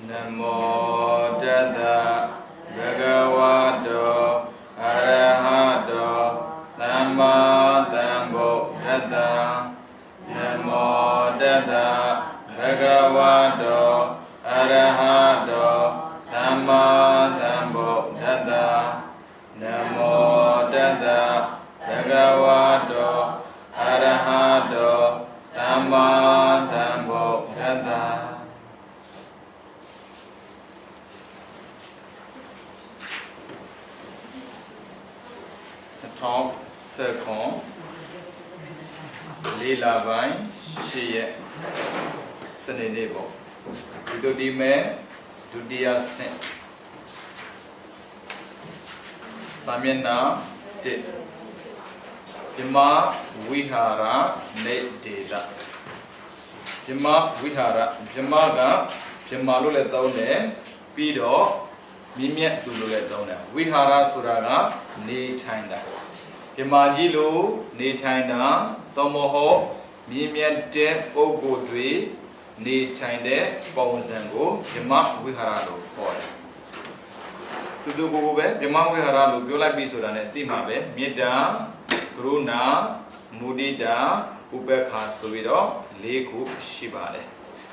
Namo Tassa Bhagavato Arahato Samma Sambuddhassa Namo Tassa Bhagavato Arahato Samma Sambuddhassa Namo Tassa Bhagavato Arahato Samma Sambuddhassa Top second Lila Vine She Senedebo Dudime Dudia Sen Samyana Did Yama Vihara Ne Deda Yama Vihara Yamaga Yamalu Letone Pido Mimiat Dulu Letone Vihara Suraga Ne Tanda Yamajilu Ne Tanda Tomoho Mimiat De Ogo Dwe Ne Tande Ponzango Yama Viharado Boy Tudu Gobe Yama Viharado Biola Bisudane Timabe Mida Gruna Mudida Ubeka Suvido Leku Shibale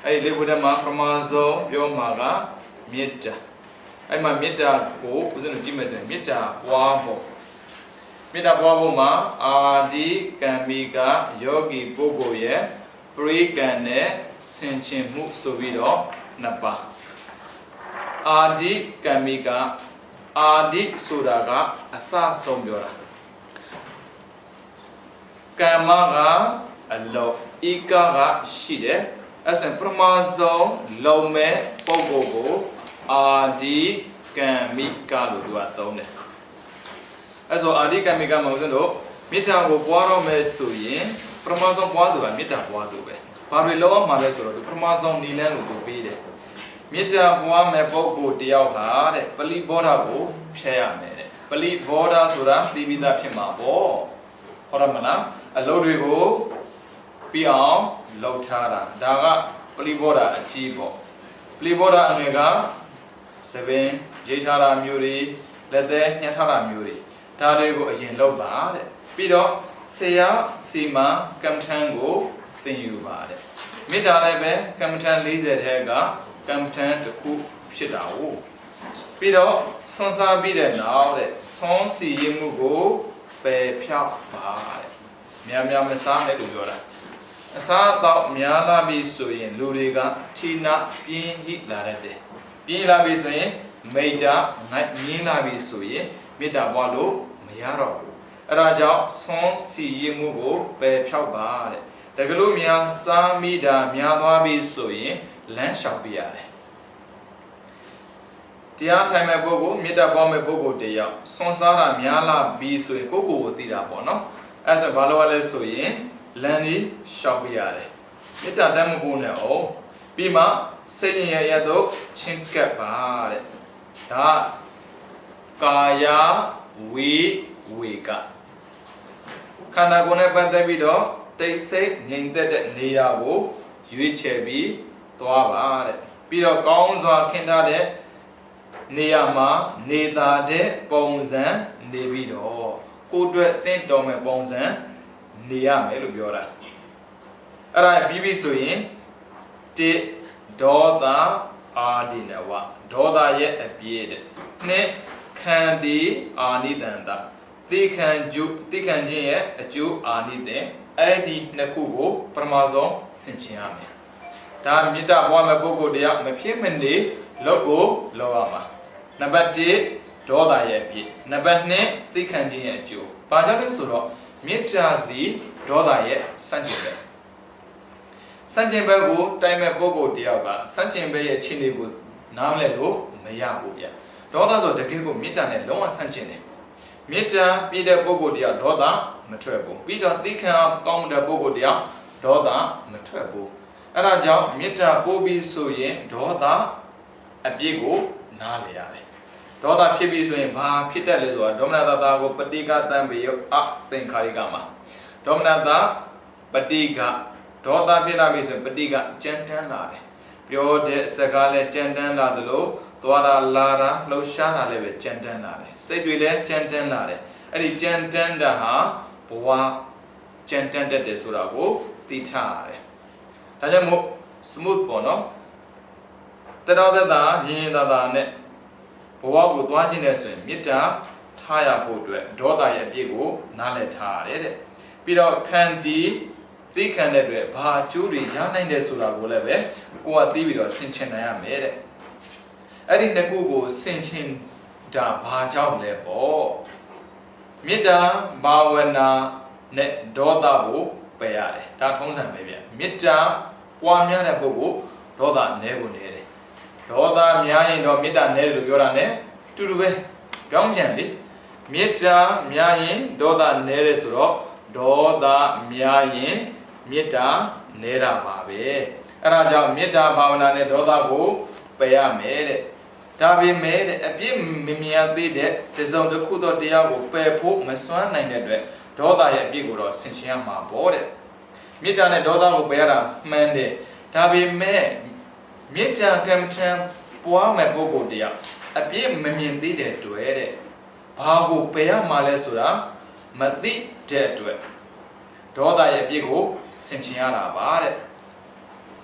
I live with a Maframazo Yomaga Mida I'm a Mida Go was in a Jimas Mida Wabo Mida Wabo Ma Adi Kamiga Yogi Bogoye Prekane Senchin Musuvido Napa Adi Kamiga Adi Sudaga Asa Sombora Kamaga Allo Ikaga Shide as a Pramazo Lome Pogogo Adi Kamika Luatone as Adi Kamika Mozano Mitago Guaro Mesuyin Pramazo Guadu and Mita Guadube Pavilo Malesoro Pramazo Nilan to be there Mita Guame Pogo Diauha Pali Bodago Shea Mene Pali Boda Sura Divida Pimabo Horamana a Lodrigo Piao Lotara Daga Poliboda Chibo Pliboda Amega 7 Jatara Muri Lede Yatara Muri Tadego Ajin Loba Pido Seya Sima Kamtango Thin Ubade Midalebe Kamtan Lizard Hega Kamtan to Coop Shitao Pido Sonsa Bide now that Son Si Yimugo Pe Pia Bade Miamia Mesa Edura Asa thought Miala be suing Luriga Tina being hit that day. Being la be saying Major Night Mina be suing Mida Wallo Mayaro Raja Son Si Yimugo Pe Pia Bade The Galumia Sa Mida Miadwa be suing Land shall be at it. Tia time a bogo, Mida Bombe Bogo Dea, Sonsara Miala be suing Gogo Tida Bono, as a Valoale suing, Landy shall be at it. Mita Damabune O, Bima, saying Yado, Chinkapare. Da Kaya Wika. Kanagone Bandavido, they say, named that Niago, Yuichebi, Toavare. Pido Gonza Kindade. Niyama, Neda de Bonzan, Nevido. Who do it think Dome Bonzan? Niyam Elubiora. Alright, Bibi Suin, Ti Doda Ardinawa, Doda yet appeared. Ne Candy Arnidanda. Thikan Jin a Jew Arnide, Adi Nakugo, Pramazo, Sinchiame. Tamita Wama Bogo de Mapimende, Logo, Loama. Nabati, Doda Yapi, Nabatne, Thikanji and Jew. Pajali Suro, Mita the Doda yet, Sanjimbe. Sanjimbe, Time Bogo Diaga, Sanjimbe Chinibu, Namlelo, Mayabuya. Dodas of the Kigo Mita and Loma Sanjine. Mita, Pida Bogo dia, Doda, Matrebo. Pida Thika, Comda Bogo dia, Doda, Matrebo. Araja, Mita Bobi Soye, Doda, Abigo, Naliare. Doda Kibi Swing, Peter Lizo, Dominata go Patiga Tambi up then Karigama. Dominata Patiga, Doda Piramis and Patiga Gentanare. ပြောတဲ့စကားလည်းကြမ်းတမ်းလာသလိုသွားတာလာတာလှုပ်ရှားတာလည်းပဲကြမ်းတမ်းလာတယ်စိတ်တွေလည်းကြမ်းတမ်းလာတယ်အဲ့ဒီကြမ်းတမ်းတာဟာဘဝကြမ်းတမ်းတတ်တယ်ဆိုတာကိုသိထားရတယ်ဒါကြောင့်မို့ smooth ပေါ့နော်တရားသက်သာညင်သာသာနဲ့ဘဝကိုသွားခြင်းနဲ့ဆိုရင်မေတ္တာထားရဖို့အတွက်ဒေါသရဲ့အပြည့်ကိုနားလည်ထားရတယ်တဲ့ပြီးတော့ခန္တီသိခံတဲ့အတွက်ဘာအကျိုးတွေရနိုင်တယ်ဆိုတာကိုလည်းပဲကိုယ်ကသိပြီးတော့ဆင်ခြင်နိုင်ရမယ်တဲ့အဲ့ဒီနှစ်ခုကိုဆင်ခြင်တာဘာကြောင့်လဲပေါ့မေတ္တာဘာဝနာနဲ့ဒေါသကိုပယ်ရတယ်ဒါထုံးစံပဲဗျမေတ္တာပွားများတဲ့ပုဂ္ဂိုလ်ဒေါသနည်းကိုနည်းတယ်ဒေါသများရင်တော့မေတ္တာနည်းတယ်လို့ပြောတာ ਨੇ တူတူပဲပြောင်းပြန်လေမေတ္တာများရင်ဒေါသနည်းတယ်ဆိုတော့ဒေါသများရင်မေတ္တာနည်းတာပါပဲအဲ့ဒါကြောင့်မေတ္တာဘာဝနာနဲ့ဒေါသကိုပယ်ရမယ်တဲ့ဒါပေမဲ့တဲ့အပြစ်မမြင်သေးတဲ့တစုံတစ်ခုသောတရားကိုပယ်ဖို့မစွမ်းနိုင်တဲ့အတွက်ဒေါသရဲ့အပြစ်ကိုတော့ဆင်ခြင်ရမှာပေါ့တဲ့မေတ္တာနဲ့ဒေါသကိုပယ်ရတာမှန်တယ်ဒါပေမဲ့မေတ္တာကံထံပွားမဲ့ပုဂ္ဂိုလ်တရားအပြစ်မမြင်သေးတဲ့တွေ့တဲ့ဘာကိုပယ်ရမှာလဲဆိုတာမသိတဲ့အတွက်ဒေါသရဲ့အပြစ်ကိုဆင်ခြင်ရတာပါတဲ့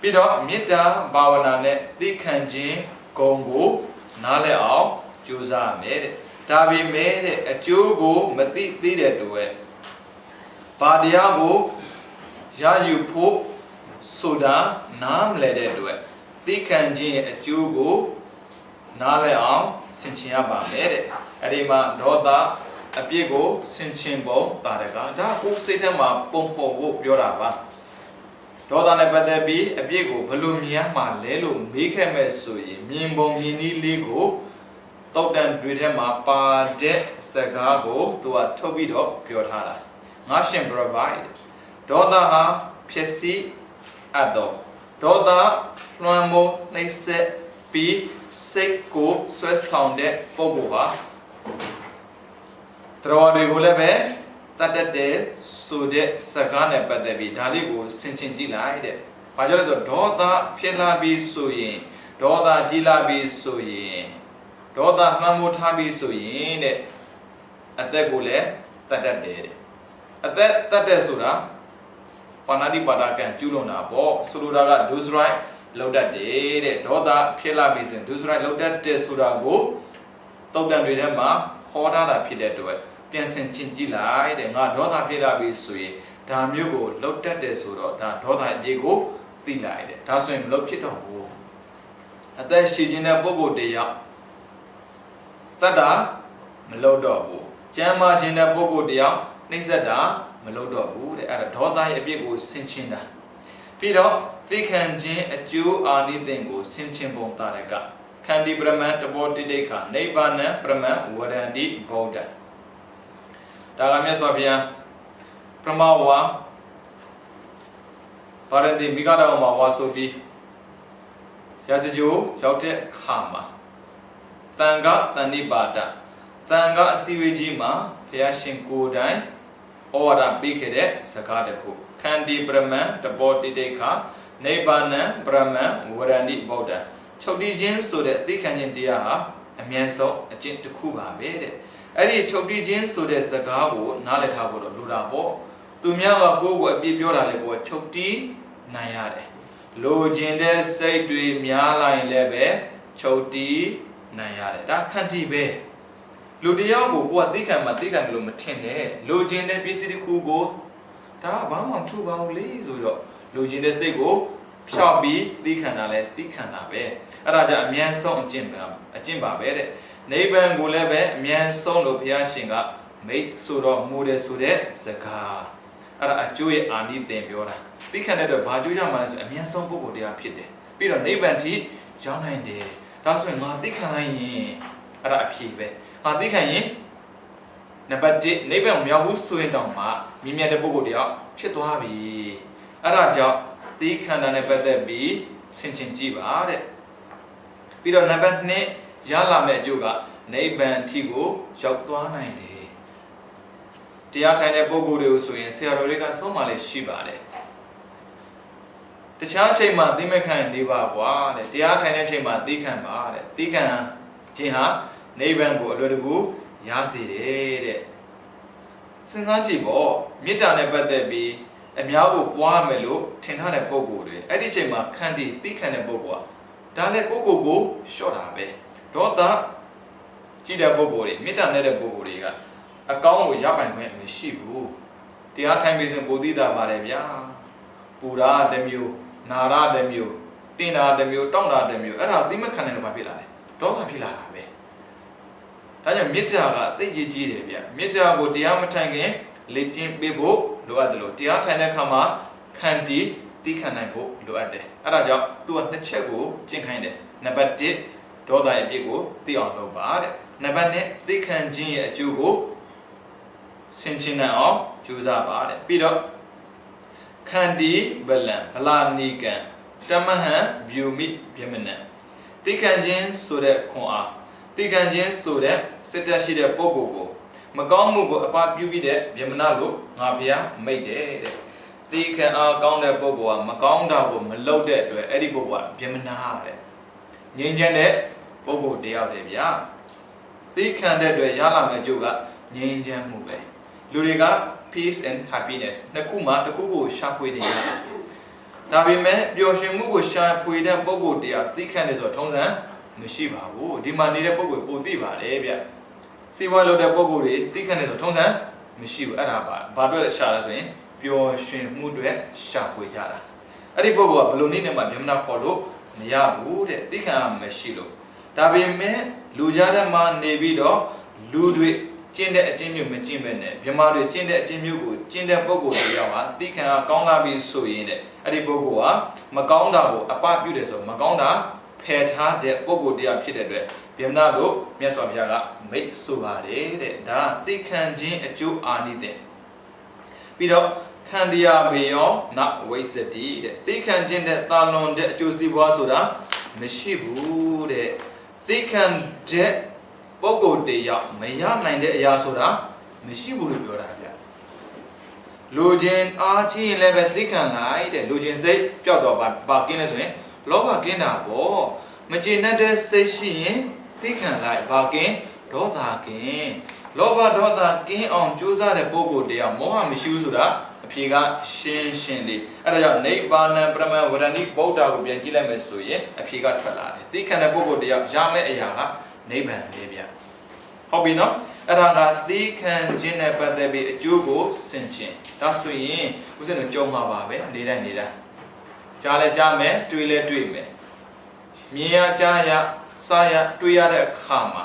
ပြီးတော့မေတ္တာဘာဝနာနဲ့သိခံခြင်းဂုဏ်ကိုနားလည်အောင်ကြိုးစားမယ်တဲ့ဒါပေမဲ့တဲ့အကျိုးကိုမသိသေးတဲ့တွေ့ဘာတရားကိုရယူဖို့ဆိုတာနားမလည်တဲ့အတွက်သိခံခြင်းရဲ့အကျိုးကိုနားလည်အောင်ဆင်ခြင်ရပါမယ်တဲ့အဲ့ဒီမှာဒေါသအပြစ်ကိုဆင်ခြင်ဖို့တာရကဒါကိုစိတ်ထဲမှာပုံဖော်ဖို့ပြောတာပါဒေါသနဲ့ပတ်သက်ပြီးအပြစ်ကိုဘယ်လိုမြင်မှလဲလို့မေးခဲ့မဲ့ဆိုရင်မြင်ပုံမြင်နည်းလေးကိုတောက်တန်တွေထဲမှာပါတဲ့စကားကိုသူကထုတ်ပြီးတော့ပြောထားတာငါရှင် provide ဒေါသဟာဖြစ်စီအပ်တော့ဒေါသလွှမ်းမိုးနှိမ့်ဆက်ပြီးစိတ်ကိုဆွဲဆောင်တဲ့ပုဂ္ဂိုလ်ဟာတော်တွေကိုလည်းပဲတတ်တဲ့ဆိုတဲ့စကားနဲ့ပတ်သက်ပြီးဒါလေးကိုဆင်ခြင်ကြည့်လိုက်တဲ့။ဘာကြောင့်လဲဆိုတော့ဒေါသဖြစ်လာပြီးဆိုရင်ဒေါသကြီးလာပြီးဆိုရင်ဒေါသမှန်မိုးထားပြီးဆိုရင်တဲ့အသက်ကိုလည်းတတ်တယ်တဲ့အသက်တတ်တဲ့ဆိုတာပါဏာတိပါဒကံကျူးလွန်တာပေါ့ဆိုလိုတာက do's right လောက်တတ်တယ်တဲ့ဒေါသဖြစ်လာပြီးဆိုရင် do's right လောက်တတ်တယ်ဆိုတာကိုတုတ်တန်တွေထဲမှာဟောထားတာဖြစ်တဲ့အတွက်ပြန်ဆင်ခြင်ကြည့်လိုက်တဲ့ငါဒေါသဖြစ်လာပြီးဆိုရင်ဒါမျိုးကိုလောက်တတ်တယ်ဆိုတော့ဒါဒေါသအပြည့်ကိုသိလိုက်တယ်ဒါဆိုရင်မလောက်ဖြစ်တော့ဘူးအသက်ရှင်ခြင်းတဲ့ပုဂ္ဂိုလ်တရားတတ်တာမလောက်တော့ဘူးကျမ်းမာခြင်းတဲ့ပုဂ္ဂိုလ်တရားနှိမ့်ဆက်တာမလောက်တော့ဘူးတဲ့အဲ့ဒါဒေါသရဲ့အပြည့်ကိုဆင်ခြင်တာပြီးတော့သိခံခြင်းအကျိုးအာနိသင်ကိုဆင်ခြင်ပုံတာရကခန္တီပရမန်တဘောတိတိခနိဗ္ဗာန်ပရမန်ဝရန္တိဗုဒ္ဓဒါကမြတ်စွာဘုရားပရမဝါပါရတိမိဂဒဝမှာဝါဆိုပြီးရာဇဂျိုရောက်တဲ့ခါမှာတန်ခတန်နိပါဒတန်ခအစည်းအဝေးကြီးမှာဘုရားရှင်ကိုယ်တိုင်ဩဝါဒပေးခဲ့တဲ့စကားတစ်ခုခန္တီပရမန်တဘောတိတိခနိဗ္ဗာန်ပရမန်ဝရန္တိဗုဒ္ဓချုပ်တည်ခြင်းဆိုတဲ့အသိခံခြင်းတရားဟာအမြဲဆုံးအကျင့်တစ်ခုပါပဲတဲ့အဲ့ဒီချုပ်တည်ခြင်းဆိုတဲ့စကားကိုနားလည်ထားဖို့တော့လိုတာပေါ့သူများကကိုယ့်ကိုအပြစ်ပြောတာလေကိုယ်ချုပ်တည်နိုင်ရတယ်လိုချင်တဲ့စိတ်တွေများလာရင်လည်းပဲချုပ်တည်နိုင်ရတယ်ဒါခန္တီပဲလူတယောက်ကိုကိုယ်ကသိခံမှသိခံတယ်လို့မထင်နဲ့လိုချင်တဲ့ပစ္စည်းတစ်ခုကိုဒါဘာမှမထူပါဘူးလေဆိုတော့လိုချင်တဲ့စိတ်ကိုဖြောက်ပြီးသိခံတာလဲသိခံတာပဲအဲ့ဒါကြောင့်အမြဲဆုံးအကျင့်ပါပဲတဲ့နိဗ္ဗာန်ကိုလည်းပဲအမြဲဆုံးလို့ဘုရားရှင်ကမိတ်ဆိုတော့မူတယ်ဆိုတဲ့စကားအဲ့ဒါအကျိုးရဲ့အာနိသင်ပြောတာသိခံတဲ့အတွက်ဘာကျိုးရမှာလဲဆိုအမြဲဆုံးပုဂ္ဂိုလ်တရားဖြစ်တယ်ပြီးတော့နိဗ္ဗာန်ထိရောက်နိုင်တယ်ဒါဆိုရင်ငါသိခံလိုက်ရင်အဲ့ဒါအဖြစ်ပဲငါသိခံရင်နံပါတ်1နိဗ္ဗာန်ကိုမရောက်ဘူးဆိုရင်တောင်မှမြင်မြတ်တဲ့ပုဂ္ဂိုလ်တရားဖြစ်သွားပြီအဲ့ဒါကြောင့်သိခံတာနဲ့ပတ်သက်ပြီးဆင်ခြင်ကြည့်ပါတဲ့ပြီးတော့နံပါတ်2ရလာမယ့်အကျိုးကနိဗ္ဗာန်ထိကိုရောက်သွားနိုင်တယ်တရားထိုင်တဲ့ပုဂ္ဂိုလ်တွေကိုဆိုရင်ဆရာတော်တွေကဆုံးမလေးရှိပါတယ် တခြားချိန်မှာသိမခံနေပါကွာတဲ့တရားထိုင်တဲ့ချိန်မှာသိခံပါတဲ့သိခံခြင်းဟာနိဗ္ဗာန်ကိုအလွယ်တကူရစေတယ်တဲ့စဉ်းစားကြည့်ပေါ့မေတ္တာနဲ့ပတ်သက်ပြီးအများကိုပွားမယ်လို့ထင်ထားတဲ့ပုံကိုယ်တွေအဲ့ဒီချိန်မှာခံတည်သိခံတဲ့ပုံကဒါလည်းကိုရှော့တာပဲဒေါသကြည့်တဲ့ပုံကိုယ်တွေမေတ္တာနဲ့တဲ့ပုံကိုယ်တွေကအကောင်းကိုရပိုင်ခွင့်မရှိဘူးတရားထိုင်ပြီးဆိုပိုသိတာပါတယ်ဗျာပူရာတစ်မျိုးနာရတစ်မျိုးတင်တာတစ်မျိုးတောင့်တာတစ်မျိုးအဲ့ဒါသိမခံနိုင်တော့ဘာဖြစ်လာလဲဒေါသဖြစ်လာတာပဲဒါကြောင့်မေတ္တာကသိရကြီးတယ်ဗျမေတ္တာကိုတရားမထိုင်ခင်လေ့ကျင့်ပေးဖို့လိုအပ်တယ်လို့တရားထိုင်တဲ့အခါမှာခံတည်သိခံနိုင်ဖို့လိုအပ်တယ်အဲ့ဒါကြောင့်သူကနှစ်ချက်ကိုကျင့်ခိုင်းတယ်နံပါတ်1ဒေါသရဲ့အပြစ်ကိုသိအောင်လုပ်ပါတဲ့နံပါတ်2သိခံခြင်းရဲ့အကျိုးကိုဆင်ခြင်နိုင်အောင်ကြိုးစားပါတဲ့ပြီးတော့ခန္တီဗလံဗလာနီကံတမဟံဗျူမိဗျမနံသိခံခြင်းဆိုတဲ့ခွန်အားသိခံခြင်းဆိုတဲ့စစ်တပ်ရှိတဲ့ပုဂ္ဂိုလ်ကိုမကောင်းမှုကိုအပပြုပြီးတဲ့ဗျမနလို့ငါဖျားမိတ်တယ်တဲ့သိခံအားကောင်းတဲ့ပုဂ္ဂိုလ်ကမကောင်းတာကိုမလုပ်တဲ့အတွက်အဲ့ဒီပုဂ္ဂိုလ်ကဗျမနတဲ့ငြိမ်းချမ်းတဲ့ပုဂ္ဂိုလ်တယောက်တည်းဗျာသိခံတဲ့အတွက်ရလာမယ့်အကျိုးကငြိမ်းချမ်းမှုပဲလူတွေက peace and happiness နှစ်ခုမှတစ်ခုကိုရှာဖွေနေကြတယ်ဒါပေမဲ့ပျော်ရွှင်မှုကိုရှာဖွေတဲ့ပုဂ္ဂိုလ်တရားသိခံတယ်ဆိုတော့ထုံးစံမရှိပါဘူးဒီမှာနေတဲ့ပုဂ္ဂိုလ်ပိုသိပါတယ်ဗျစီဝါလုပ်တဲ့ပုဂ္ဂိုလ်တွေသိခံတယ်ဆိုတော့ထုံးစံမရှိဘူးအဲ့ဒါဘာအတွက်ရှာလဲဆိုရင်ပျော်ရွှင်မှုတွေရှာဖွေကြတာအဲ့ဒီပုဂ္ဂိုလ်ကဘယ်လိုနည်းနဲ့မှဗျမနာခေါ်လို့မရဘူးတဲ့သိခံရမရှိလို့ဒါပေမဲ့လူကြားထဲမှာနေပြီးတော့လူတွေကျင့်တဲ့အချင်းမျိုးမကျင့်ပဲနဲ့မြမတွေကျင့်တဲ့အချင်းမျိုးကိုကျင့်တဲ့ပုဂ္ဂိုလ်တွေရောက်ဟာသိခံကကောင်းလာပြီဆိုရင်တဲ့အဲ့ဒီပုဂ္ဂိုလ်ကမကောင်းတာကိုအပပြုတယ်ဆိုမကောင်းတာဖယ်ထားတဲ့ပုဂ္ဂိုလ်တရားဖြစ်တဲ့အတွက်ဗျမနာတို့မြတ်စွာဘုရားကမိတ်ဆိုပါတယ်တဲ့ဒါသိခံခြင်းအကျိုးအာနိသင်ပြီးတော့ခန္တီယာမေယောနဝိသတိတဲ့သိခံခြင်းတဲ့သာလွန်တဲ့အကျိုးစီးပွားဆိုတာမရှိဘူးတဲ့သိခံတဲ့ပုဂ္ဂိုလ်တရားမရနိုင်တဲ့အရာဆိုတာမရှိဘူးလို့ပြောတာဗျလူချင်းအားကြီးရင်လည်းပဲသိခံလိုက်တဲ့လူချင်းစိတ်ပျောက်တော့ဘာကင်းလဲဆိုရင်လောဘကင်းတာပေါ့မကျေနပ်တဲ့စိတ်ရှိရင်သိခံလိုက်ဘာကင်းဒေါသကင်းလောဘဒေါသကင်းအောင်ကြိုးစားတဲ့ပုဂ္ဂိုလ်တရားမောဟမရှိဘူးဆိုတာအဖြေကရှင်းလေးအဲ့ဒါကြောင့်နိဗ္ဗာန်ပရမဝရဏိဗုဒ္ဓကိုပြန်ကြည့်လိုက်မယ်ဆိုရင်အဖြေကထွက်လာတယ်သိခံတဲ့ပုဂ္ဂိုလ်တရားရမယ့်အရာကနိဗ္ဗာန်လေးဗျဟုတ်ပြီနော်အဲ့ဒါကသိခံခြင်းနဲ့ပတ်သက်ပြီးအကျိုးကိုဆင်ခြင်ဒါဆိုရင်ဦးဇင်းတို့ကြုံမှာပါပဲနေတိုင်းကြားလဲကြားမယ်တွေ့လဲတွေ့မယ်မြင်ရကြားရစားရတွေ့ရတဲ့အခါမှာ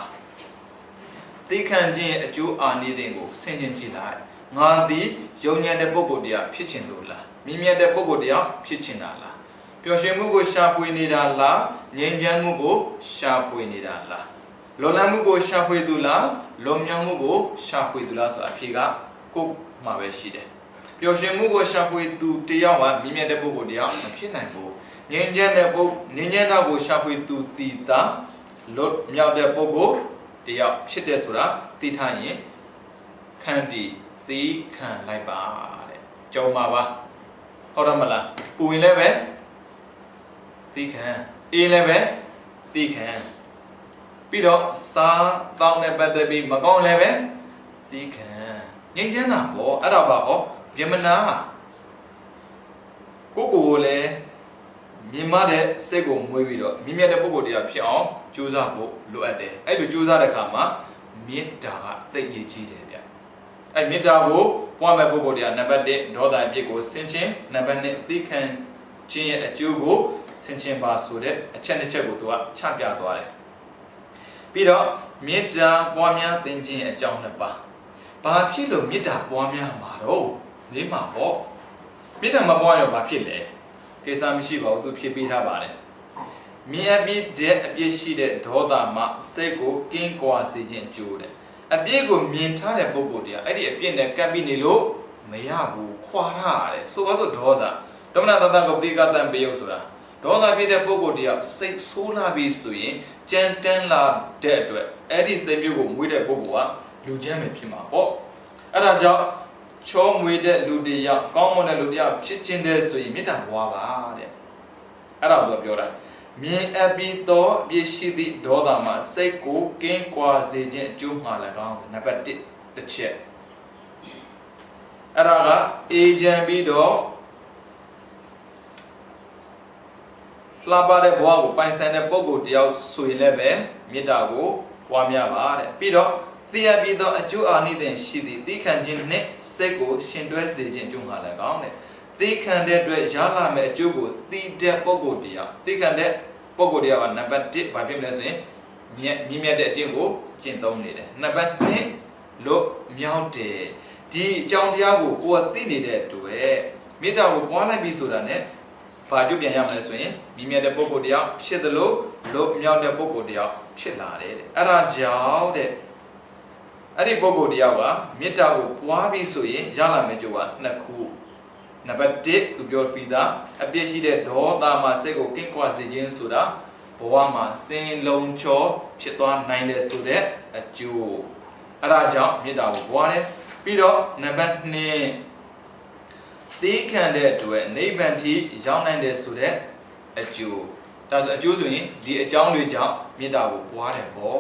သိခံခြင်းရဲ့အကျိုးအာနိသင်ကိုဆင်ခြင်ကြည့်လိုက်ငါသည်ယုံညံ့တဲ့ပုဂ္ဂိုလ်တရားဖြစ်ခြင်းလို့လားမြင်မြတ်တဲ့ပုဂ္ဂိုလ်တရားဖြစ်ခြင်းလားပျော်ရွှင်မှုကိုရှာဖွေနေတာလားငြိမ်းချမ်းမှုကိုရှာဖွေနေတာလားလွန်လန်းမှုကိုရှာဖွေသူလားလွန်မြောက်မှုကိုရှာဖွေသူလားဆိုတာအဖြေကကိုယ်မှာပဲရှိတယ်ပျော်ရွှင်မှုကိုရှာဖွေသူတယောက်ကမြင့်မြတ်တဲ့ပုဂ္ဂိုလ်တရားမဖြစ်နိုင်ဘူးငြိမ်းချမ်းတဲ့ပုဂ္ဂိုလ်ငြိမ်းချမ်းတာကိုရှာဖွေသူတည်တာလွတ်မြောက်တဲ့ပုဂ္ဂိုလ်တရားဖြစ်တဲ့ဆိုတာသိထားရင်ခန္တီသိခံလိုက်ပါတဲ့ကြုံမှာပါဟုတ်တယ်မလားပူရင်လည်းပဲသိခံအေးလည်းပဲသိခံပြီးတော့စားတောင်းတဲ့ပတ်သက်ပြီးမကောင်းလည်းပဲသိခံငြိမ်းချမ်းတာပေါ့အဲ့ဒါပါဟောဗျမနာကိုလည်းမြင်မတဲ့စိတ်ကိုမွေးပြီးတော့မြင့်မြတ်တဲ့ပုဂ္ဂိုလ်တရားဖြစ်အောင်ကြိုးစားဖို့လိုအပ်တယ်အဲ့လိုကြိုးစားတဲ့အခါမှာမေတ္တာကသိရကြီးတယ်ဗျအဲ့မေတ္တာကိုပွားမဲ့ပုဂ္ဂိုလ်တရားနံပါတ်1ဒေါသအပြစ်ကိုဆင်ခြင်နံပါတ်2သိခံခြင်းရဲ့အကျိုးကိုဆင်ခြင်ပါဆိုတဲ့အချက်နှစ်ချက်ကိုသူကချပြသွားတယ်ပြီးတော့မေတ္တာပွားများသင်ခြင်းအကြောင်းနှစ်ပါးဘာဖြစ်လို့မေတ္တာပွားများမှာတော့နေမှာပေါ့မေတ္တာမပွားရောဘာဖြစ်လဲကိစ္စမရှိပါဘူးသူဖြစ်ပြီးထားပါတယ်မြင်အပြစ်တဲ့အပြစ်ရှိတဲ့ဒေါသမှစိတ်ကိုကင်းကွာစေခြင်းကြိုးတယ်အပြစ်ကိုမြင်ထားတဲ့ပုဂ္ဂိုလ်တရားအဲ့ဒီအပြစ်နဲ့ကပ်ပြီးနေလို့မရဘူးခွာထားရတယ်ဆိုပါစို့ဒေါသဓမ္မနာတသကပရိကတံပယုတ်ဆိုတာဒေါသဖြစ်တဲ့ပုဂ္ဂိုလ်တရားစိတ်ဆိုးလာပြီဆိုရင်ကြမ်းတမ်းလာတဲ့အတွက်အဲ့ဒီစိတ်မျိုးကိုမွေးတဲ့ပုဂ္ဂိုလ်ကလူချမ်းပဲဖြစ်မှာပေါ့အဲ့ဒါကြောင့်ချောမွေတဲ့လူတရားကောင်းမွန်တဲ့လူတရားဖြစ်ခြင်းတဲ့ဆိုရင်မေတ္တာပွားပါတဲ့ အဲ့ဒါတော့ပြောတာမြင်အပ်ပြီးသောအပြည့်ရှိသည့်ဒေါသမှာစိတ်ကိုကင်းကွာစေခြင်းအကျိုးမှာ၎င်းနံပါတ်1တစ်ချက်အဲ့ဒါကအေဂျင့်ပြီးတော့လှပတဲ့ဘဝကိုပိုင်ဆိုင်တဲ့ပုဂ္ဂိုလ်တယောက်ဆိုရင်လည်းပဲမေတ္တာကိုပွားများပါတဲ့ပြီးတော့သိရပြီးသောအကျိုးအာနိသင်ရှိသည့်သိခံခြင်းနှင့်စိတ်ကိုရှင်တွဲစေခြင်းအကျိုးမှာ၎င်းတဲ့သိခံတဲ့အတွက်ရလာမယ့်အကျိုးကိုသိတဲ့ပုဂ္ဂိုလ်တယောက်သိခံတဲ့ပုဂ္ဂိုလ်တယောက်ကနံပါတ်1ဘာဖြစ်မလဲဆိုရင်မြင့်တဲ့အကျင့်ကိုကျင့်သုံးနေတယ်နံပါတ်2လွတ်မြောက်တယ်ဒီအကြောင်းတရားကိုကိုယ်ကသိနေတဲ့အတွက်မေတ္တာကိုပွားလိုက်ပြီးဆိုတာ ਨੇ ဘာကြွပြန်ရမလဲဆိုရင်မြင့်တဲ့ပုဂ္ဂိုလ်တယောက်ဖြစ်သလိုလွတ်မြောက်တဲ့ပုဂ္ဂိုလ်တယောက်ဖြစ်လာတယ်တဲ့အဲ့ဒါကြောင့်တဲ့အဲ့ဒီပုဂ္ဂိုလ်တယောက်ကမေတ္တာကိုပွားပြီးဆိုရင်ရလာမယ့်ကျိုးက2ခုနံပါတ်1သူပြောပြီးသားအပြည့်ရှိတဲ့ဒေါသမှာစိတ်ကိုကင်းကွာစေခြင်းဆိုတာဘဝမှာစင်လုံးချောဖြစ်သွားနိုင်တယ်ဆိုတဲ့အကျိုးအဲ့ဒါကြောင့်မေတ္တာကိုပွားတယ်ပြီးတော့နံပါတ်2သိခံတဲ့အတွက်နိဗ္ဗာန်ထိရောက်နိုင်တယ်ဆိုတဲ့အကျိုးဒါဆိုအကျိုးဆိုရင်ဒီအကြောင်းတွေကြောင့်မေတ္တာကိုပွားတယ်ပေါ့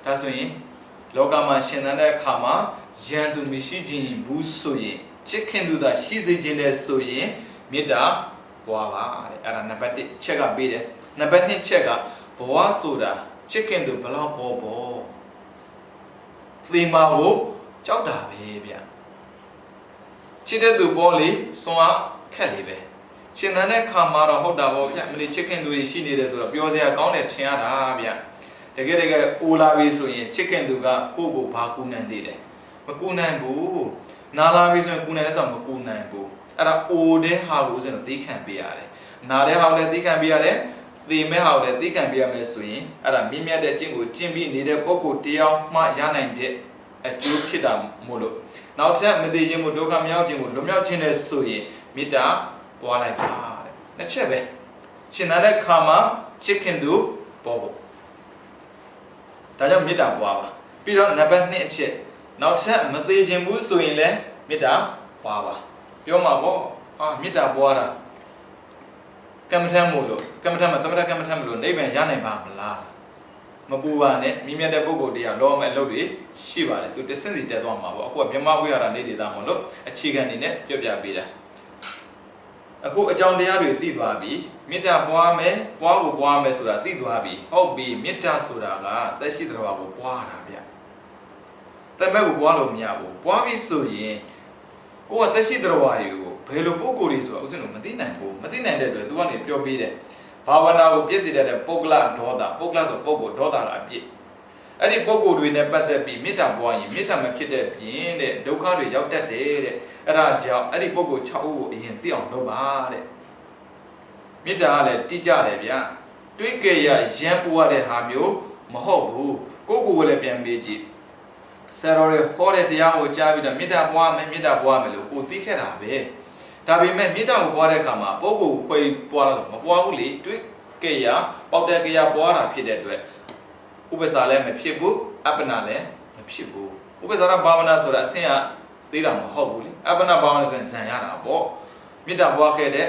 ဒါဆိုရင်လောကမှာရှင်သန်တဲ့အခါမှာယံသူမရှိခြင်းဘူးဆိုရင်ချစ်ခင်သူသာရှိစေခြင်းနဲ့ဆိုရင်မေတ္တာပွားပါတဲ့အဲ့ဒါနံပါတ်1ချက်ကပေးတယ်နံပါတ်2ချက်ကဘဝဆိုတာချစ်ခင်သူဘလောက်ပေါ်သေမာကိုကြောက်တာပဲဗျချစ်တဲ့သူပေါ်လေစွမ်းခက်လေပဲရှင်သန်တဲ့ခါမှာတော့ဟုတ်တာပေါ့ဗျမလေးချစ်ခင်သူတွေရှိနေတယ်ဆိုတော့ပြောစရာကောင်းတယ်ထင်ရတာဗျတကယ်အိုလာပြီဆိုရင်ချစ်ခင်သူကကိုယ့်ကိုဘာကူနိုင်သေးတယ်မကူနိုင်ဘူးနာလာပြီဆိုရင်ကူနိုင်တဲ့ဆိုမကူနိုင်ဘူးအဲ့ဒါအိုတဲ့ဟာကိုဦးဇင်းတို့သိခံပေးရတယ်နာတဲ့ဟာကိုလည်းသိခံပေးရတယ်သေမဲ့ဟာကိုလည်းသိခံပေးရမယ်ဆိုရင်အဲ့ဒါမြင့်မြတ်တဲ့အကျင့်ကိုကျင့်ပြီးနေတဲ့ပုဂ္ဂိုလ်တယောက်မှရနိုင်တဲ့အကျိုးဖြစ်တာမို့လို့နောက်ထပ်မသေးခြင်းကိုဒုက္ခမရောက်ခြင်းကိုလွတ်မြောက်ခြင်းနဲ့ဆိုရင်မေတ္တာပွားလိုက်ပါတဲ့နှစ်ချက်ပဲရှင်သန်တဲ့ခါမှာချစ်ခင်သူပေါ်ဖို့ဒါကြောင့်မေတ္တာပွားပါပြီးတော့နံပါတ်2အချက်နောက်ထပ်မသေးခြင်းဘူးဆိုရင်လည်းမေတ္တာပွားပါပြောမှာပေါ့မေတ္တာပွားတာကမ္မထမ်းမို့လို့ကမ္မထမ်းမှာသမထကမ္မထမ်းမို့လို့နိဗ္ဗာန်ရနိုင်ပါမလားမပူပါနဲ့မြင့်မြတ်တဲ့ပုဂ္ဂိုလ်တရားလောမဲ့အလုပ်တွေရှိပါတယ်သူတဆင့်စီတက်သွားမှာပေါ့အခုကမြမဝိဟာရနေဒေတာမို့လို့အခြေခံနေနဲ့ပြပြပေးတာအခုအကြောင်းတရားတွေသိသွားပြီမေတ္တာပွားမယ်ပွားဖို့ပွားမယ်ဆိုတာသိသွားပြီဟုတ်ပြီမေတ္တာဆိုတာကသက်ရှိတော်ကိုပွားတာဗျတမက်ကိုပွားလို့မရဘူးပွားပြီဆိုရင်ကိုကသက်ရှိတော်တွေကိုဘယ်လိုပုဂ္ဂိုလ်တွေဆိုတာဥစဉ်လို့မသိနိုင်ဘူးမသိနိုင်တဲ့အတွက်သူကနေပြောပေးတယ်ဘာဝနာကိုပြည့်စည်တဲ့ပုဂ္ဂလဒေါသပုဂ္ဂလဆိုပုဂ္ဂိုလ်ဒေါသကအပြည့်အဲ့ဒီပုဂ္ဂိုလ်တွေနဲ့ပတ်သက်ပြီးမေတ္တာပွားရင်မေတ္တာမဖြစ်တဲ့ပြင်တဲ့ဒုက္ခတွေရောက်တတ်တယ်တဲ့အဲ့ဒါကြောင့်အဲ့ဒီပုဂ္ဂိုလ်6ဦးကိုအရင်သိအောင်လုပ်ပါတဲ့မေတ္တာကလည်းတိကျတယ်ဗျတွေးကြရရမ်းပွားတဲ့ဟာမျိုးမဟုတ်ဘူးကိုယ့်ကိုယ်လည်းပြန်မေးကြည့်ဆရာတော်တွေဟောတဲ့တရားကိုကြားပြီးတော့မေတ္တာပွားမယ်မေတ္တာပွားမယ်လို့ကိုသိခဲ့တာပဲဒါပေမဲ့မေတ္တာကိုပွားတဲ့အခါမှာပုဂ္ဂိုလ်ကိုခွဲပွားလို့မပွားဘူးလေတွေးကြရပေါက်တဲ့ကြရပွားတာဖြစ်တဲ့အတွက်ဥပ္ပစာလည်းမဖြစ်ဘူးအပ္ပနာလည်းမဖြစ်ဘူးဥပ္ပစာရဘာဝနာဆိုတာအဆင့်ကသေးတာမဟုတ်ဘူးလေအပ္ပနာဘာဝနာဆိုရင်ဇံရတာပေါ့မေတ္တာပွားခဲ့တဲ့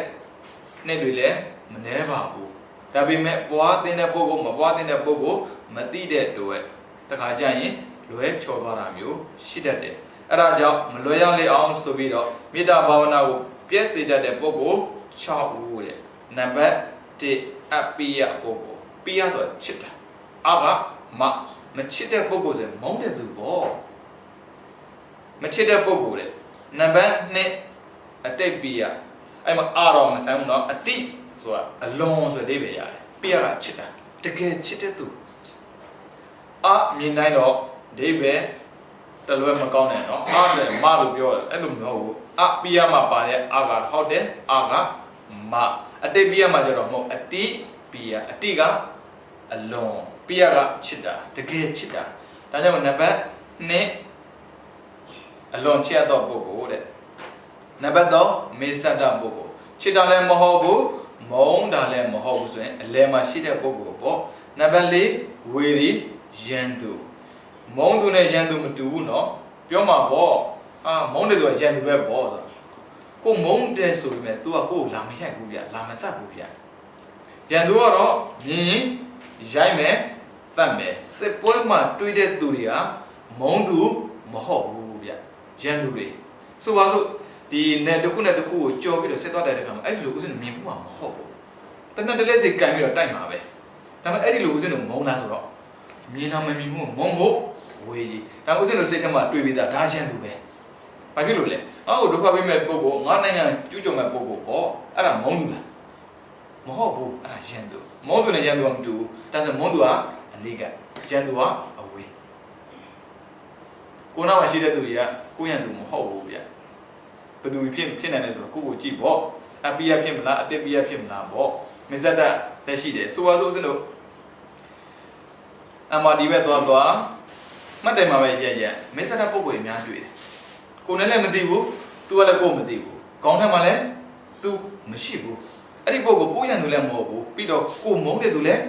နေ့တွေလည်းမနှဲပါဘူးဒါပေမဲ့ပွားတဲ့ပုဂ္ဂိုလ်မပွားတဲ့ပုဂ္ဂိုလ်မသိတဲ့အတွက်တခါကျရင်လွဲချော်သွားတာမျိုးရှိတတ်တယ်အဲ့ဒါကြောင့်မလွဲရလေအောင်ဆိုပြီးတော့မေတ္တာဘာဝနာကိုပြည့်စေတတ်တဲ့ပုဂ္ဂိုလ်6ဦးတဲ့နံပါတ်1အပိယပုဂ္ဂိုလ်ပိယဆိုတာချစ်တာအကမချစ်တဲ့ပုဂ္ဂိုလ်ဆိုရင်မုန်းတဲ့သူပေါ့မချစ်တဲ့ပုဂ္ဂိုလ်တဲ့နံပါတ်2အတိတ်ပိယအဲ့မှာအာတော်မဆန်းဘူးเนาะအတိဆိုတာအလွန်ဆိုတဲ့အဓိပ္ပာယ်ရတယ်ပိယကချစ်တာတကယ်ချစ်တဲ့သူမြင်တိုင်းတော့အဓိပ္ပာယ်တလွဲမကောင်းနဲ့เนาะလည်းမလို့ပြောတယ်အဲ့လိုမဟုတ်ဘူးပိယမှာပါတဲ့အာကဟုတ်တယ်အာကမအတိတ်ပိယမှာကျတော့မဟုတ်အတိပိယအတိကအလွန်ပိယကချစ်တာတကယ်ချစ်တာဒါကြောင့်နံပါတ်2အလွန်ချစ်တော့ပုဂ္ဂိုလ်တဲ့နံပါတ်3မေဆတ်တာပုဂ္ဂိုလ်ချစ်တာလည်းမဟုတ်ဘူးမုန်းတာလည်းမဟုတ်ဘူးဆိုရင်အလယ်မှာရှိတဲ့ပုဂ္ဂိုလ်ပေါ့နံပါတ်4ဝေရီယန်သူမုန်းသူနဲ့ယန်သူမတူဘူးเนาะပြောမှာပေါ့မုန်းတယ်ဆိုရင်ယန်သူပဲပေါ့ဆိုကိုမုန်းတယ်ဆိုပေမဲ့ तू ကကိုယ်လာမရိုက်ဘူးဗျလာမသတ်ဘူးဗျ ရန်သူကတော့မြင်ရင်ရိုက်မယ်တတ်မယ်စစ်ပွဲမှာတွေးတဲ့သူတွေကမုန်းသူမဟုတ်ဘူးဗျရန်သူတွေဆိုပါစို့ဒီနယ်တစ်ခုနဲ့တစ်ခုကိုကြော်ပြီးတော့ဆက်သွားတဲ့အခါမှာအဲ့ဒီလိုဦးဇင်းမြင်မှုမှာမဟုတ်ဘူးတနက်တလဲစီကန်ပြီးတော့တိုက်မှာပဲဒါပေမဲ့အဲ့ဒီလိုဦးဇင်းတို့မုန်းလားဆိုတော့မြင်တာမမြင်မှုမုန်းဖို့ဝေးကြီးဒါဦးဇင်းတို့စိတ်ထဲမှာတွေးပြီးသားဒါရန်သူပဲဘာဖြစ်လို့လဲအော်ဒုက္ခပေးမဲ့ပုဂ္ဂိုလ်ငါနိုင်ငံကျူးကျော်မဲ့ပုဂ္ဂိုလ်ပေါ့အဲ့ဒါမုန်းသူလားမဟုတ်ဘူးအဲ့ဒါရန်သူမုန်းသူနဲ့ရန်သူကမတူဘူးဒါဆိုမုန်းသူကအနိကရန်သူကအဝေးကိုနောက်မှာရှိတဲ့သူတွေကကိုရန်သူမဟုတ်ဘူးဗျဘယ်သူဖြစ်နိုင်လဲဆိုတော့ကိုကိုကြည့်ပေါ့အပိယဖြစ်မလားအတပိယဖြစ်မလားပေါ့မစ္စဒတ်လက်ရှိတယ်ဆိုပါစို့ဦးဇင်းတို့အမဒီဘက်သွားမှတ်တယ်မှာပဲရက်မစ္စဒတ်ပုံကိုယ်တွေများတွေ့တယ်ကိုနဲ့လည်းမသိဘူးသူကလည်းကိုမသိဘူးခေါင်းထဲမှာလည်းသူမရှိဘူးအဲ့ဒီပုံကိုရန်သူလည်းမဟုတ်ဘူးပြီးတော့ကိုမုန်းတဲ့သူလည်း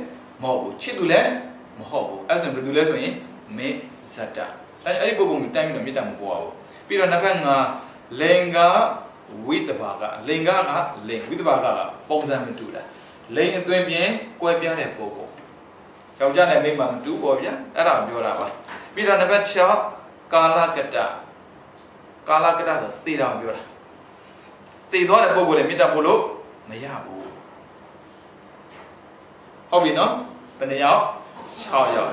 မဟုတ်ဘူးချစ်သူလည်းမဟုတ်ဘူးအဲ့ဆိုဘယ်သူလဲဆိုရင်မစ္စဒတ်အဲ့ဒီပုံကိုတိုင်းပြီးတော့မေတ္တာမပေါ်ဘူးပြီးတော့နှစ်ဖက်ငါလင်္ကာဝိတဘာကလင်္ကာကလင်ဝိတဘာကပုံစံမတူတာလိန်အသွင်ပြင်ကွဲပြားတဲ့ပုံပေါ့ယောက်ျားနဲ့မိန်းမမတူပေါ့ဗျာအဲ့ဒါပြောတာပါပြီးတော့နံပါတ်6ကာလကတ္တဆိုသေတာပြောတာသေသွားတဲ့ပုံကိုလည်းမေတ္တာပို့လို့မရဘူးဟုတ်ပြီနော်ဘယ်နှယောက်6ယောက်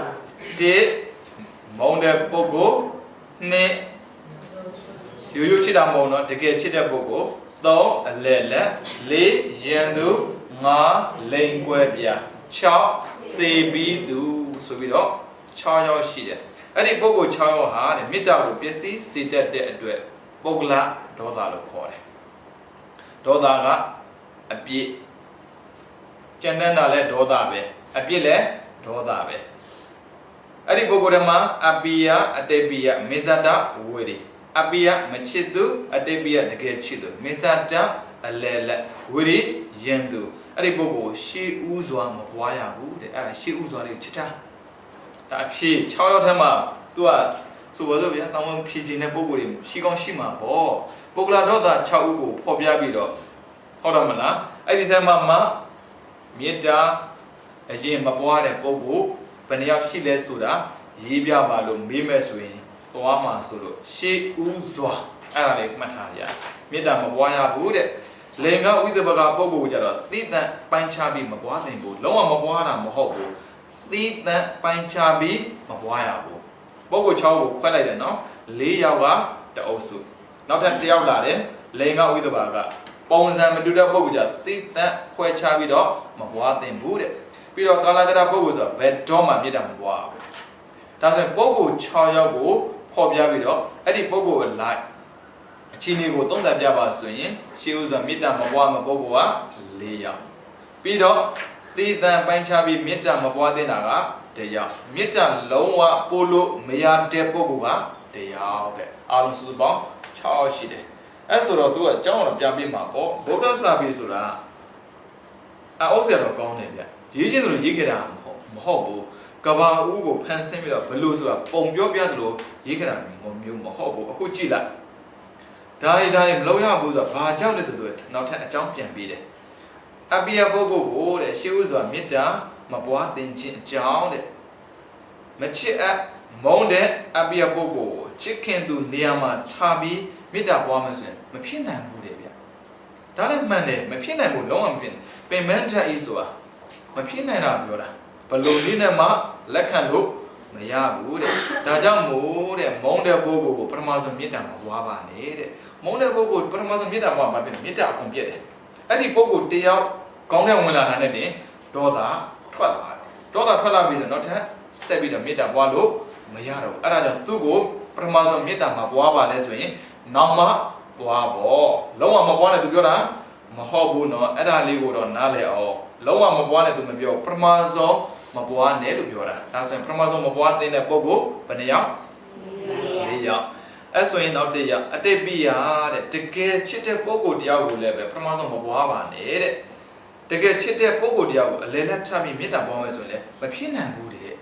1မုံတဲ့ပုံကို2ရိုးရိုးချစ်တာမဟုတ်တော့တကယ်ချစ်တဲ့ပုဂ္ဂိုလ်3အလဲလက်4ရန်သူ5လိန်ကွဲပြ6သေပြီးသူဆိုပြီးတော့6ယောက်ရှိတယ်အဲ့ဒီပုဂ္ဂိုလ်6ယောက်ဟာတဲ့မေတ္တာကိုပစ္စည်းစေတတ်တဲ့အတွက်ပုဂ္ဂလဒေါသလို့ခေါ်တယ်ဒေါသကအပြစ်ကျန်တဲ့တာလည်းဒေါသပဲအပြစ်လည်းဒေါသပဲအဲ့ဒီပုဂ္ဂိုလ်တွေမှာအပိယအတေပိယမေဇဒဝေရီအပိယမချစ်သူအတေပိယတကယ်ချစ်သူမေဇဒအလဲလက်ဝေရီယန်သူအဲ့ဒီပုဂ္ဂိုလ်ရှေးဥစွာမပွားရဘူးတဲ့အဲ့ဒါရှေးဥစွာလေးချစ်တာဒါအဖြစ်6ရောက်ထက်မှ तू ကဆိုပါစို့ဗျာဆောင်းမဖြည့်ခြင်းတဲ့ပုဂ္ဂိုလ်တွေရှိကောင်းရှိမှာပေါ့ပုဂ္ဂလာဒေါသ6ဦးကိုဖော်ပြပြီးတော့ဟုတ်တယ်မလားအဲ့ဒီထဲမှာမေတ္တာအရင်မပွားတဲ့ပုဂ္ဂိုလ်ဘယ်နှယောက်ရှိလဲဆိုတာရေးပြပါလို့မေးမဲ့ဆိုရင်သွားမှာဆိုလို့ရှေးဥစွာအဲ့ဒါလေးမှတ်ထားရမေတ္တာမပွားရဘူးတဲ့လင်္ကာဝိသဘကပုဂ္ဂိုလ်ကြတော့သီးသန့်ပိုင်းခြားပြီးမပွားနိုင်ဘူးလုံးဝမပွားတာမဟုတ်ဘူးသီးသန့်ပိုင်းခြားပြီးမပွားရဘူးပုဂ္ဂိုလ်6ကိုခွဲလိုက်တယ်နော်4ယောက်ကတအုပ်စုနောက်ထပ်1ယောက်လာတယ်လင်္ကာဝိသဘကပုံစံမတူတဲ့ပုဂ္ဂိုလ်ကြသီးသန့်ခွဲခြားပြီးတော့မပွားသင့်ဘူးတဲ့ပြီးတော့ကာလကတပုဂ္ဂိုလ်ဆိုဘယ်တော့မှမေတ္တာမပွားဘူးဒါဆိုရင်ပုဂ္ဂိုလ်6ယောက်ကိုဖော်ပြပြီးတော့အဲ့ဒီပုဂ္ဂိုလ်ကိုလိုက်အချင်းလေးကိုသုံးသပ်ပြပါဆိုရင်ရှေးဥစွာမေတ္တာမပွားမပုဂ္ဂိုလ်က4ယောက်ပြီးတော့သီးသန့်ပိုင်းခြားပြီးမေတ္တာမပွားသင့်တာက1ယောက်မေတ္တာလုံးဝပို့လို့မရတဲ့ပုဂ္ဂိုလ်က1ယောက်တဲ့အားလုံးစုစုပေါင်း6ယောက်ရှိတယ်အဲ့ဆိုတော့သူကအကြောင်းတော့ပြပြမှာပေါ့ဗုဒ္ဓစာပေဆိုတာအောက်ဆရာတော်ကောင်းတယ်ဗျရေးချင်းတို့ရေးခဲ့တာမဟုတ်ဘူးကဘာဦးကိုဖန်ဆင်းပြီးတော့ဘလို့ဆိုတာပုံပြောပြသလိုရေးခဲ့တာမျိုးမဟုတ်ဘူးအခုကြည့်လိုက်ဒါတွေမလုပ်ရဘူးဆိုတာဘာကြောင့်လဲဆိုတော့နောက်ထပ်အကြောင်းပြန်ပေးတယ်အပိယပုဂ္ဂိုလ်ကိုတဲ့ရှေးဥစွာမေတ္တာမပွားသင်ခြင်းအကြောင်းတဲ့မချစ်အပ်မုန်းတဲ့အပိယပုဂ္ဂိုလ်ကိုချစ်ခင်သူနေရာမှာထားပြီးမေတ္တာပွားမယ်ဆိုရင်မဖြစ်နိုင်ဘူးတဲ့ဗျဒါလည်းမှန်တယ်မဖြစ်နိုင်ဘူးလုံးဝမဖြစ်နိုင်ပင်မန်းတက်ဤဆိုတာမဖြစ်နိုင်တာပြောတာဘလို့နည်းနဲ့မှလက်ခံလို့မရဘူးတဲ့ဒါကြောင့်မို့တဲ့မုန်းတဲ့ပုဂ္ဂိုလ်ကိုပထမဆုံးမေတ္တာမပွားပါနဲ့တဲ့မုန်းတဲ့ပုဂ္ဂိုလ်ပထမဆုံးမေတ္တာပွားမှာပြင်မေတ္တာအကုန်ပြည့်တယ်အဲ့ဒီပုဂ္ဂိုလ်တယောက်ကောင်းတဲ့ဝင်လာတာနဲ့တင်ဒေါသထွက်လာပြီဆိုတော့ထပ်ဆက်ပြီးတော့မေတ္တာပွားလို့မရတော့ဘူးအဲ့ဒါကြောင့်သူ့ကိုပထမဆုံးမေတ္တာမှာပွားပါလဲဆိုရင်နောက်မှပွားပေါ့လုံးဝမပွားနဲ့သူပြောတာမဟုတ်ဘူးเนาะအဲ့ဒါလေးကိုတော့နားလည်အောင်လုံးဝမပွားနဲ့သူမပြောပထမဆုံးမပွားနဲ့လို့ပြောတာဒါဆိုရင်ပထမဆုံးမပွားသင့်တဲ့ပုဂ္ဂိုလ်ဘယ်နှယောက်4ယောက်အဲ့ဆိုရင်နောက်1ယောက်အတိတ်ပိယတဲ့တကယ်ချစ်တဲ့ပုဂ္ဂိုလ်တယောက်ကိုလည်းပဲပထမဆုံးမပွားပါနဲ့တဲ့တကယ်ချစ်တဲ့ပုဂ္ဂိုလ်တယောက်ကိုအလယ်လက်ထပ်ပြီးမေတ္တာပွားမယ်ဆိုရင်လည်းမဖြစ်နိုင်ဘူးတဲ့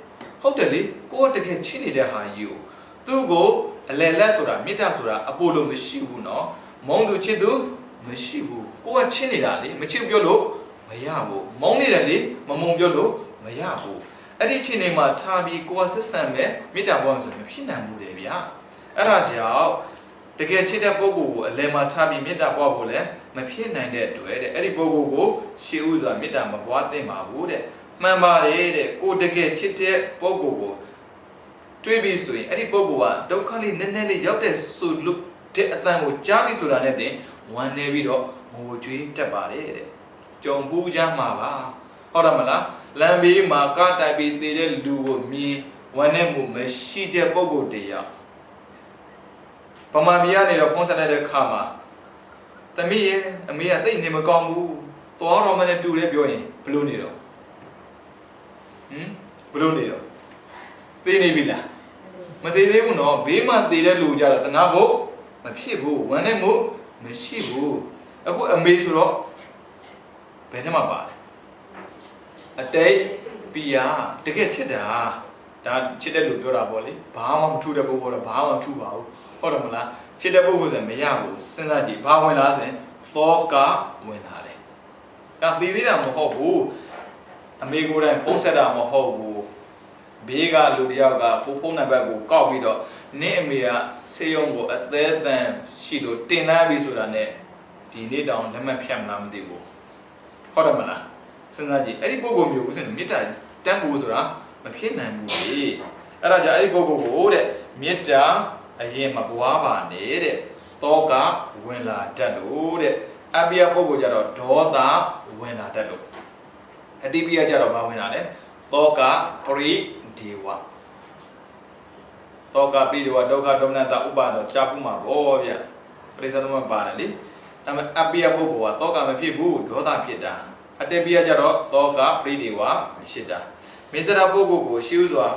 ဟုတ်တယ်လေကိုကတကယ်ချစ်နေတဲ့ဟာကြီးကိုသူ့ကိုအလယ်လက်ဆိုတာမေတ္တာဆိုတာအပိုလိုမရှိဘူးเนาะမုန်းသူချစ်သူမရှိဘူးကိုကချစ်နေတာလေမချစ်ပြောလို့မ မရဘူးမုန်းနေတယ်လေမမုံပြောလို့မရဘူးအဲ့ဒီချိန်နေမှာထားပြီးကိုယ်ဆက်ဆံမဲ့မေတ္တာပွားဆိုရင်ဖြစ်နိုင်မှုတယ်ဗျာအဲ့ဒါကြောင့်တကယ်ချစ်တဲ့ပုဂ္ဂိုလ်ကိုအလယ်မှာထားပြီးမေတ္တာပွားဖို့လည်းမဖြစ်နိုင်တဲ့အတွက်တဲ့အဲ့ဒီပုဂ္ဂိုလ်ကိုရှေးဥစွာမေတ္တာမပွားသင့်ပါဘူးတဲ့မှန်ပါတယ်တဲ့ကိုတကယ်ချစ်တဲ့ပုဂ္ဂိုလ်ကိုတွေးပြီးဆိုရင်အဲ့ဒီပုဂ္ဂိုလ်ကဒုက္ခလေးနည်းနည်းလေးရောက်တဲ့ဆိုလို့တဲ့အတန်ကိုကြားပြီးဆိုတာနဲ့တင်ဝမ်းနေပြီးတော့ငိုကြွေးတက်ပါတယ်တဲ့ကြုံပူးကြမှာပါဟုတ်တယ်မလားလမ်းဘေးမှာကားတိုက်ပြီးသေးတဲ့လူကိုမြင်ဝမ်းနေမှုမရှိတဲ့ပုဂ္ဂိုလ်တရားပမာမီကနေတော့ဖုံးဆက်တဲ့ခါမှာသမီးရဲ့အမေကသိနေမကောင်းဘူးသွားတော့မနဲ့တူတယ်ပြောရင်ဘလို့နေတော့ဘလို့နေတော့သိနေပြီလားမသိသေးဘူးနော်ဘေးမှာတည်တဲ့လူကြတော့တနာဖို့မဖြစ်ဘူးဝမ်းနေမှုမရှိဘူးအခုအမေဆိုတော့ဘယ်ထဲမှာပါလဲအတိတ်ပီယာတကယ်ချစ်တာဒါချစ်တဲ့လူပြောတာပေါ့လေဘာမှမထူတဲ့ပုဂ္ဂိုလ်တော့ဘာမှမထူပါဘူးဟုတ်တယ်မလားချစ်တဲ့ပုဂ္ဂိုလ်ဆိုရင်မရဘူးစဉ်းစားကြည့်ဘာဝင်လာဆိုရင်သောကဝင်လာတယ်ဒါသိသေးတာမဟုတ်ဘူးအမေကိုယ်တိုင်ပုံဆက်တာမဟုတ်ဘူးဘေးကလူတယောက်ကဖုန်းနံပါတ်ကိုကောက်ပြီးတော့နင့်အမေကဆေးရုံကိုအသေးအံရှိလို့တင်လာပြီဆိုတာနဲ့ဒီနေ့တောင်လက်မှတ်ဖြတ်မလားမသိဘူးဟုတ်တယ်မလားစဉ်းစားကြည့်အဲ့ဒီပုဂ္ဂိုလ်မျိုးဦးစင်မေတ္တာတန်ဖို့ဆိုတာမဖြစ်နိုင်ဘူးလေအဲ့ဒါကြောင့်အဲ့ဒီပုဂ္ဂိုလ်ကိုတဲ့မေတ္တာအရင်မပွားပါနဲ့တဲ့တောကဝင်လာတတ်လို့တဲ့အပိယပုဂ္ဂိုလ်ကြတော့ဒေါသဝင်လာတတ်လို့အတိပိယကြတော့မဝင်လာလဲတောကပရိဒေဝတောကပရိဒေဝဒုက္ခဒေါမနတဥပါဒောကြာဘူးမှာပေါ့ဗျပရိစ္ဆေသမပါတယ်လေဒါပေမဲ့အပိယပုဂ္ဂိုလ်ကတောကမဖြစ်ဘူးဒေါသဖြစ်တာအတေပိယကြတော့သောကပရိဒေဝဖြစ်တာမေစရာပုဂ္ဂိုလ်ကိုရှေးဥစွာ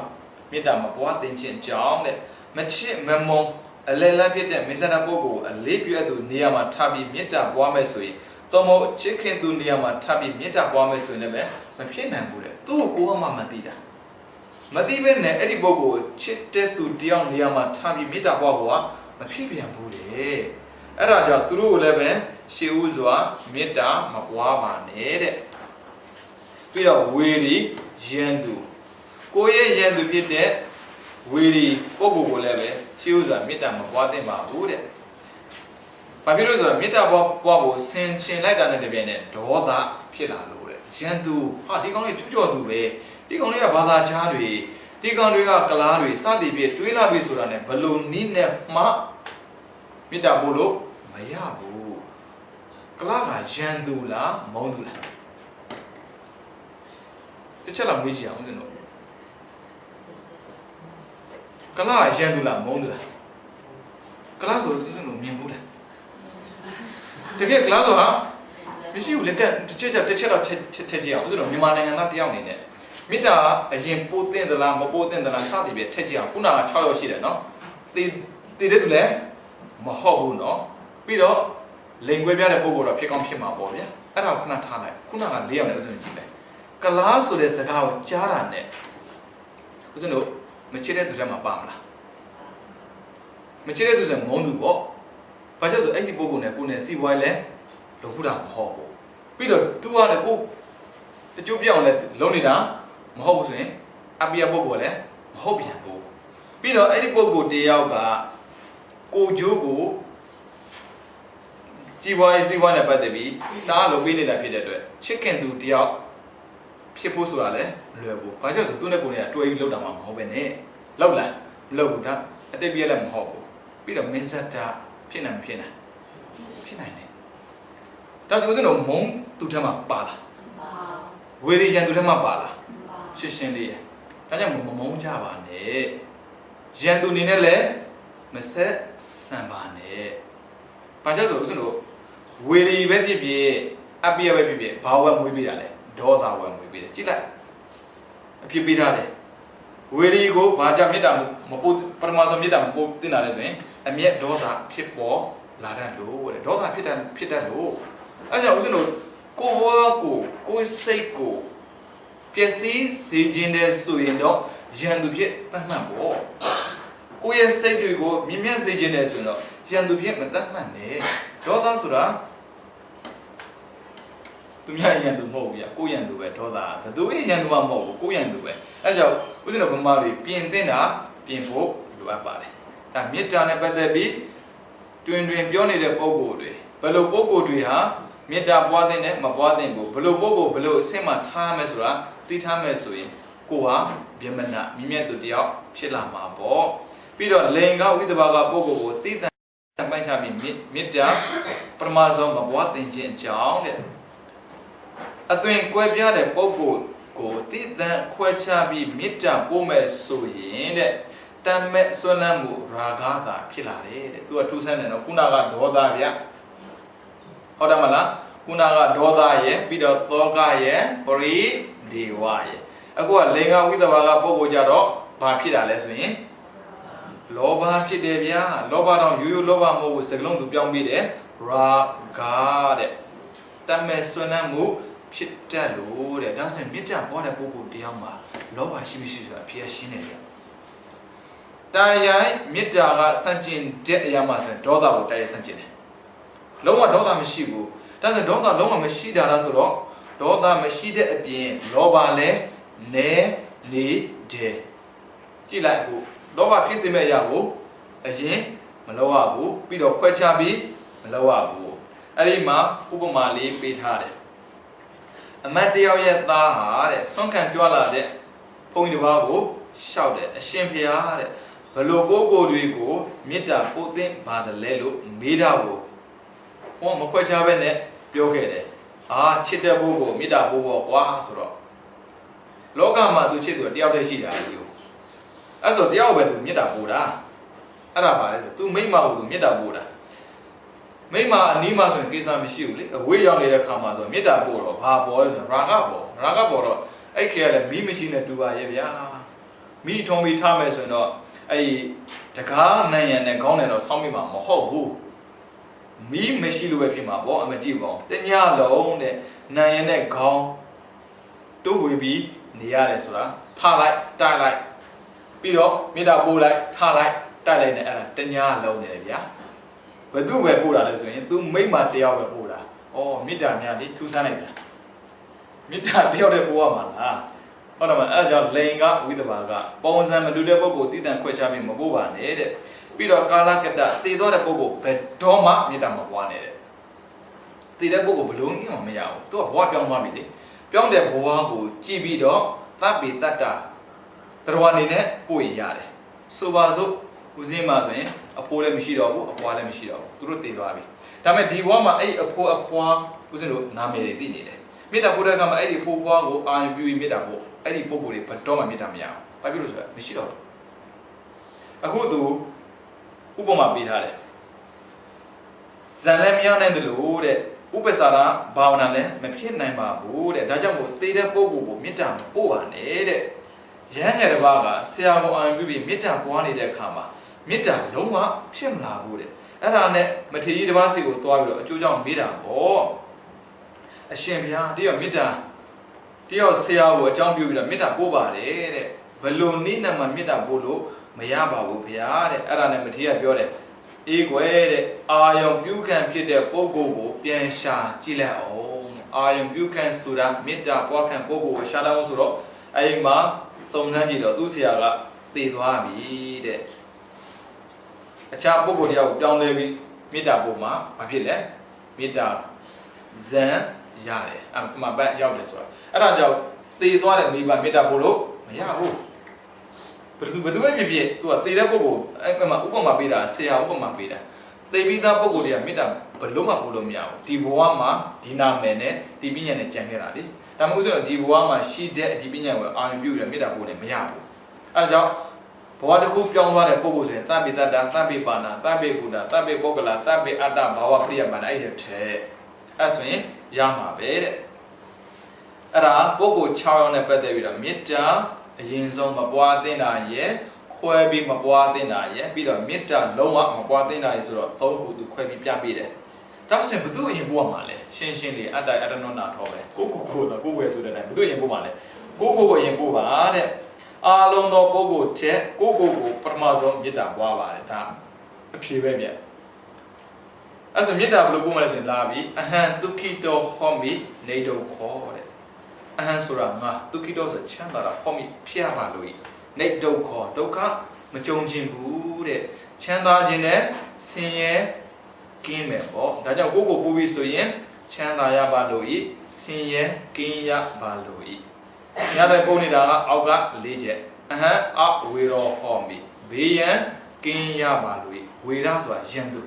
မေတ္တာမပွားသင်ခြင်းကြောင့်တဲ့မချစ်မမုန်းအလယ်လတ်ဖြစ်တဲ့မေစရာပုဂ္ဂိုလ်အလေးပြုသူနေရာမှာထားပြီးမေတ္တာပွားမယ်ဆိုရင်တော်မို့ချစ်ခင်သူနေရာမှာထားပြီးမေတ္တာပွားမယ်ဆိုရင်လည်းမဖြစ်နိုင်ဘူးတဲ့သူ့ကိုယ်ကမှမသိတာမသိဘဲနဲ့အဲ့ဒီပုဂ္ဂိုလ်ချစ်တဲ့သူတယောက်နေရာမှာထားပြီးမေတ္တာပွားဖို့ကမဖြစ်ပြန်ဘူးတဲ့အဲ့ဒါကြောင့်သူတို့ကိုလည်းပဲရှေးဥစွာမေတ္တာမပွားပါနဲ့တဲ့ပြီးတော့ဝေရီယန္တုကိုယ့်ရဲ့ယန္တုဖြစ်တဲ့ဝေရီပုဂ္ဂိုလ်ကိုလည်းပဲရှေးဥစွာမေတ္တာမပွားသင့်ပါဘူးတဲ့ဘာဖြစ်လို့ဆိုတော့မေတ္တာပွားဖို့ဆင်ခြင်လိုက်တာနဲ့တပြိုင်နက်ဒေါသဖြစ်လာလို့တဲ့ယန္တုဟာဒီကောင်လေးကျူးကျော်သူပဲဒီကောင်လေးကဘာသာခြားတွေဒီကောင်တွေကကလားတွေစသည်ဖြင့်တွေးလာပြီဆိုတာနဲ့ဘလို့နီးနဲ့မှမေတ္တာပို့လို့မရဘူးကလားကယန္တုလားမုန်းသူလားတချက်လောက်မေးကြည့်အောင်ဦးဇင်းတို့ကလားရန်သူလားမုန်းသူလားကလားဆိုဦးဇင်းတို့မြင်ဘူးလားတကယ်ကလားဆိုဟာမရှိဘူးလေကတစ်ချက်တော့ထည့်ကြည့်အောင်ဦးဇင်းတို့မြန်မာနိုင်ငံသားတယောက်အနေနဲ့မေတ္တာအရင်ပို့တဲ့သလားမပို့တဲ့သလားစသည်ပဲထည့်ကြည့်အောင်ခုနက6ရောက်ရှိတယ်နော်တည်တဲ့သူလည်းမဟုတ်ဘူးနော်ပြီးတော့လိန်ခွဲပြတဲ့ပုံကတော့ဖြစ်ကောင်းဖြစ်မှာပေါ့ဗျာအဲ့ဒါကိုခဏထားလိုက်ခုနက4ရောက်လည်းဦးဇင်းတို့ကြည့်လိုက်ကလားဆိုတဲ့စကားကိုကြားတာနဲ့ဦးဇင်းတို့မချစ်တဲ့သူတွေမှာပါမလားမချစ်တဲ့သူဆိုမုန်းသူပေါ့ဘာချက်ဆိုအဲ့ဒီပုဂ္ဂိုလ်နဲ့ကိုယ်နဲ့စီးပွားရေးလဲလုပ်ခုတာမဟုတ်ဘူးပြီးတော့ तू ကလည်းကိုတချို့ပြောင်းလဲလုံးနေတာမဟုတ်ဘူးဆိုရင်အပိယပုဂ္ဂိုလ်လည်းမဟုတ်ပြန်ဘူးပြီးတော့အဲ့ဒီပုဂ္ဂိုလ်တယောက်ကကိုကျိုးကိုကြီးပွားရေးစီးပွားနဲ့ပတ်သက်ပြီးတားလို့ပေးနေတာဖြစ်တဲ့အတွက်ချစ်ခင်သူတယောက်ဖြစ်ဖို့ဆိုတာလည်းလွယ်ဘူး။ဘာကြောင့်ဆိုသူနဲ့ကိုယ်နဲ့တွဲပြီးလောက်တာမှမဟုတ်ပဲနဲ့လောက်လားမလောက်ဘူးဒါအတိတ်ပြည့်လည်းမဟုတ်ဘူး။ပြီးတော့မင်းဆက်တာဖြစ်နိုင်မဖြစ်နိုင်ဖြစ်နိုင်တယ်။ဒါဆိုဦးဇင်းတို့မုံသူထဲမှာပါလား။ဝေရီယံသူထဲမှာပါလား။ရှင်းရှင်းလေးရ။ဒါကြောင့်မုံကြပါနဲ့။ယံသူအနေနဲ့လည်းမဆက်ဆံပါနဲ့။ဘာကြောင့်ဆိုဦးဇင်းတို့ဝေရီပဲဖြစ်ဖြစ်အပိယပဲဖြစ်ဖြစ်ဘာဝမွေးပေးတာလဲ။ဒေါသဝံဝင်ပြီးတယ်ကြည့်လိုက်အဖြစ်ပေးထားတယ်ဝေရီကိုဘာကြောင့်မေတ္တာမပို့ပရမဇောမေတ္တာမပို့တင်လာလဲဆိုရင်အမျက်ဒေါသဖြစ်ပေါ်လာတတ်လို့တဲ့ဒေါသဖြစ်တတ်လို့အဲကြောင့်ဦးဇင်းတို့ကိုယ်ဘဝကိုယ်စိတ်ကိုပျက်စီးစေခြင်းတဲ့ဆိုရင်တော့ယန္တုဖြစ်တတ်မှတ်ပေါ့ကိုယ့်ရဲ့စိတ်တွေကိုမြင်မြတ်စေခြင်းတဲ့ဆိုရင်တော့ယန္တုဖြစ်မတတ်မှတ်နဲ့ဒေါသဆိုတာသူ များရန်သူမဟုတ်ဘူးဗျကိုရန်သူပဲဒေါသဘသူရန်သူမှမဟုတ်ဘူးကိုရန်သူပဲအဲကြောင့်ဦးဇင်းတို့ဗမာတွေပြင်သင့်တာပြင်ဖို့လိုအပ်ပါတယ်ဒါမေတ္တာနဲ့ပတ်သက်ပြီးတွင်ပြောနေတဲ့ပုံကိုယ်တွေဘယ်လိုပုံကိုယ်တွေဟာမေတ္တာပွားတဲ့နဲ့မပွားတဲ့ကိုဘယ်လိုပုံကိုယ်ဘယ်လိုအဆင့်မှထားမယ်ဆိုတာသိထားမယ်ဆိုရင်ကိုဟာဗြဟ္မဏမြင့်မြတ်သူတယောက်ဖြစ်လာမှာပေါ့ပြီးတော့လိင်္ဂဝိသဘာကပုံကိုယ်ကိုသိတဲ့ပိုင်းခြားပြီးမေတ္တာပထမဆုံးမပွားသင်ခြင်းအကြောင်းတဲ့အသွင်ကွဲပြားတဲ့ပုံကိုယ်ကိုသိတဲ့ခွဲခြားပြီးမေတ္တာပို့မဲ့ဆိုရင်တဲ့တမ်းမဲ့ဆွမ်းလန်းမှုရာဂတာဖြစ်လာတယ်တဲ့သူကထူးဆန်းတယ်နော်ခုနကဒေါသဗျဟုတ်တယ်မလားခုနကဒေါသရဲ့ပြီးတော့သောကရဲ့ပရိဒေဝရဲ့အခုကလိင်္ဂဝိသဘာကပုံကိုကြတော့ဘာဖြစ်တာလဲဆိုရင်လောဘဖြစ်တယ်ဗျာလောဘတော့ရိုးရိုးလောဘမဟုတ်ဘူးစကလုံးသူပြောင်းပြီးတယ်ရာဂတဲ့တမ်းမဲ့ဆွမ်းလန်းမှုဖြစ်တတ်လို့တဲ့ဒါဆိုရင်မေတ္တာပွားတဲ့ပုဂ္ဂိုလ်တရားမှာလောဘရှိမရှိဆိုတာအဖြစ်ရှင်းနေတယ်တရားမေတ္တာကစန့်ကျင်တဲ့အရာမှဆိုရင်ဒေါသကိုတရားစန့်ကျင်တယ်လုံးဝဒေါသမရှိဘူးဒါဆိုဒေါသလုံးဝမရှိတာလားဆိုတော့ဒေါသမရှိတဲ့အပြင်လောဘလည်းနည်းနေတယ်ကြည့်လိုက်အခုလောဘဖြစ်စေမဲ့အရာကိုအရင်မလုပ်ရဘူးပြီးတော့ခွဲခြားပြီးမလုပ်ရဘူးအဲ့ဒီမှာဥပမာလေးပေးထားတယ်အမတ်တယောက်ရဲ့သားဟာတဲ့ဆွမ်းခံကြွလာတဲ့ဘုန်းကြီးတစ်ပါးကိုရှောက်တယ်အရှင်ဖျားတဲ့ဘလို့ပုဂ္ဂိုလ်တွေကိုမေတ္တာပို့သင့်ပါတယ်လဲလို့မေးတာကိုဟောမခွဲခြားပဲနဲ့ပြောခဲ့တယ်ချစ်တဲ့ပုဂ္ဂိုလ်မေတ္တာပို့ဖို့ကွာဆိုတော့လောကမှာသူချစ်သူတယောက်တည်းရှိတာလေအဲ့ဆိုတယောက်ပဲသူမေတ္တာပို့တာအဲ့ဒါပါလေသူမိမကိုသူမေတ္တာပို့တာမိမအနီးမှာဆိုရင်ကိစ္စမရှိဘူးလေအဝေးရောက်နေတဲ့ခါမှာဆိုမေတ္တာပို့တော့ဘာပေါ်လဲဆိုတော့ရာဂပေါ်တော့အဲ့ခေတ်ကလည်းမီးမရှိနဲ့တူပါရဲ့ဗျာမီးထုံးပြီးထားမယ်ဆိုရင်တော့အဲ့တကားနိုင်ရံနဲ့ခေါင်းနဲ့တော့ဆောင်းမိမှာမဟုတ်ဘူးမီးမရှိလို့ပဲဖြစ်မှာပေါ့အမကြည့်ပါဦးတညလုံးတဲ့နိုင်ရံနဲ့ခေါင်းတိုးဝေပြီးနေရတယ်ဆိုတာထားလိုက်တိုက်လိုက်ပြီးတော့မေတ္တာပို့လိုက်ထားလိုက်တိုက်လိုက်နဲ့အဲ့ဒါတညလုံးနေတယ်ဗျာဘယ်သူပဲပို့တာလဲဆိုရင် तू မိမတယောက်ပဲပို့တာဩမေတ္တာများလေထူးဆန်းလိုက်တာမေတ္တာတယောက်တည်းပို့ရမှာလားဟုတ်တယ်မအဲ့ဒါကြောင့်လိင်္ဂဝိသဘာကပုံစံမတူတဲ့ပုဂ္ဂိုလ်တည်တံ့ခွဲခြားပြီးမပို့ပါနဲ့တဲ့ပြီးတော့ကာလကတ္တတည်သွားတဲ့ပုဂ္ဂိုလ်ဘယ်တော့မှမေတ္တာမပွားနဲ့တဲ့တည်တဲ့ပုဂ္ဂိုလ်ဘလုံးကြီးမှမရဘူးသူကဘဝပြောင်းသွားပြီလေပြောင်းတဲ့ဘဝကိုကြည့်ပြီးတော့သဗ္ဗေတ္တတရားအနေနဲ့ပို့ရရတယ်ဆိုပါစို့ဦးစင်းမှာဆိုရင်အဖိုးလည်းမရှိတော့ဘူးအဖွားလည်းမရှိတော့ဘူးသူတို့တည်သွားပြီဒါပေမဲ့ဒီဘဝမှာအဲ့အဖိုးအဖွားဦးစင်းတို့နာမည်တွေသိနေတယ်မေတ္တာပို့တဲ့အခါမှာအဲ့ဒီဖိုးဖွားကိုအာရုံပြုပြီးမေတ္တာပို့အဲ့ဒီပုဂ္ဂိုလ်တွေဘယ်တော့မှမေတ္တာမရအောင်ဘာဖြစ်လို့ဆိုတော့မရှိတော့ဘူးအခုသူဥပမာပေးထားတယ်ဇန်လည်းမရနိုင်တယ်လို့တဲ့ဥပ္ပစာရဘာဝနာလည်းမဖြစ်နိုင်ပါဘူးတဲ့ဒါကြောင့်မို့တည်တဲ့ပုဂ္ဂိုလ်ကိုမေတ္တာပို့ပါနဲ့တဲ့ရဟန်းငယ်တစ်ပါးကဆရာကိုအာရုံပြုပြီးမေတ္တာပွားနေတဲ့အခါမှာမေတ္တာလုံးဝဖြစ်မလာဘူးတဲ့အဲ့ဒါနဲ့မထေရကြီးတစ်ပါးစီကိုသွားပြီးတော့အကျိုးကြောင့်မေးတာပေါ့အရှင်ဘုရားတယောက်မေတ္တာတယောက်ဆရာကိုအကြောင်းပြုပြီးတော့မေတ္တာပို့ပါတယ်တဲ့ဘယ်လိုနည်းနဲ့မှမေတ္တာပို့လို့မရပါဘူးဘုရားတဲ့အဲ့ဒါနဲ့မထေရကပြောတယ်အေးကွယ်တဲ့အာယုံပြုခံဖြစ်တဲ့ပုဂ္ဂိုလ်ကိုပြန်ရှာကြည့်လိုက်အောင်အာယုံပြုခံဆိုတာမေတ္တာပွားခံပုဂ္ဂိုလ်ကိုရှာလိုက်အောင်ဆိုတော့အဲ့မှာစုံစမ်းကြည့်တော့သူ့ဆရာကသိသွားပြီတဲ့အခြားပုဂ္ဂိုလ်တရားကိုပြောင်းလဲပြီးမေတ္တာပို့မှာဘာဖြစ်လဲမေတ္တာဇံရတယ်အမှန်ပတ်ရောက်တယ်ဆိုတာအဲ့ဒါကြောင့်သေသွားတဲ့မိဘမေတ္တာပို့လို့မရဘူးဘယ်သူပဲဖြစ်ဖြစ်သူကသေတဲ့ပုဂ္ဂိုလ်အဲ့မှာဥပမာပေးတာဆရာဥပမာပေးတာသေပြီးသားပုဂ္ဂိုလ်တွေကမေတ္တာဘယ်လို့မှပို့လို့မရဘူးဒီဘဝမှာဒီနာမည်နဲ့ဒီပညာနဲ့ကြံခဲ့တာလေဒါမှမဟုတ်ဆိုတော့ဒီဘဝမှာရှိတဲ့ဒီပညာကိုအာရုံပြုရမေတ္တာပို့လည်းမရဘူးအဲ့ဒါကြောင့်ဘဝတစ်ခုပြောင်းသွားတဲ့ပုဂ္ဂိုလ်ဆိုရင်သဗ္ဗေတ္တသဗ္ဗေပါဏသဗ္ဗေဘုဒ္ဓသဗ္ဗေပုဂ္ဂလသဗ္ဗေအတ္တဘာဝပရိယပါဏအဲ့ဒီထဲအဲ့ဆိုရင်ရမှာပဲတဲ့အဲ့ဒါပုဂ္ဂိုလ်6ယောက်နဲ့ပတ်သက်ပြီးတော့မေတ္တာအရင်ဆုံးမပွားသင့်တာရဲ့ခွဲပြီးမပွားသင့်တာရဲ့ပြီးတော့မေတ္တာလုံးဝမပွားသင့်တာရဲ့ဆိုတော့သုံးခုသူခွဲပြီးပြပေးတယ်ဒါဆိုရင်ဘယ်သူအရင်ပို့ရမှာလဲရှင်းရှင်းလေးအတ္တအတ္တနောနာထောပဲကိုတော့ကိုယ်ဆိုတဲ့တိုင်းဘယ်သူအရင်ပို့မှာလဲကိုအရင်ပို့ပါတဲ့အားလုံးသောပုဂ္ဂိုလ်တဲ့ကိုပထမဆုံးမေတ္တာပွားပါတယ်ဒါအဖြေပဲမြတ် အဲ့ဆိုမေတ္တာဘယ်လိုပို့မလဲဆိုရင်လာပြီအဟံဒုက္ခိတောဟောမိနေဒုက္ခတဲ့အဟံဆိုတာငါဒုက္ခိတောဆိုချမ်းသာတာဟောမိဖြစ်ရပါလို့နေဒုက္ခဒုက္ခမကြုံခြင်းဘူးတဲ့ချမ်းသာခြင်းနဲ့ဆင်းရဲကင်းမယ်ပေါ့ဒါကြောင့်ကိုကိုပို့ပြီးဆိုရင်ချမ်းသာရပါလို့ဆင်းရဲကင်းရပါလို့ညတဲ့ပုံနေတာကအောက်က၄ချက်အဟံအဝေရောဟောမိဘေးရန်ကင်းရပါလို့ဝေရဆိုတာယံသူ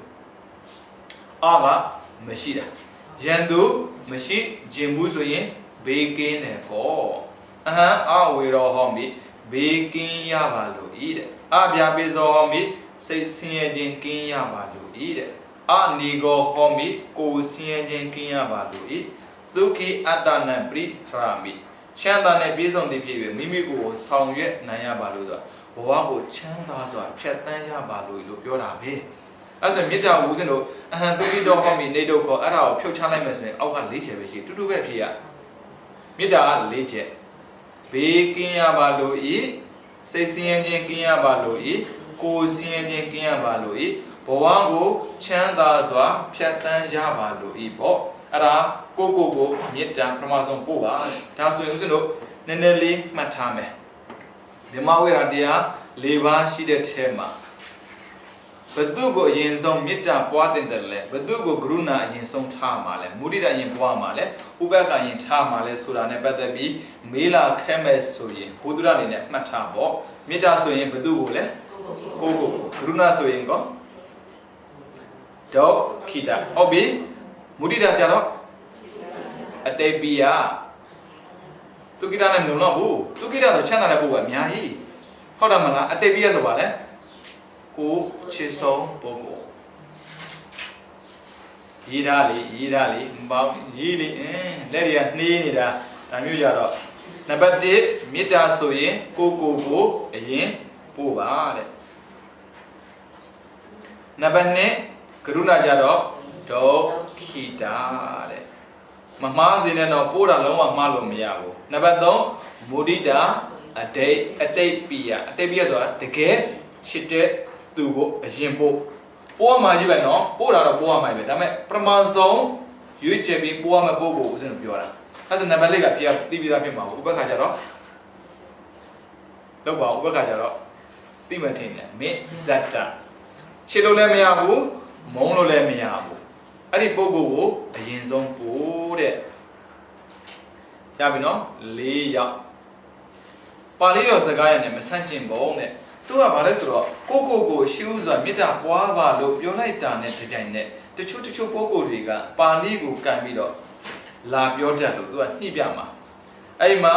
အာကမရှိတာယံသူမရှိခြင်းဘူးဆိုရင်ဘေးကင်းတယ်ပေါ့အဟံအဝေရောဟောမိဘေးကင်းရပါလို့တဲ့အပြာပိဇောဟောမိစိတ်ဆင်းရဲခြင်းကင်းရပါလို့တဲ့အနီကောဟောမိကိုယ်ဆင်းရဲခြင်းကင်းရပါလို့ဒုက္ခိအတ္တနံပရိဟရမိချမ်းသာနဲ့ပြည့်စုံတဲ့ဖြစ်ပြီးမိမိကိုယ်ဆောင်ရွက်နိုင်ရပါလို့ဆိုတာဘဝကိုချမ်းသာစွာဖြတ်သန်းရပါလို့ပြောတာပဲအဲ့ဆိုမေတ္တာဦးဇင်းတို့အဟံဒုက္ခိတောဟောမိနေဒုက္ခအဲ့ဒါကိုဖြုတ်ချလိုက်မယ်ဆိုရင်အောက်က၄ချက်ပဲရှိတူတူပဲဖြစ်ရမေတ္တာက၄ချက်ဘေးကင်းရပါလို့စိတ်ဆင်းရဲခြင်းကင်းရပါလို့ကိုယ်ဆင်းရဲခြင်းကင်းရပါလို့ဘဝကိုချမ်းသာစွာဖြတ်သန်းရပါလို့ပေါ့အဲ့ဒါကိုမေတ္တာပထမဆုံးပို့ပါဒါဆိုရင်ဦးဇင်းတို့နည်းနည်းလေးမှတ်ထားမယ်ဓမ္မဝိရတရား၄ပါးရှိတဲ့ထဲမှာဘသူကိုအရင်ဆုံးမေတ္တာပွားတင်တယ်လဲဘသူကိုကရုဏာအရင်ဆုံးထားမှာလဲမုဒိတာအရင်ပွားမှာလဲဥပက္ခအရင်ထားမှာလဲဆိုတာနဲ့ပတ်သက်ပြီးမေးလာခဲမဲ့ဆိုရင်ဘုဒ္ဓရအနေနဲ့မှတ်ထားပေါ့မေတ္တာဆိုရင်ဘသူကိုလဲကိုကရုဏာဆိုရင်ကောဒုက္ခိတဟုတ်ပြီမုဒိတာကြတော့အတေပိယသူကိတာနဲ့မလုံတော့ဘူးသူကိတာဆိုချမ်းသာတဲ့ပုဂ္ဂိုလ်အများကြီးဟုတ်တယ်မလားအတေပိယဆိုပါလဲကိုချစ်ဆုံးပုဂ္ဂိုလ်ရေးထားလေမပေါင်းရေးလေလက်တွေကနှေးနေတာဒါမျိုးကြတော့နံပါတ်1မေတ္တာဆိုရင်ကိုအရင်ပို့ပါတဲ့နံပါတ်2ကရုဏာကြတော့ဒုက္ခိတာတဲ့မမှားစေနဲ့တော့ပို့တာလုံးဝမှားလို့မရဘူးနံပါတ်3မုဒိတာအတိတ်ပိယဆိုတာတကယ်ချစ်တဲ့သူကိုအရင်ပို့ရမှာကြီးပဲနော်ပို့တာတော့ပို့ရမှာပဲဒါပေမဲ့ပထမဆုံးရွေးချယ်ပြီးပို့ရမယ့်ပို့ဖို့ဦးဇင်းတို့ပြောတာအဲ့ဒါနံပါတ်4ကပြသိပြီးသားဖြစ်မှာပေါ့ဥပက္ခကြတော့လောက်ပါဥပက္ခကြတော့သိမှထင်တယ်မေဇတ္တချစ်လို့လည်းမရဘူးမုန်းလို့လည်းမရဘူးအဲ့ဒီပုဂ္ဂိုလ်ကိုအရင်ဆုံးပို့တဲ့ရပြီနော်4ယောက်ပါဠိတော်စကားရနဲ့မဆန့်ကျင်ပုံတဲ့သူကဘာလဲဆိုတော့ကိုရှုဆိုတာမေတ္တာပွားပါလို့ပြောလိုက်တာနဲ့တပြိုင်နက်တချို့ပုဂ္ဂိုလ်တွေကပါဠိကိုကန်ပြီးတော့လာပြောတတ်လို့သူကနှိပြမှာအဲ့မှာ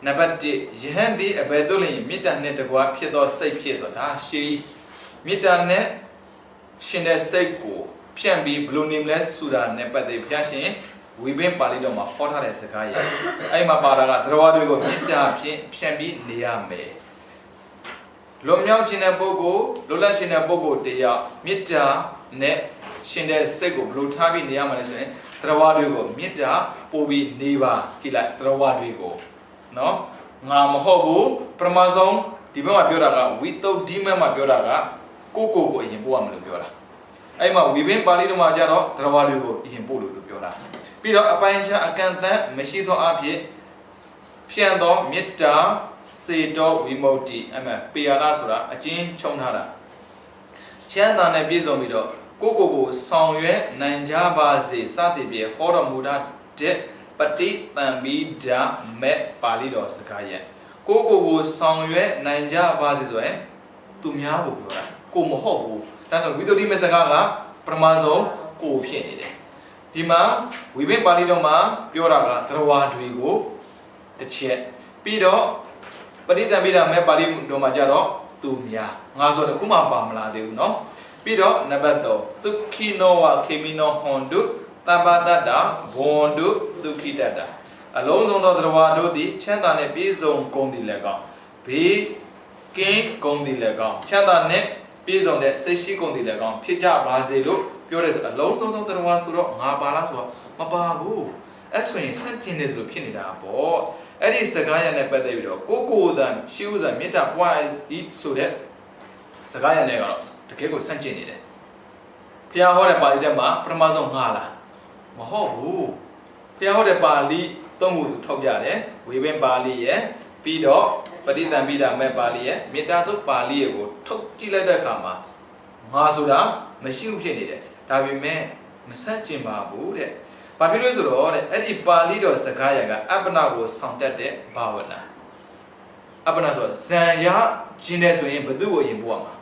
နံပါတ်1ယဟန်ဒီအဘယ်သို့လျင်မေတ္တာနဲ့တကွာဖြစ်သောစိတ်ဖြစ်ဆိုတာဒါရှေးမေတ္တာနဲ့ရှင်တဲ့စိတ်ကိုဖြန့်ပြီးဘယ်လိုနေမလဲဆိုတာနဲ့ပတ်သက်ဘုရားရှင်ဝိပင်းပါဠိတော်မှာဟောထားတဲ့စကားရအဲ့မှာပါတာကတရားတွေကိုမေတ္တာဖြင့်ဖြန့်ပြီးနေရမယ်လွန်မြောက်ခြင်းတဲ့ပုဂ္ဂိုလ်လွတ်လပ်ခြင်းတဲ့ပုဂ္ဂိုလ်တရားမေတ္တာနဲ့ရှင်တဲ့စိတ်ကိုဘယ်လိုထားပြီးနေရမှာလဲဆိုရင်တရားတွေကိုမေတ္တာပို့ပြီးနေပါကြည့်လိုက်တရားတွေကိုနော်ငါမဟုတ်ဘူးပထမဆုံးဒီဘက်မှာပြောတာကဝိသုဒ္ဓိမမှာပြောတာကကိုအရင်ပို့ရမယ်လို့ပြောတာအဲ့မှာဝိပင်းပါဠိတော်မှာကျတော့တရားတွေကိုအရင်ပို့လို့သူပြောတာပြီးတော့အပိုင်းခြားအကန့်အသတ်မရှိသောအဖြစ်ဖြန့်သောမေတ္တာစေတောဝိမု ക്തി အမှပေယလာဆိုတာအကျဉ်းချုံထားတာချမ်းသာနဲ့ပြည့်စုံပြီးတော့ကိုဆောင်ရွက်နိုင်ကြပါစေစသည်ဖြင့်ဟောတော်မူတဲ့ပฏิတံပိဓာမဲ့ပါဠိတော်စကားရဲ့ကိုဆောင်ရွက်နိုင်ကြပါစေဆိုရင်သူများကိုပြောတာကိုမဟုတ်ဘူးဒါဆိုဝိသုဒ္ဓိမဲ့စကားကပထမဆုံးကိုဖြစ်နေတယ်ဒီမှာဝိပင်းပါဠိတော်မှာပြောတာကသရဝါတွေကိုတစ်ချက်ပြီးတော့ပฏิတံပိဓာမဲ့ပါဠိတော်မှာကြတော့သူများငါဆိုတခုမှပါမလာသေးဘူးเนาะပြီးတော့နံပါတ်3သုခိနောဝခေမိနောဟွန်တုတပ္ပတတ္တဘွန်တုသုခိတတ္တအလုံးစုံသောသရဝါတို့သည်ချမ်းသာနှင့်ပြည့်စုံကုန်သည်လည်းကောင်းဘေးကင်းကုန်သည်လည်းကောင်းချမ်းသာနှင့်ပြည့်စုံတဲ့စိတ်ရှိကုန်သည်လည်းကောင်းဖြစ်ကြပါစေလို့ပြောတဲ့ဆိုအလုံးစုံသောသရဝါဆိုတော့ငါပါလားဆိုတော့မပါဘူးအဲ့ဆိုရင်ဆန့်ကျင်တယ်လို့ဖြစ်နေတာပေါ့အဲ့ဒီစကားရနဲ့ပတ်သက်ပြီးတော့ကိုယ်သာရှိဥစွာမေတ္တာပွားဤဆိုတဲ့စကားရနဲ့ကတော့တကယ်ကိုဆန့်ကျင်နေတယ် ဖျားဟောတဲ့ပါဠိထဲမှာပထမဆုံးငါလားမဟုတ်ဘူးဖျားဟောတဲ့ပါဠိသုံးခုသူထောက်ပြတယ်ဝေဘင်ပါဠိရဲ့ပြီးတော့ပဋိသင်္ပိဒမဲ့ပါဠိရဲ့မေတ္တာသုတ်ပါဠိရဲ့ကိုထုတ်ကြည့်လိုက်တဲ့အခါမှာငါဆိုတာမရှိဘူးဖြစ်နေတယ်ဒါပေမဲ့မဆက်ကျင်ပါဘူးတဲ့ဘာဖြစ်လို့ဆိုတော့တဲ့အဲ့ဒီပါဠိတော်စကားရကအပ္ပနာကိုဆောင်တတ်တဲ့ဘာဝနာအပ္ပနာဆိုဇံရကျင်တယ်ဆိုရင်ဘသူ့ကိုရင်ပို့ရမှာ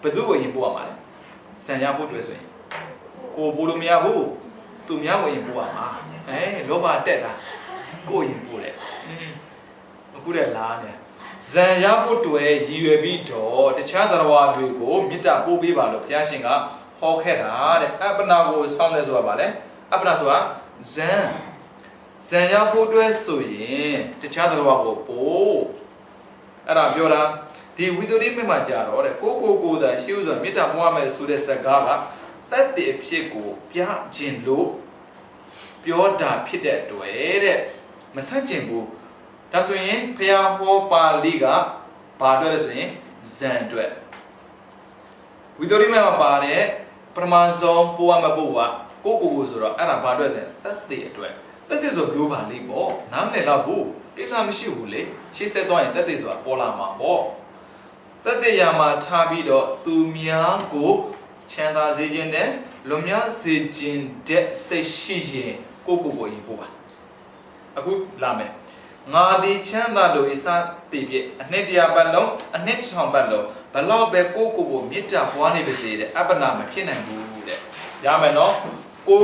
ဘသူ့ကိုရင်ပို့ရမှာလဲဇံရဖို့တွေ့ဆိုရင်ကိုပို့လို့မရဘူးသူများကိုရင်ပို့ရမှာလောဘတက်တာကိုရင်ပို့တယ်အခုတဲ့လားနဲ့ဇံရဖို့တွေ့ရည်ရွယ်ပြီးတော့တခြားသရဝါတွေကိုမေတ္တာပို့ပေးပါလို့ဘုရားရှင်ကဟောခဲ့တာတဲ့အပ္ပနာကိုစောင့်လဲဆိုတာဗာလဲအပ္ပနာဆိုတာဇံရဖို့တွေ့ဆိုရင်တခြားသရဝါကိုပို့အဲ့ဒါပြောတာဒီဝိသုဒ္ဓိမေမှာကြာတော့တဲ့ကိုသာရှိဥစွာမေတ္တာပွားမယ်ဆိုတဲ့စကားကသက်တည်အဖြစ်ကိုပြခြင်းလို့ပြောတာဖြစ်တဲ့တွေ့တဲ့မဆန့်ကျင်ဘူးဒါဆိုရင်ဖျားဟောပါဠိကဘာတွေ့လဲဆိုရင်ဇံတွေ့ဝိသုဒ္ဓိမေမှာပါတဲ့ပထမဆုံးပိုးရမပို့ကကိုဆိုတော့အဲ့ဒါဘာတွေ့ဆိုရင်သက်တည်အတွက်သက်တည်ဆိုလို့ပါလိမ့်ပေါ့နားမလည်တော့ဘူးကိစ္စမရှိဘူးလေရှေ့ဆက်သွားရင်သက်တည်ဆိုတာပေါ်လာမှာပေါ့သက်တည်ရမှာထားပြီးတော့သူများကိုချမ်းသာစေခြင်းနဲ့လွန်မြောက်စေခြင်းတဲ့စိတ်ရှိရင်ကိုရင်ပို့ပါအခုလာမယ်ငါဒီချမ်းသာလို့အစတည်ပြအနှစ်တရာပတ်လုံးအနှစ်တစ်ထောင်ပတ်လုံးဘလောက်ပဲကိုမေတ္တာပွားနေပါစေတဲ့အပ္ပနာမဖြစ်နိုင်ဘူးတဲ့ရမယ်နော်ကို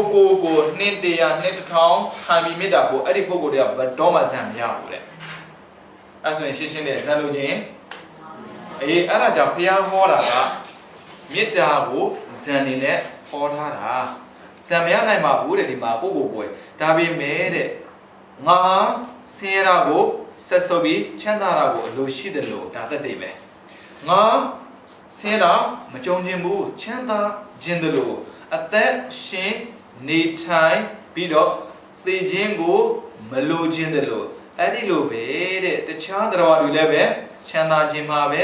နှစ်တရာနှစ်တစ်ထောင်ခံပြီးမေတ္တာပို့အဲ့ဒီပုဂ္ဂိုလ်တွေကဘယ်တော့မှဇံမရဘူးတဲ့အဲ့ဆိုရင်ရှင်းနဲ့ဇံလို့ချင်းအဲ့ဒါကြောင့်ဘုရားဟောတာကမေတ္တာကိုဇံနေနဲ့ဟောထားတာဇံမရနိုင်ပါဘူးတဲ့ဒီမှာကိုပွဲဒါပေမဲ့တဲ့ငါဆင်းရဲတာကိုဆက်ဆုပ်ပြီးချမ်းသာတာကိုအလိုရှိတယ်လို့ဒါသက်သေပဲငါဆင်းရဲတာမကြုံခြင်းဘူးချမ်းသာခြင်းတယ်လို့အသက်ရှင်နေထိုင်ပြီးတော့သိခြင်းကိုမလိုခြင်းတယ်လို့အဲ့ဒီလိုပဲတဲ့တခြားတရားတွေလည်းပဲချမ်းသာခြင်းမှာပဲ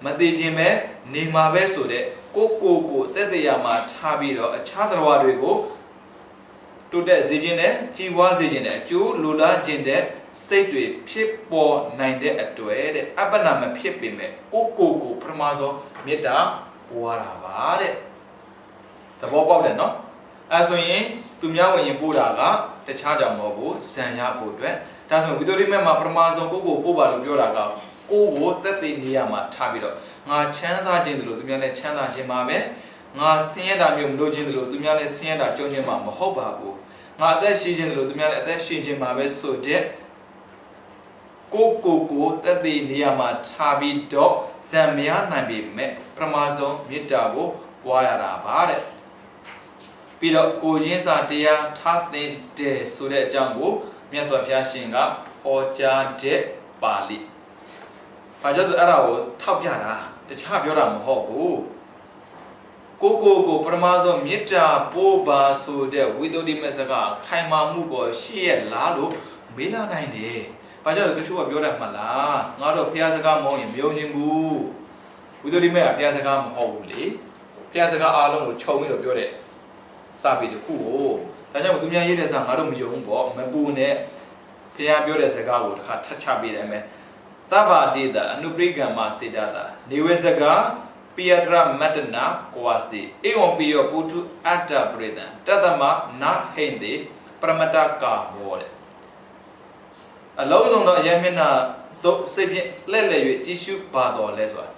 မသိခြင်းပဲနေမှာပဲဆိုတဲ့ကိုသက်သေရမှာထားပြီးတော့အခြားတရားတွေကိုတိုးတက်စေခြင်းနဲ့ကြီးပွားစေခြင်းနဲ့အကျိုးလိုလားခြင်းတဲ့စိတ်တွေဖြစ်ပေါ်နိုင်တဲ့အတွေ့တဲ့အပ္ပနာမဖြစ်ပေမဲ့ကိုပထမဆုံးမေတ္တာပွားတာပါတဲ့သဘောပေါက်တယ်နော်အဲဆိုရင်သူများဝင်ရင်ပို့တာကတခြားကြောင့်မဟုတ်ဘူးဇံရဖို့အတွက်ဒါဆိုဝိသုဒ္ဓိမေမှာပထမဆုံးကိုပို့ပါလို့ပြောတာကကိုသက်သေနေရမှာထားပြီးတော့ငါချမ်းသာခြင်းတလို့သူများလည်းချမ်းသာခြင်းပါပဲငါဆင်းရဲတာမျိုးမလို့ခြင်းတလို့သူများလည်းဆင်းရဲတာကြုံခြင်းမှာမဟုတ်ပါဘူးငါအသက်ရှိခြင်းတလို့သူများလည်းအသက်ရှိခြင်းမှာပဲဆိုတဲ့ကိုသက်သေနေရမှာထားပြီးတော့ဇံမရနိုင်ပေမဲ့ပထမဆုံးမေတ္တာကိုပွားရတာပါတဲ့ပြီးတော့ကိုချင်းစာတရားထားသင့်တယ်ဆိုတဲ့အကြောင်းကိုမြတ်စွာဘုရားရှင်ကဟောကြားတဲ့ပါဠိ။ဘာကြောင့်ဆိုအဲ့ဒါကိုထောက်ပြတာတခြားပြောတာမဟုတ်ဘူး။ကိုပထမဆုံးမေတ္တာပို့ပါဆိုတဲ့ဝိသုဒ္ဓိမေစကားခိုင်မာမှုပေါ်ရှိရလားလို့မေးလာနိုင်တယ်။ဘာကြောင့်လဲတချို့ကပြောတယ်မှလား။ငါတို့ဘုရားစကားမဟုတ်ရင်မယုံခြင်းဘူး။ဝိသုဒ္ဓိမေကဘုရားစကားမဟုတ်ဘူးလေ။ဘုရားစကားအားလုံးကိုခြုံပြီးတော့ပြောတဲ့စာပေတစ်ခုကိုဒါကြောင့်သူများရေးတဲ့စာငါတို့မယုံဘူးပေါ့မပူနဲ့ဘုရားပြောတဲ့စကားကိုတစ်ခါထပ်ချပေးတယ်မယ်သဗ္ဗဒေတာအနုပရိကံမစေတတာနေဝေစကားပိယထရမတ္တနာကွာစီဧဝံပိယောပုထုအတ္တပရိသံတတမနာဟိန္တိပရမတ္တကာမောတဲ့အလုံးစုံသောအယံမျက်နှာသို့စိတ်ဖြင့်လှည့်လည်၍ကြည့်ရှုပါတော်လဲဆိုတာ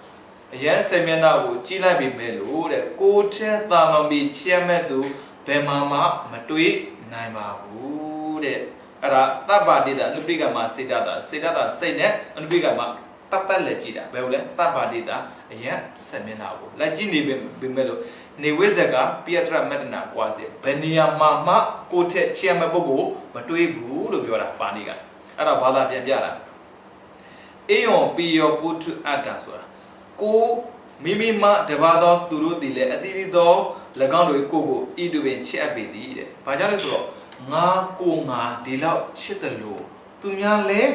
အယံစိတ်မျက်နှာကိုကြည့်လိုက်ပြီမဲ့လို့တဲ့ကိုယ်ထဲသာလွန်ပြီးချမ်းမဲ့သူဘယ်မှာမှမတွေးနိုင်ပါဘူးတဲ့အဲ့ဒါသဗ္ဗဒေတာအနုပရိကမစေတတာစိတ်နဲ့အနုပရိကမပတ်လက်ကြည့်တာဘယ်လိုလဲသဗ္ဗဒေတာအယံစိတ်မျက်နှာကိုလိုက်ကြည့်နေပြီမဲ့လို့နေဝိဇကပိယထရမတ္တနာကွာစီဘယ်နေရာမှာမှကိုယ်ထဲချမ်းမဲ့ပုဂ္ဂိုလ်မတွေးဘူးလို့ပြောတာပါဠိကအဲ့ဒါဘာသာပြန်ပြတာဧယံပိယောပုထုအတ္တဆိုတာကိုမိမိမှတပါသောသူတို့တည်လဲအတိအသော၎င်းတို့ကိုဤတူပင်ချစ်အပ်ပေသည်တဲ့။ဘာကြောင့်လဲဆိုတော့ငါဒီလောက်ချစ်တယ်လို့သူများလည်း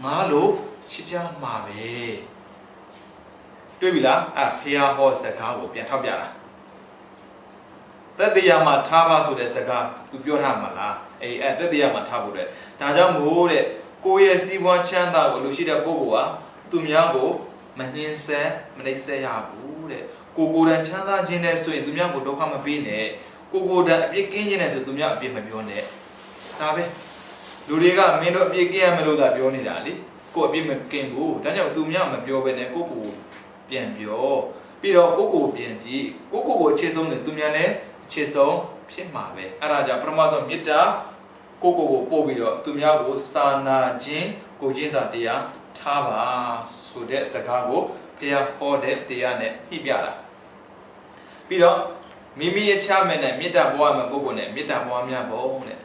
ငါလို့ချစ်ကြမှာပဲ။တွေ့ပြီလား။ဖះဟောစကားကိုပြန်ထောက်ပြတာ သက်တရားမှာထားပါဆိုတဲ့စကားသူပြောထားမှာလားသက်တရားမှာထားဖို့တဲ့ဒါကြောင့်မို့တဲ့ကိုယ့်ရဲ့စီးပွားချမ်းသာကိုလူရှိတဲ့ပုဂ္ဂိုလ်ဟာသူများကိုမနှင်းဆက်မနှိမ့်ဆက်ရဘူးတဲ့ကိုယ်တိုင်ချမ်းသာခြင်းနဲ့ဆိုရင်သူများကိုဒုက္ခမပေးနဲ့ကိုယ်တိုင်အပြစ်ကင်းခြင်းနဲ့ဆိုသူများအပြစ်မပြောနဲ့ဒါပဲလူတွေကမင်းတို့အပြစ်ကင်းရမယ်လို့သာပြောနေတာလေကိုယ်အပြစ်မကင်းဘူးဒါကြောင့်သူများမပြောဘဲနဲ့ကိုပြန်ပြောပြီးတော့ကိုပြန်ကြည့်ကိုအခြေဆုံးတယ်သူများလည်းအခြေဆုံးဖြစ်မှာပဲအဲ့ဒါကြောင့်ပထမဆုံးမေတ္တာကိုပို့ပြီးတော့သူများကိုစာနာခြင်းကိုချင်းစာတရားထားပါဆိုတဲ့စကားကိုဘုရားဟောတဲ့တရားနဲ့ပြပြတာပြီးတော့မိမိရဲ့ချမယ်နဲ့မေတ္တာပွားမှာပုဂ္ဂိုလ်နဲ့မေတ္တာပွားများဖို့တဲ့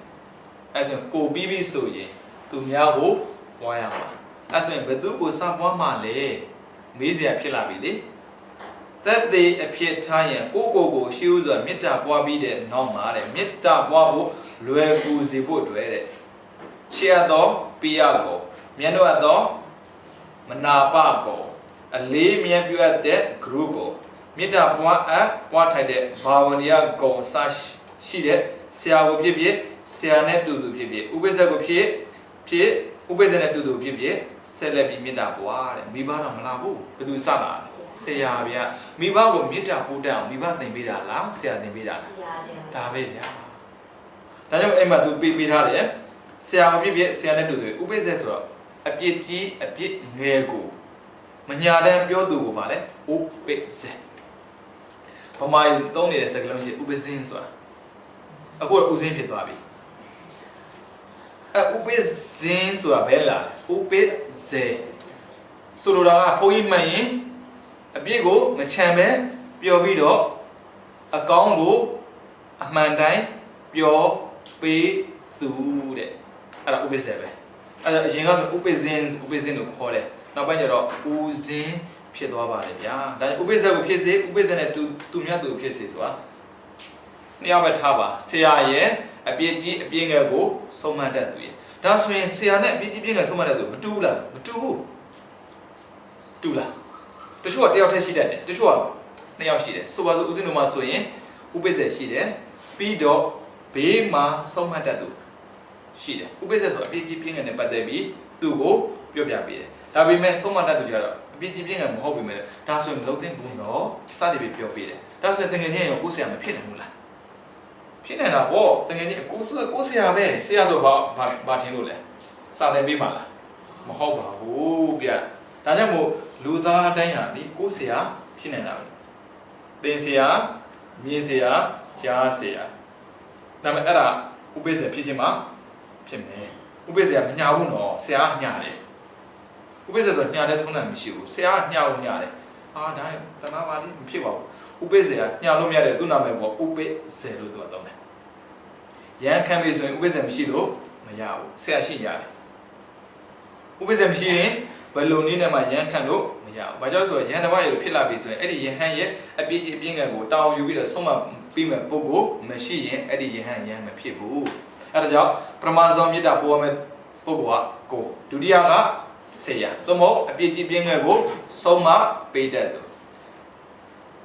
အဲ့ဆိုကိုပြီးဆိုရင်သူများကိုပွားရမှာအဲ့ဆိုရင်ဘယ်သူကိုစပွားမှာလဲမေးစရာဖြစ်လာပြီလေသက်သေးအဖြစ်ထားရင်ကိုရှိဦးဆိုတာမေတ္တာပွားပြီးတဲ့နောက်မှာတဲ့မေတ္တာပွားဖို့လွယ်ကူစေဖို့တွေ့တဲ့ချေသောပိယကိုမြတ်တို့သောမနာပကိုအလေးမြတ်ပြုတ်တဲ့ group ကိုမေတ္တာပွားထိုက်တဲ့ဘာဝနိယကိုစရှိတဲ့ဆရာကိုဖြစ်ဆရာနဲ့တူဖြစ်ဥပိ္ပဇ္ဇကိုဖြစ်ဥပိ္ပဇ္ဇနဲ့တူဖြစ်ဆက်လက်ပြီးမေတ္တာပွားတဲ့မိဘတော့မလာဘူးဘယ်သူစလာဆရာဗျာမိဘကိုမေတ္တာပို့တတ်အောင်မိဘသင်ပေးတာလားဆရာသင်ပေးတာလားဆရာဒါပဲဗျာဒါကြောင့်အဲ့မှာသူပေးထားတယ်ဆရာကိုဖြစ်ဆရာနဲ့တူဥပိ္ပဇ္ဇဆိုတော့အပြစ်ကြီးအပြစ်ငယ်ကိုမညာတမ်းပြောသူကိုပါလေဥပိ္ပဇ္ဇဗမာရီသုံးနေတဲ့စကားလုံးရှိဥပဇင်းဆိုတာအခုတော့ဥစဉ်ဖြစ်သွားပြီဥပဇင်းဆိုတာဘယ်လားဥပဇေဆိုလိုတာကဘုန်းကြီးမှန်ရင်အပြစ်ကိုမချမ်းပဲပျော်ပြီးတော့အကောင်းကိုအမှန်တိုင်းပျော်ပေးသူတဲ့အဲ့ဒါဥပဇေပဲအဲ့ဒါအရင်ကဆိုဥပဇင်းလို့ခေါ်တယ်နောက်ပိုင်းကျတော့ဥစဉ်ဖြစ်သွားပါတယ်ဗျာဒါဥပိ္ပဇ္ဇကိုဖြစ်စေဥပိ္ပဇ္ဇနဲ့သူများသူဖြစ်စေဆိုတာနှစ်ယောက်ပဲထားပါဆရာရဲ့အပြည့်ကြီးအပြည့်ငယ်ကိုဆုံးမတတ်သူရဲ့ဒါဆိုရင်ဆရာနဲ့အပြည့်ကြီးပြည့်ငယ်ဆုံးမတတ်သူမတူဘူးလားမတူဘူးတူလားတချို့ကတယောက်တည်းရှိတတ်တယ်တချို့ကနှစ်ယောက်ရှိတယ်ဆိုပါစို့ဦးဇင်းတို့မှာဆိုရင်ဥပိ္ပဇ္ဇရှိတယ်ပြီးတော့ဘေးမှာဆုံးမတတ်သူရှိတယ်ဥပိ္ပဇ္ဇဆိုအပြည့်ကြီးပြည့်ငယ်နဲ့ပတ်သက်ပြီးသူ့ကိုပြောပြပေးတယ်ဒါပေမဲ့ဆုံးမတတ်သူကြတော့အပြည့်ကြီးပြည့်ငယ်မဟုတ်ပြီမဲ့ဒါဆိုရင်မလုံးသိဘူးနော်စသည်ဖြင့်ပြောပေးတယ်ဒါဆိုရင်တကယ်ချင်းရောကိုယ်ဆရာမဖြစ်နိုင်ဘူးလားဖြစ်နေတာပေါ့တကယ်ချင်းကိုယ်ဆရာပဲဆရာဆိုဘာထင်လို့လဲစာသင်ပေးပါလားမဟုတ်ပါဘူးဗျဒါကြောင့်မို့လူသားအတိုင်းဟာဒီကိုယ်ဆရာဖြစ်နေတာပဲသင်ဆရာမြင်ဆရာကြားဆရာဒါပေမဲ့အဲ့ဒါဥပိ္ပဇ္ဇဖြစ်ခြင်းမှာဖြစ်မယ်ဥပိ္ပဇ္ဇကမညာဘူးနော်ဆရာညာတယ်ဥပိ္ပဇ္ဇဆိုညာတဲ့ထုံးတယ်မရှိဘူးဆရာညာကိုညာတယ်ဒါတနာပါလိမဖြစ်ပါဘူးဥပိ္ပဇ္ဇကညာလို့မရတဲ့သူ့နာမည်ပေါ်ဥပိ္ပဇ္ဇလို့သူကတော့တယ်ရန်ခံပြီဆိုရင်ဥပိ္ပဇ္ဇမရှိလို့မရဘူးဆရာရှိရတယ်ဥပိ္ပဇ္ဇမရှိရင်ဘယ်လိုနည်းနဲ့မှရန်ခံလို့မရဘူးဘာကြောင့်ဆိုတော့ရန်တစ်ပါးရလို့ဖြစ်လာပြီဆိုရင်အဲ့ဒီယဟန်ရဲ့အပြည့်ကြီးအပြည့်ငယ်ကိုတောင်းယူပြီးတော့ဆုံးမပြီးမဲ့ပုဂ္ဂိုလ်မရှိရင်အဲ့ဒီယဟန်ရန်မဖြစ်ဘူးအဲ့ဒါကြောင့်ပရမဇောမေတ္တာပေါ်မဲ့ပုဂ္ဂိုလ်ကကိုဒုတိယကဆရာသို့မဟုတ်အပြည့်ကြီးပြင်းငယ်ကိုဆုံးမပေးတတ်သူ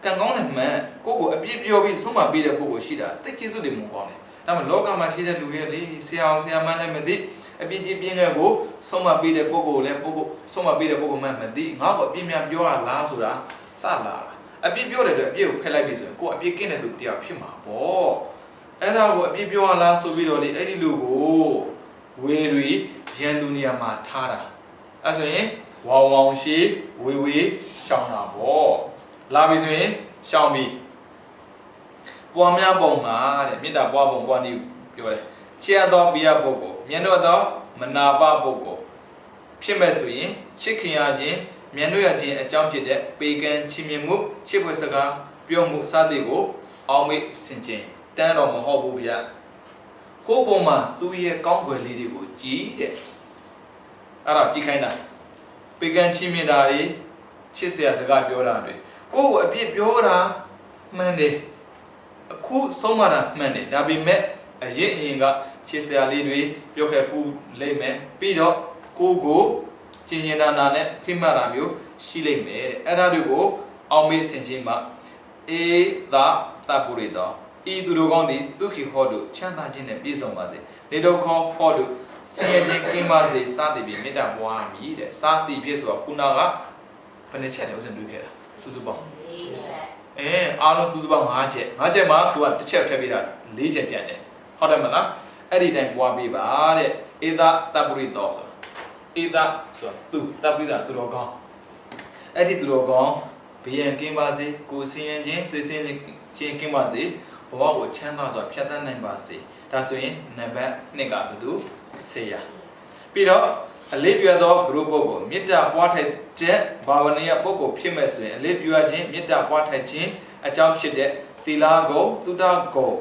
ကံကောင်းတဲ့မှန်ကိုအပြည့်ပြောပြီးဆုံးမပေးတဲ့ပုဂ္ဂိုလ်ရှိတာတိတ်ကျေးဇူးတွေမကောင်းတယ်ဒါမှလောကမှာရှိတဲ့လူတွေလေဆရာအောင်ဆရာမနဲ့မသိအပြည့်ကြီးပြင်းငယ်ကိုဆုံးမပေးတဲ့ပုဂ္ဂိုလ်လည်းဆုံးမပေးတဲ့ပုဂ္ဂိုလ်မှမသိငါ့ကိုအပြည့်များပြောရလားဆိုတာစလာတာအပြည့်ပြောတဲ့အတွက်အပြည့်ကိုဖယ်လိုက်ပြီဆိုရင်ကိုအပြည့်ကင်းတဲ့သူတရားဖြစ်မှာပေါ့အဲ့ဒါကိုအပြည့်ပြောရလားဆိုပြီးတော့လေအဲ့ဒီလူကိုဝေရီရန်သူနေရာမှာထားတာအဲ့ဆိုရင်ဝောင်ရှိဝေရှောင်းတာပေါ့လာပြီဆိုရင်ရှောင်းပြီပွားများပုံမှာတဲ့မေတ္တာပွားပုံပွားနည်းပြောတယ်ချစ်ရသောပိယပုဂ္ဂိုလ်မြတ်တို့သောမနာပပုဂ္ဂိုလ်ဖြစ်မဲ့ဆိုရင်ချစ်ခင်ရခြင်းမြတ်တို့ရခြင်းအကြောင်းဖြစ်တဲ့ပေကံချီးမြှင့်မှုချစ်ဖွယ်စကားပြောမှုစသည်ကိုအောင်းမေ့ဆင်ခြင်တန်းတော်မဟုတ်ဘူးဗျကိုယ်ပေါ်မှာသူ့ရဲ့ကောင်းကွယ်လေးတွေကိုကြည်တဲ့အဲ့ဒါကြည်ခိုင်းတာပေကံချီးမြှင့်တာတွေချစ်စရာစကားပြောတာတွေကိုယ့်ကိုအပြစ်ပြောတာမှန်တယ်အခုဆုံးမတာမှန်တယ်ဒါပေမဲ့အရင်ကချစ်စရာလေးတွေပြောခဲ့ဖူးလိမ့်မယ်ပြီးတော့ကိုကျင်ကျင်နာနာနဲ့ဖိမှတ်တာမျိုးရှိလိမ့်မယ်တဲ့အဲ့ဒါတွေကိုအောင်မေ့ဆင်ခြင်မှာအေသာတပုရိသော ဤသူတို့ကောင်းသည်ဒုက္ခိဟောတုချမ်းသာခြင်းနှင့်ပြည့်စုံပါစေနေဒုက္ခဟောတုဆင်းရဲခြင်းကင်းပါစေစသည်ဖြင့်မေတ္တာပွားမည်တဲ့စသည်ဖြင့်ဆိုတော့ခုနကဘယ်နှချက်လဲဥစဉ်တွေ့ခဲ့တာစုစုပေါင်းအားလုံးစုစုပေါင်း5ချက်မှာ तू ကတစ်ချက်ထည့်ပေးတာ4ချက်ကျန်တယ်ဟုတ်တယ်မလားအဲ့ဒီတိုင်းပွားပေးပါတဲ့ဧသတပ္ပရိတောဆိုဧသဆိုသူတပ္ပရိတာသူတော်ကောင်းအဲ့ဒီသူတော်ကောင်းဘေးရန်ကင်းပါစေကိုယ်ဆင်းရဲခြင်းစိတ်ဆင်းရဲခြင်းကင်းပါစေဘဝကိုချမ်းသာစွာဖြတ်သန်းနိုင်ပါစေဒါဆိုရင်နံပါတ်2ကဘယ်သူဆေယပြီးတော့အလေးပြုသောဂရုပုဂ္ဂိုလ်မေတ္တာပွားထိုက်တဲ့ဘာဝနိယပုဂ္ဂိုလ်ဖြစ်မဲ့ဆိုရင်အလေးပြုခြင်းမေတ္တာပွားထိုက်ခြင်းအကြောင်းဖြစ်တဲ့သီလဂုဏ်သုဒ္ဓဂုဏ်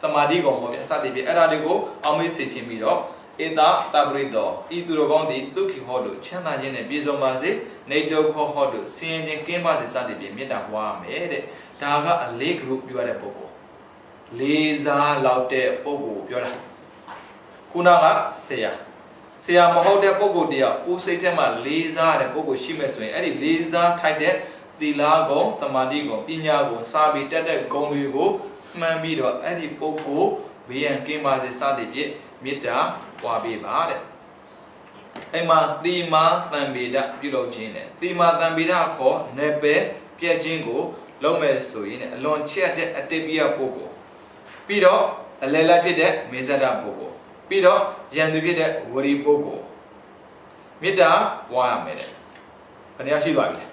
သမာဓိဂုဏ်ပေါ့ဗျအစသည်ဖြင့်အဲ့ဒါတွေကိုအောင်မေ့စေခြင်းပြီးတော့ဧတတပရိတောဤသူတော်ကောင်းသည်ဒုက္ခိဟောတုချမ်းသာခြင်းနဲ့ပြည့်စုံပါစေနေဒုက္ခဟောတုဆင်းရဲခြင်းကင်းပါစေစသည်ဖြင့်မေတ္တာပွားမယ်တဲ့ဒါကအလေးဂရုပြုရတဲ့ပုဂ္ဂိုလ်လေးစားလောက်တဲ့ပုဂ္ဂိုလ်ပြောတာခုနကဆရာမဟုတ်တဲ့ပုဂ္ဂိုလ်တရားကိုယ်စိတ်ထဲမှာလေးစားတဲ့ပုဂ္ဂိုလ်ရှိမဲ့ဆိုရင်အဲ့ဒီလေးစားထိုက်တဲ့သီလဂုဏ်သမာဓိဂုဏ်ပညာဂုဏ်စာပြီးတက်တဲ့ဂုဏ်တွေကိုမှန်ပြီးတော့အဲ့ဒီပုဂ္ဂိုလ်ဘေးရန်ကင်းပါစေစသည်ဖြင့်မေတ္တာပွားပေးပါတဲ့အဲ့မှာသီမာသံဗေဒပြုလုပ်ခြင်းနဲ့သီမာသံဗေဒခေါ်နယ်ပယ်ပြည့်ခြင်းကိုလုပ်မဲ့ဆိုရင်အလွန်ချက်တဲ့အတ္တပိယပုဂ္ဂိုလ်ပြီးတော့အလယ်လိုက်ဖြစ်တဲ့မေဇဒပုဂ္ဂိုလ်ပြီးတော့ယန္တုဖြစ်တဲ့ဝရီပုဂ္ဂိုလ်မေတ္တာပွားရမယ်တဲ့ဘယ်နှယောက်ရှိသွားပြီလဲ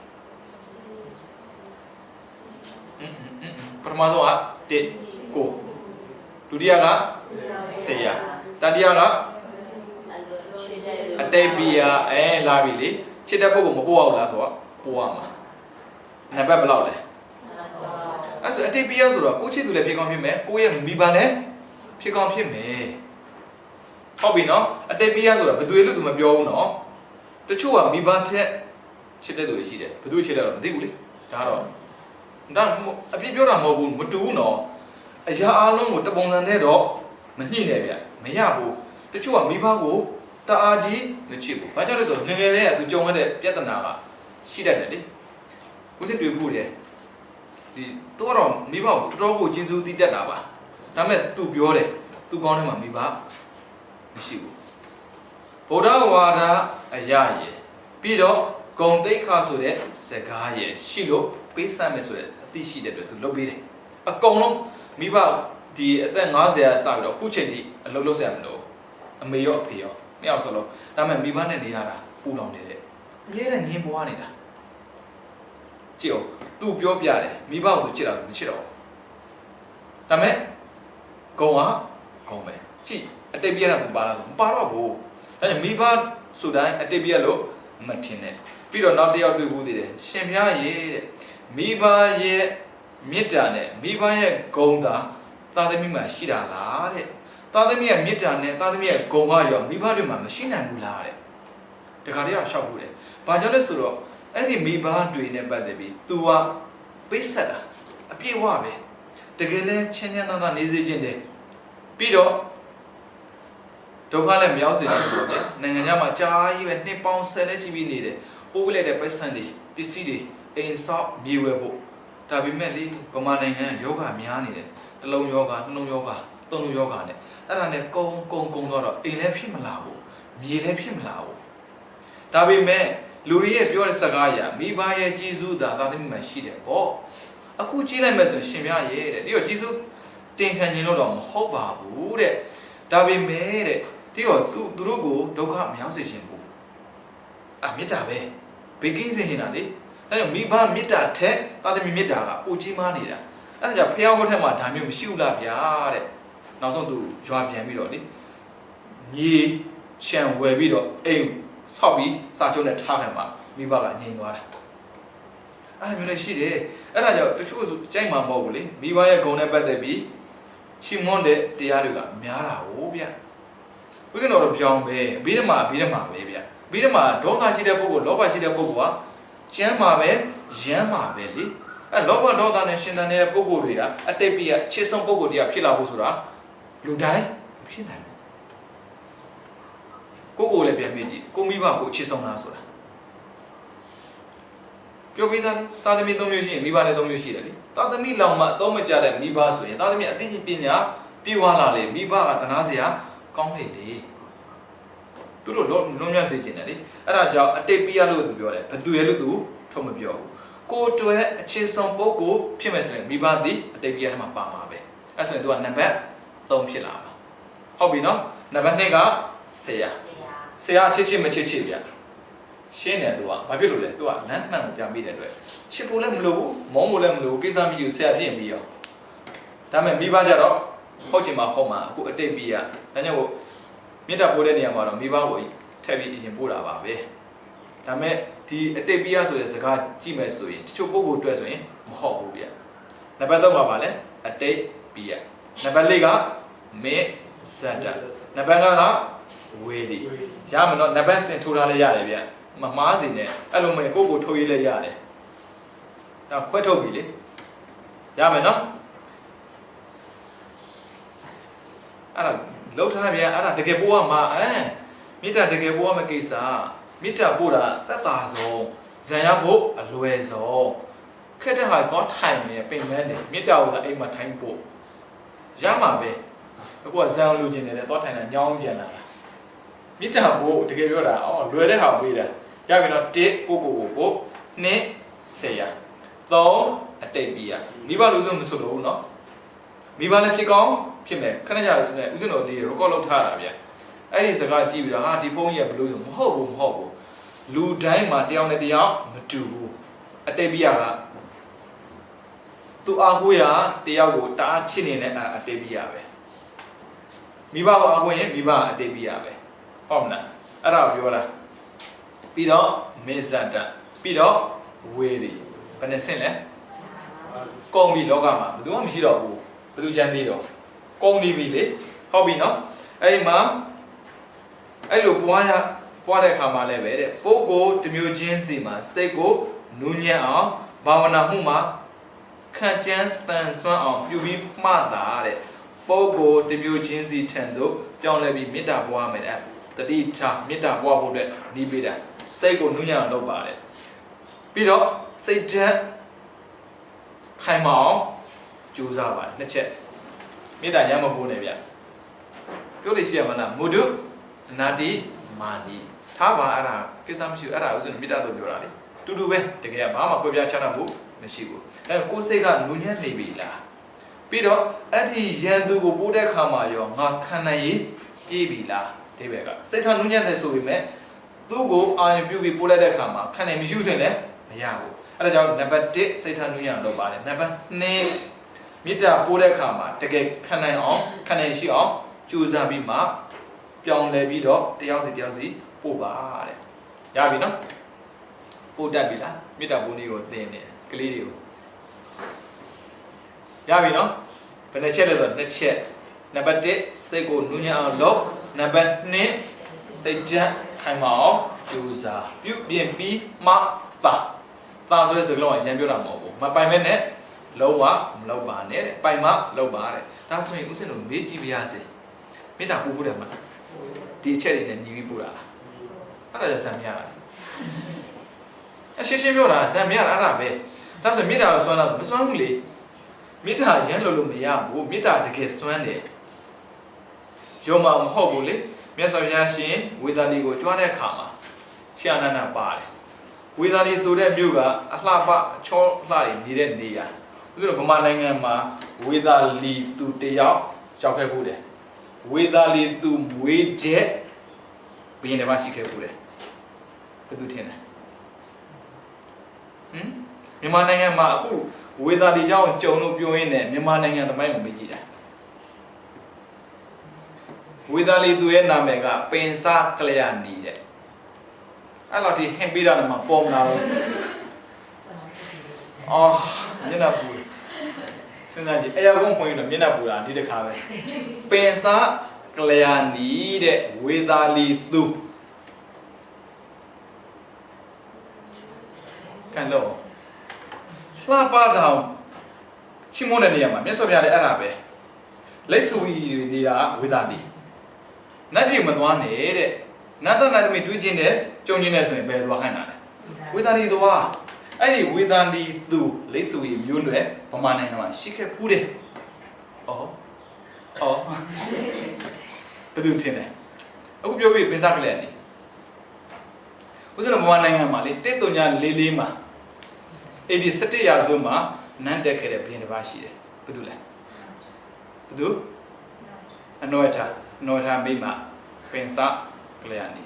ပထမဆုံးက1ကိုဒုတိယကဆရာတတိယကအတေပိယလာပြီလေချစ်တဲ့ပုဂ္ဂိုလ်မပို့အောင်လားဆိုတော့ပို့ရမှာနံပါတ်ဘယ်လောက်လဲအဲ့ဆိုအတေပိယဆိုတော့ကိုချစ်သူလည်းဖြစ်ကောင်းဖြစ်မယ်ကိုရဲ့မိဘလည်းဖြစ်ကောင်းဖြစ်မယ်ဟုတ်ပြီနော်အတေပိယဆိုတာဘယ်သူလို့သူမပြောဘူးနော်တချို့ကမိဘချက်ချစ်တဲ့သူရှိတယ်ဘယ်သူချစ်တယ်တော့မသိဘူးလေဒါတော့ဒါအပြစ်ပြောတာမဟုတ်ဘူးမတူဘူးနော်အရာအလုံးကိုတပုံစံနဲ့တော့မညှိနဲ့ဗျမရဘူးတချို့ကမိဘကိုတအားကြီးမချစ်ဘူးဘာကြောင့်လဲဆိုတော့ငယ်ငယ်လေးကသူကြုံရတဲ့ပြဿနာကရှိတတ်တယ်လေဦးစစ်တွေ့ဖို့တယ်ဒီသူကတော့မိဘကိုတော်တော်ကိုကျေးဇူးတည်တတ်တာပါဒါပေမဲ့သူပြောတယ်သူကောင်းတယ်မှာမိဘမရှိဘူးဗုဒ္ဓဝါဒအရာရယ်ပြီးတော့ဂုံတိတ်ခါဆိုတဲ့စကားရယ်ရှိလို့ပေးစမ်းမယ်ဆိုတဲ့အသိရှိတဲ့အတွက်သူလုပ်ပေးတယ်အကုန်လုံးမိဘဒီအသက်50ရာစပြီးတော့အခုချိန်ကြီးအလုပ်လုပ်ဆရာမလို့အမေရောအဖေရောနှစ်ယောက်စလုံးဒါပေမဲ့မိဘနဲ့နေရတာပူလောင်နေတဲ့အမြဲတမ်းငင်းပွားနေတာကြည့်အောင်သူပြောပြတယ်မိဘကိုသူချစ်တာသူမချစ်တော့ဒါပေမဲ့ဂုံကဂုံပဲကြည့်အတိတ်ပြရတာမပါလားဆိုမပါတော့ဘူးဒါကြောင့်မိဘဆိုတိုင်းအတိတ်ပြရလို့မထင်နဲ့ပြီးတော့နောက်တစ်ယောက်တွေ့ဘူးသေးတယ်ရှင်ဘုရားရဲ့တဲ့မိဘရဲ့မေတ္တာနဲ့မိဘရဲ့ဂုဏ်သာသမီမှာရှိတာလားတဲ့သာသမီရဲ့မေတ္တာနဲ့သာသမီရဲ့ဂုဏ်ကရောမိဘတွေမှာမရှိနိုင်ဘူးလားတဲ့တခါတည်းကရှောက်ဘူးတယ်ဘာကြောင့်လဲဆိုတော့အဲ့ဒီမိဘတွေနဲ့ပတ်သက်ပြီး तू ကပိတ်ဆက်တာအပြည့်ဝပဲတကယ်လဲချင်းချင်းသာသာနေစေခြင်းတယ်ပြီးတော့ဒုက္ခလည်းမရောက်စေချင်ဘူးဗျနိုင်ငံခြားမှာကြားကြီးပဲနှစ်ပေါင်း10နဲ့ချီပြီးနေတယ်ပိုးပြလိုက်တဲ့ပိုက်ဆံတွေပစ္စည်းတွေအိမ်ဆောက်မြေဝယ်ဖို့ဒါပေမဲ့လေဗမာနိုင်ငံယောဂများနေတယ်တစ်လုံးယောဂနှလုံးယောဂသုံးလုံးယောဂနဲ့အဲ့ဒါနဲ့ကုန်းတော့အိမ်လည်းဖြစ်မလာဘူးမြေလည်းဖြစ်မလာဘူးဒါပေမဲ့လူတွေရဲ့ပြောတဲ့စကားအရမိဘရဲ့ကျေးဇူးသာသာသမီမှာရှိတယ်ပေါ့အခုကြည့်လိုက်မယ်ဆိုရင်ရှင်ပြရဲ့တဲ့ဒီတော့ကျေးဇူးတင်ခံခြင်းလို့တော့မဟုတ်ပါဘူးတဲ့ဒါပေမဲ့တဲ့ဒီတော့သူတို့ကိုဒုက္ခမရောက်စေခြင်းဘူးမေတ္တာပဲဘေးကင်းစေနေတာလေဒါကြောင့်မိဘမေတ္တာထက်သာသမီမေတ္တာကပိုကြီးမားနေတာအဲ့ဒါကြောင့်ဖះဝတ်ထက်မှာဒါမျိုးမရှိဘူးလားဗျာတဲ့နောက်ဆုံးသူရွာပြန်ပြီးတော့လေမြေချံဝယ်ပြီးတော့အိမ်ဆောက်ပြီးစာချုပ်နဲ့ထားခံမှာမိဘကငြိမ်သွားတာအဲ့လိုမျိုးလည်းရှိတယ်အဲ့ဒါကြောင့်တချို့ဆိုကြိုက်မှာမဟုတ်ဘူးလေမိဘရဲ့ဂုဏ်နဲ့ပတ်သက်ပြီးချီးမွမ်းတဲ့တရားတွေကများတာဟုတ်ဗျဝိကတော်တော့ပြောင်းပဲဘိဓမ္မာပဲဗျဘိဓမ္မာဒေါသရှိတဲ့ပုဂ္ဂိုလ်လောဘရှိတဲ့ပုဂ္ဂိုလ်ကကျမ်းမှာပဲရမ်းမှာပဲလေအဲ့လောဘဒေါသနဲ့ရှင်သန်နေတဲ့ပုဂ္ဂိုလ်တွေကအတိတ်ပြချစ်ဆုံးပုဂ္ဂိုလ်တရားဖြစ်လာဖို့ဆိုတာလူတိုင်းမဖြစ်နိုင်ဘူးကိုယ်လည်းပြန်ပြီးကြည့်ကိုမိဘကိုချစ်ဆုံးလားဆိုတာ ပြောပြီးသားတာသမီ3မျိုးရှိရင်မိဘလည်း3မျိုးရှိတယ်လေတာသမီလောင်မှအသုံးမကျတဲ့မိဘဆိုရင်တာသမီအသိပညာပြေဝလာလေမိဘကတနာစရာကောင်းနေလေသူတို့လုံးမြတ်စေခြင်းတယ်လေအဲ့ဒါကြောင့်အတိတ်ပြရလို့သူပြောတယ်ဘသူရဲ့လို့သူထုတ်မပြောဘူးကိုတွဲအခြေဆုံးပုဂ္ဂိုလ်ဖြစ်မယ်ဆိုရင်မိဘသည်အတိတ်ပြရထဲမှာပါမှာပဲအဲ့ဆိုရင်သူကနံပါတ်3ဖြစ်လာမှာဟုတ်ပြီနော်နံပါတ်2ကဆရာချစ်မချစ်ဗျရှင်းတယ်သူကဘာဖြစ်လို့လဲသူကလမ်းမှန်ကိုပြန်ပြီးတဲ့အတွက်ချစ်ဖို့လည်းမလိုဘူးမောင်းဖို့လည်းမလိုဘူးကိစ္စမရှိဘူးဆရာပြင်ပြီးရောဒါပေမဲ့မိဘကြတော့ဟုတ်ချင်မှဟုတ်မှာအခုအတိတ်ပြရဒါကြောင့်မို့မေတ္တာပို့တဲ့နေရာမှာတော့မိဘကိုထည့်ပြီးအရင်ပို့တာပါပဲဒါပေမဲ့ဒီအတိတ်ပြရဆိုတဲ့စကားကြည့်မယ်ဆိုရင်တချို့ပုဂ္ဂိုလ်တွေ့ဆိုရင်မဟုတ်ဘူးဗျနံပါတ်3မှာပါလဲအတိတ်ပြရနံပါတ်4ကမေဇတ်တာနံပါတ်5ကဝေဒီရမယ်နော်နံပါတ်10ထိုးထားလဲရတယ်ဗျမမှားစီနဲ့အဲ့လိုမဲ့ကိုထုတ်ရေးလဲရတယ်ဒါခွဲထုတ်ပြီလေရမယ်နော်အဲ့ဒါလောက်ထားဗျအဲ့ဒါတကယ်ပို့ရမှာမေတ္တာတကယ်ပို့ရမယ့်ကိစ္စမေတ္တာပို့တာသက်သာဆုံးဇံရဖို့အလွယ်ဆုံးခက်တဲ့ဟာတော့ထိုင်နေပင်မနေမေတ္တာကိုအိမ်မှာထိုင်ပို့ရမှာပဲအခုကဇံလိုချင်တယ်တော့ထိုင်တာညောင်းပြန်လာမေတ္တာပို့တကယ်ပြောတာလွယ်တဲ့ဟာပေးတာရပြီနော်1ကိုပို့2ဆရာ3အတိတ်ပြရမိဘလို့ဆိုမဆိုလို့နော်မိဘလည်းဖြစ်ကောင်းဖြစ်မယ်ခဏကြနဲ့ဦးဇင်းတော်ဒီ record လုပ်ထားတာဗျအဲ့ဒီစကားကြည့်ပြီးတော့ဟာဒီဖုန်းကြီးကဘလို့ဆိုမဟုတ်ဘူးလူတိုင်းမှာတယောက်နဲ့တယောက်မတူဘူးအတိတ်ပြရကသူအားကိုးရတယောက်ကိုတားချစ်နေတဲ့အတိတ်ပြရပဲမိဘကိုအားကိုးရင်မိဘအတိတ်ပြရပဲဟုတ်မလားအဲ့ဒါပြောတာပြီးတော့မေဇတ်တပြီးတော့ဝေဒီဘယ်နဲ့ဆင့်လဲကုန်ပြီလောကမှာဘယ်သူမှမရှိတော့ဘူးဘယ်သူကြမ်းသေးတော့ကုန်နေပြီလေဟုတ်ပြီနော်အဲ့ဒီမှာအဲ့လိုပွားတဲ့အခါမှာလည်းပဲတဲ့ပုဂ္ဂိုလ်တစ်မျိုးချင်းစီမှာစိတ်ကိုနူးညံ့အောင်ဘာဝနာမှုမှာခံကြမ်းတန်ဆွမ်းအောင်ပြုပြီးမှတ်တာတဲ့ပုဂ္ဂိုလ်တစ်မျိုးချင်းစီထံသို့ပြောင်းလဲပြီးမေတ္တာပွားမယ်တဲ့တတိထားမေတ္တာပွားဖို့အတွက်နှီးပေးတာစိတ်ကိုနူးညံ့အောင်လုပ်ပါတယ်ပြီးတော့စိတ်ဓာတ်ခိုင်မာအောင်ကြိုးစားပါတယ်နှစ်ချက်မေတ္တာညမပိုးနေဗျပြောလို့ရှိရမလားမုဒုနာတိမာနီထားပါအဲ့ဒါကိစ္စမရှိဘူးအဲ့ဒါဥစဉ်မေတ္တာတို့ပြောတာလေတူတူပဲတကယ်ဘာမှကွဲပြားခြားနားဖို့မရှိဘူးအဲကိုယ်စိတ်ကနူးညံ့နေပြီလားပြီးတော့အဲ့ဒီရန်သူကိုပိုးတဲ့ခါမှာရောငါခံနိုင်ရေးပြေးပြီလားဒီဘက်ကစိတ်ထားနူးညံ့တယ်ဆိုပေမဲ့သူ့ကိုအာရုံပြုပြီးပို့လိုက်တဲ့အခါမှာခံနိုင်မရှိဘူးဆိုရင်လည်းမရဘူးအဲ့ဒါကြောင့်နံပါတ်1စိတ်ထားနူးညံ့လုပ်ပါတယ်နံပါတ်2မေတ္တာပို့တဲ့အခါမှာတကယ်ခံနိုင်ရှိအောင်ကြိုးစားပြီးမှပြောင်းလဲပြီးတော့တယောက်စီပို့ပါတဲ့ရပြီနော်ပို့တတ်ပြီလားမေတ္တာပို့နည်းကိုသင်နေကလေးတွေကိုရပြီနော်ဘယ်နှချက်လဲဆိုတော့2ချက်နံပါတ်1စိတ်ကိုနူးညံ့အောင်လုပ်နံပါတ်2စိတ်ဓာတ်ခိုင်မာအောင်ကြိုးစားပြုပြင်ပြီးမှသာဆိုတဲ့စကားလုံးကရန်ပြောတာမဟုတ်ဘူးမပိုင်မဲ့နဲ့လုံးဝမလုပ်ပါနဲ့တဲ့ပိုင်မှလုပ်ပါတဲ့ဒါဆိုရင်ဦးစင်တို့မေးကြည့်ပါရစေမေတ္တာပို့တယ်မလားဒီအချက်တွေနဲ့ညီပြီးပို့တာလားအဲ့ဒါကြောင့်ဇံမရတာရှင်းပြောတာဇံမရတာအဲ့ဒါပဲဒါဆိုမေတ္တာကိုစွမ်းတာဆိုမစွမ်းဘူးလေမေတ္တာရန်လို့မရဘူးမေတ္တာတကယ်စွမ်းတယ်ရုံမှမဟုတ်ဘူးလေမြတ်စွာဘုရားရှင်ဝေဒာလီကိုကြွားတဲ့အခါမှာရှန္ဒနာပါတယ်ဝေဒာလီဆိုတဲ့မြို့ကအလှပချောလှတွေနေတဲ့နေရာဥစ္စာဗမာနိုင်ငံမှာဝေဒာလီသူတယောက်ရောက်ခဲ့ဖို့တယ်ဝေဒာလီသူမွေးချက်ဘယ်နေမှာရှိခဲ့ဖို့တယ်ဘယ်သူထင်လဲမြန်မာနိုင်ငံမှာအခုဝေဒာလီကြောင့်ကြုံလို့ပြောရင်းနဲ့မြန်မာနိုင်ငံသမိုင်းကိုမေးကြည့်တာဝေဒာလီသူရဲ့နာမည်ကပင်စကလျာဏီတဲ့အဲ့တော့ဒီဟင်ပေးတာမှပေါ်မလာဘူးအော်မျက်နှာပူစဉ်းစားကြည့်အရာကုန်းဖွင့်ရင်တော့မျက်နှာပူတာဒီတစ်ခါပဲပင်စကလျာဏီတဲ့ဝေဒာလီသူကန်တော့လှပတောင်ချီမွန်းတဲ့နေရာမှာမြတ်စွာဘုရားလည်းအဲ့ဒါပဲလက်ဆူကြီးနေတာဝေဒာလီနတ်ပြည်မသွားနဲ့တဲ့နတ်သားနတ်သမီးတွေးချင်းတဲ့ကြုံချင်းတဲ့ဆိုရင်ဘယ်သွားခိုင်းတာလဲဝေဒာလီသွား အဲ့ဒီဝေဒန်လီသူလိပ်စုရီမျိုးနွယ်ဗမာနိုင်ငံမှာရှိခဲ့ဖူးတယ်။အော်ဘယ်သူထင်လဲအခုပြောပြီးပင်စားကလေးနေဦးဇင်းဗမာနိုင်ငံမှာလေတစ်တုံညာလေးလေးမှာအဲ့ဒီ17ရာစုမှာနန်းတက်ခဲ့တဲ့ဘုရင်တစ်ပါးရှိတယ်ဘယ်သူလဲဘယ်သူအနောထမိမပင်စားကလေးနေ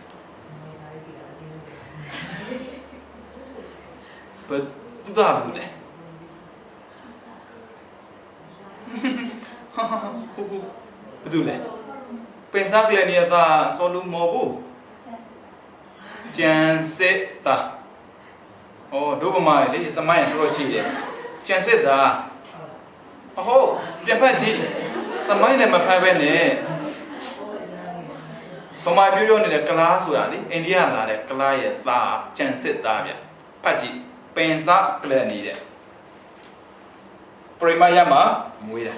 ဘယ်သူသားဘယ်သူလဲဘယ်သူလဲပင်စားကလေးနေသားဆောလူမောဘူးကျန်စစ်သားဒုဗမာလေသမိုင်းရတော့ကြည့်တယ်ကျန်စစ်သားဟုတ်ပြန်ဖတ်ကြည့်သမိုင်းလည်းမဖတ်ပဲနဲ့ဗမာပြောနေတဲ့ကလားဆိုတာလေအိန္ဒိယလာတဲ့ကလားရဲ့သားကျန်စစ်သားဗျဖတ်ကြည့်ပင်စားကလေးနေတဲ့ပရိမယမှာမွေးတာ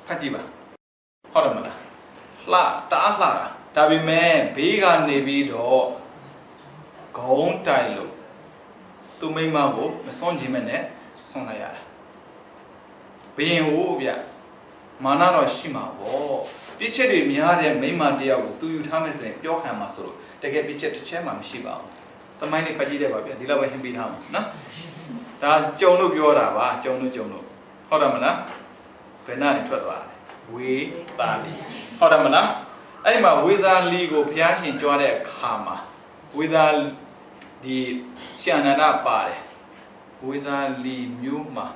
ဖတ်ကြည့်ပါဟုတ်တယ်မလားလှတားလှတာဒါပေမဲ့ဘေးကနေပြီးတော့ဂုံးတိုင်လို့သူမိမကိုမစွန့်ခြင်းမဲ့နဲ့စွန့်လိုက်ရတာဘယင်ဟိုဗျမာနတော့ရှိမှာပေါ့ပြစ်ချက်တွေများတဲ့မိမတယောက်ကိုသူယူထားမယ်ဆိုရင်ပြောခံမှာဆိုလို့တကယ်ပြစ်ချက်တစ်ချက်မှမရှိပါဘူးသမိုင်းလေးဖတ်ကြည့်တယ်ပါဗျဒီလောက်ပဲဟင်းပေးထားမှာနော်ဒါကြုံလို့ပြောတာပါကြုံလို့ဟုတ်တယ်မလားဘယ်နာနေထွက်သွားတယ်ဝေသာလီဟုတ်တယ်မလားအဲ့မှာဝေသာလီကိုဘုရားရှင်ကြွားတဲ့အခါမှာဝေသာဒီရှင်အနန္ဒပါတယ်ဝေသာလီမျိုးမှာ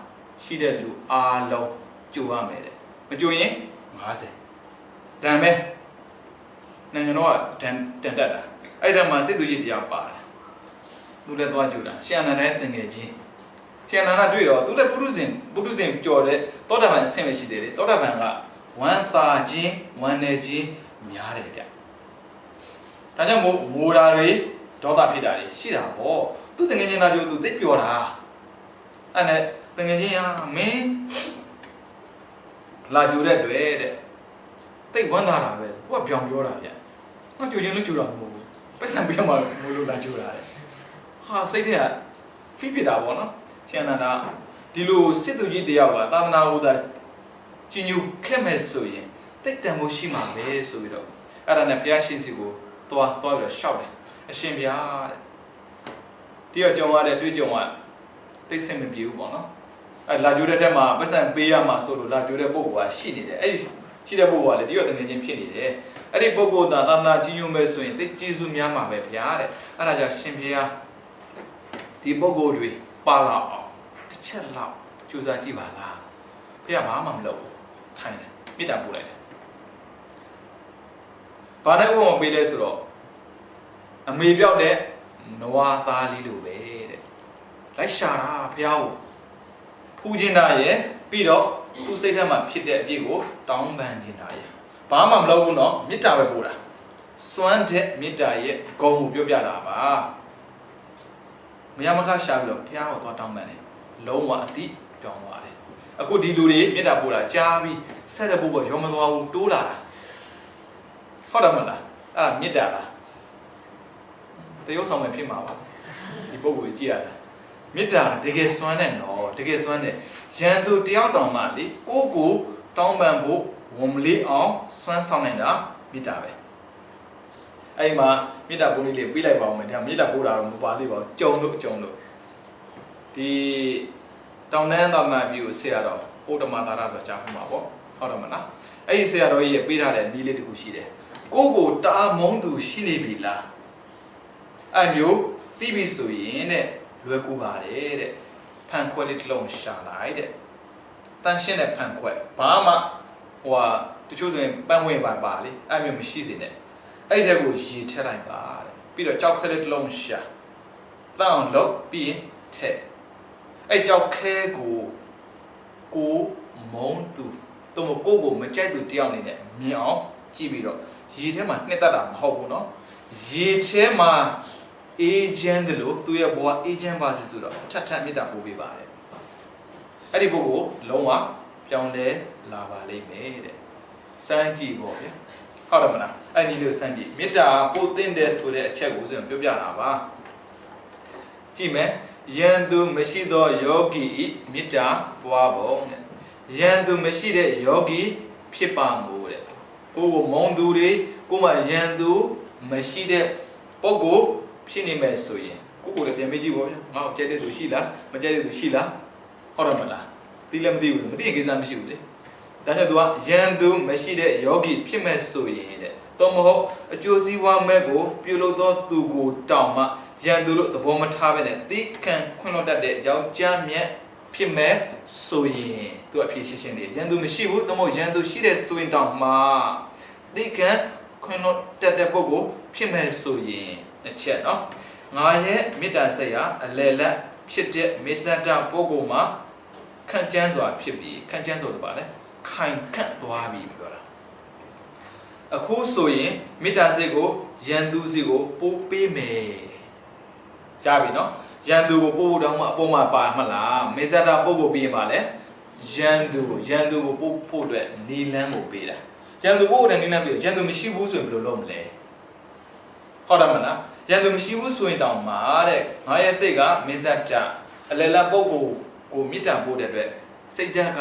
ရှိတဲ့လူအားလုံးကြိုရမယ်တဲ့မကြိုရင်50တန်ပဲနိုင်ငံတော်ကတန်တက်တာအဲ့ဒါမှစစ်သူကြီးတရားပါတယ်သူလည်းသွားကြိုတာရှင်အနန္ဒရဲ့တင်ငယ်ချင်းရှင်အနန္ဒတွေ့တော့သူလည်းပုထုဇဉ်ကြော်တဲ့သောတာပန်အဆင့်ပဲရှိတယ်လေသောတာပန်ကဝမ်းသာခြင်းဝမ်းနေခြင်းများတယ်ဗျဒါကြောင့်မိုးဓာတွေဒေါသဖြစ်တာတွေရှိတာပေါ့သူတငယ်ချင်းသားတို့သူသိပျော်တာအဲ့နဲ့တငယ်ချင်းမင်းလာကြိုတဲ့တွေ့တဲ့သိဝမ်းသာတာပဲဟိုကပြောင်းပြောတာဗျငါကြိုချင်းလို့ကြိုတာမဟုတ်ဘူးပတ်စံပေးမှမိုးလို့လာကြိုတာတဲ့ဟာစိတ်ထဲကဖိဖြစ်တာပေါ့နော်ရှင်အနန္ဒဒီလိုစစ်သူကြီးတယောက်ကသာသနာ့ဟောတာကြီးညူခဲ့မဲ့ဆိုရင်တိတ်တန်မှုရှိမှာပဲဆိုပြီးတော့အဲ့ဒါနဲ့ဘုရားရှင်စီကိုသွားပြီးတော့ရှောက်တယ်အရှင်ဘုရားတဲ့ဒီတော့ကြုံရတဲ့တွေ့ကြုံကတိတ်ဆင်မပြေဘူးပေါ့နော်အဲ့လာကြိုတဲ့ထက်မှာပတ်စံပေးရမှာဆိုလို့လာကြိုတဲ့ပုဂ္ဂိုလ်ကရှိနေတယ်အဲ့ဒီရှိတဲ့ပုဂ္ဂိုလ်ကလည်းဒီတော့တကယ်ချင်းဖြစ်နေတယ်အဲ့ဒီပုဂ္ဂိုလ်သာသနာကြီးညွတ်မဲ့ဆိုရင်တိတ်ကျေးဇူးများမှာပဲဘုရားတဲ့အဲ့ဒါကြောင့်ရှင်ဘုရားဒီပုဂ္ဂိုလ်တွေပါလာအောင်တစ်ချက်လောက်ကြိုးစားကြည့်ပါလားဘုရားဘာမှမလုပ်ဘူးထိုင်တယ်မေတ္တာပို့လိုက်တယ်ဘာနဲ့ဥပမာပေးလဲဆိုတော့အမေပြောက်တဲ့နွားသားလေးလိုပဲတဲ့လိုက်ရှာတာဘုရားကိုဖူးခြင်းတာရဲ့ပြီးတော့သူ့စိတ်ထဲမှာဖြစ်တဲ့အပြစ်ကိုတောင်းပန်ခြင်းတာရဲ့ဘာမှမလုပ်ဘူးနော်မေတ္တာပဲပို့တာစွမ်းတဲ့မေတ္တာရဲ့ဂုဏ်ကိုပြောပြတာပါမရမခရှာပြီးတော့ဘုရားကိုသွားတောင်းပန်တယ်လုံးဝအတိပြောင်းသွားတယ်အခုဒီလူတွေမေတ္တာပို့တာကြားပြီးဆက်တဲ့ဘုရားရောမသွားဘူးတိုးလာတာဟုတ်တယ်မလားအဲ့ဒါမေတ္တာလားတရုပ်ဆောင်ပဲဖြစ်မှာပါဒီပုဂ္ဂိုလ်ကြီးကြည့်ရတာမေတ္တာတကယ်စွမ်းတဲ့နော်တကယ်စွမ်းတဲ့ရန်သူတယောက်တောင်မှလေကိုတောင်းပန်ဖို့ဝန်မလေးအောင်စွမ်းဆောင်နိုင်တာမေတ္တာပဲအဲ့မှာမေတ္တာပို့လေးပြလိုက်ပါဦးမယ်ဒါမေတ္တာပို့တာတော့မပါသေးပါဘူးကြုံလို့ဒီတောင်တန်းသာမန်ပြီးကိုဆရာတော်ဩတမသာရဆိုကြားမှာပေါ့ဟုတ်တယ်မလားအဲ့ဒီဆရာတော်ကြီးပေးထားတဲ့နည်းလေးတစ်ခုရှိတယ်ကိုတာမုန်းသူရှိနေပြီလားအဲ့မျိုးသိပြီဆိုရင်တဲ့လွယ်ကူပါတယ်တဲ့ဖန်ခွက်လေးတစ်လုံးရှာလိုက်တဲ့တန်ရှင်းတဲ့ဖန်ခွက်ဘာမှတချို့ဆိုရင်ပန်းဝင်ပါလေအဲ့မျိုးမရှိစေနဲ့အဲ့တဲ့ကိုရေထည့်လိုက်ပါတဲ့ပြီးတော့ကြောက်ခဲလေးတစ်လုံးရှာတောင်းလို့ပြီးရင်ထည့်အဲ့ကြောက်ခဲကိုမုန်းသူတို့ကိုမကြိုက်သူတယောက်နေနဲ့မြင်အောင်ကြည့်ပြီးတော့ရေထဲမှာနှစ်သက်တာမဟုတ်ဘူးเนาะရေထဲမှာအေဂျင့်တယ်လို့သူရဲ့ဘဝအေဂျင့်ပါစီဆိုတော့ထပ်မေတ္တာပို့ပေးပါတယ်အဲ့ဒီပုဂ္ဂိုလ်လုံးဝပြောင်းလဲလာပါလိမ့်မယ်တဲ့စမ်းကြည့်ပေါ့ဗျာဟုတ်တယ်မလားအဲ့ဒီလိုစမ်းကြည့်မေတ္တာပို့သင့်တယ်ဆိုတဲ့အချက်ကိုဆိုရင်ပြောပြတာပါ ကြည့်မယ်ယံသူမရှိသောယောဂီဤမေတ္တာပွားပုံတဲ့ယံသူမရှိတဲ့ယောဂီဖြစ်ပါမို့တဲ့ကိုယ်ကိုမုံသူတွေကိုမှယံသူမရှိတဲ့ပုဂ္ဂိုလ်ဖြစ်နေမယ်ဆိုရင်ကိုယ်ကိုလည်းပြန်မေးကြည့်ပါဗျာငါ့ကိုကြိုက်တဲ့သူရှိလားမကြိုက်တဲ့သူရှိလားဟုတ်တယ်မလားသိလည်းမသိဘူးမသိရင်ကိစ္စမရှိဘူးလေဒါနဲ့သူကယံသူမရှိတဲ့ယောဂီဖြစ်မဲ့ဆိုရင်တဲ့တော့မဟုတ်အကျိုးစီးပွားမဲ့ကိုပြုလုပ်သောသူကိုတောင်းမှယံသူတို့သဘောမထားပဲနဲ့သိခံခွင့်လွှတ်တတ်တဲ့ယောက်ျားမြတ်ဖြစ်မဲ့ဆိုရင်သူအဖြစ်ရှင်းနေယံသူမရှိဘူးတော့မဟုတ်ယံသူရှိတဲ့ဆိုရင်တောင်းမှသိခံခွင့်လွှတ်တတ်တဲ့ပုဂ္ဂိုလ်ဖြစ်မဲ့ဆိုရင်အချက်နော်ငါရဲ့မေတ္တာစိတ်ဟာအလယ်လက်ဖြစ်တဲ့မေဇ္ဇတပုဂ္ဂိုလ်မှာခန့်ကျန်းစွာဖြစ်ပြီးခန့်ကျန်းဆိုတာပါလေခိုင်ခန့်သွားပြီပြောတာအခုဆိုရင်မေတ္တာစိတ်ကိုယံသူစီကိုပို့ပေးမယ်ရပြီနော်ယံသူကိုပို့ဖို့တောင်းမှအပေါ်မှာပါမှလားမေဇ္ဇတပုဂ္ဂိုလ်ပြီးရင်ပါလေယံသူကိုပို့ဖို့အတွက်နီလန်းကိုပေးတာယံသူပို့တဲ့နီလန်းပေးယံသူမရှိဘူးဆိုရင်ဘယ်လိုလုပ်မလဲဟုတ်တယ်မလားယံသူမရှိဘူးဆိုရင်တောင်မှတဲ့ငါရဲ့စိတ်ကမေဇ္ဇတအလယ်လပုဂ္ဂိုလ်ကိုမေတ္တာပို့တဲ့အတွက်စိတ်ဓာတ်က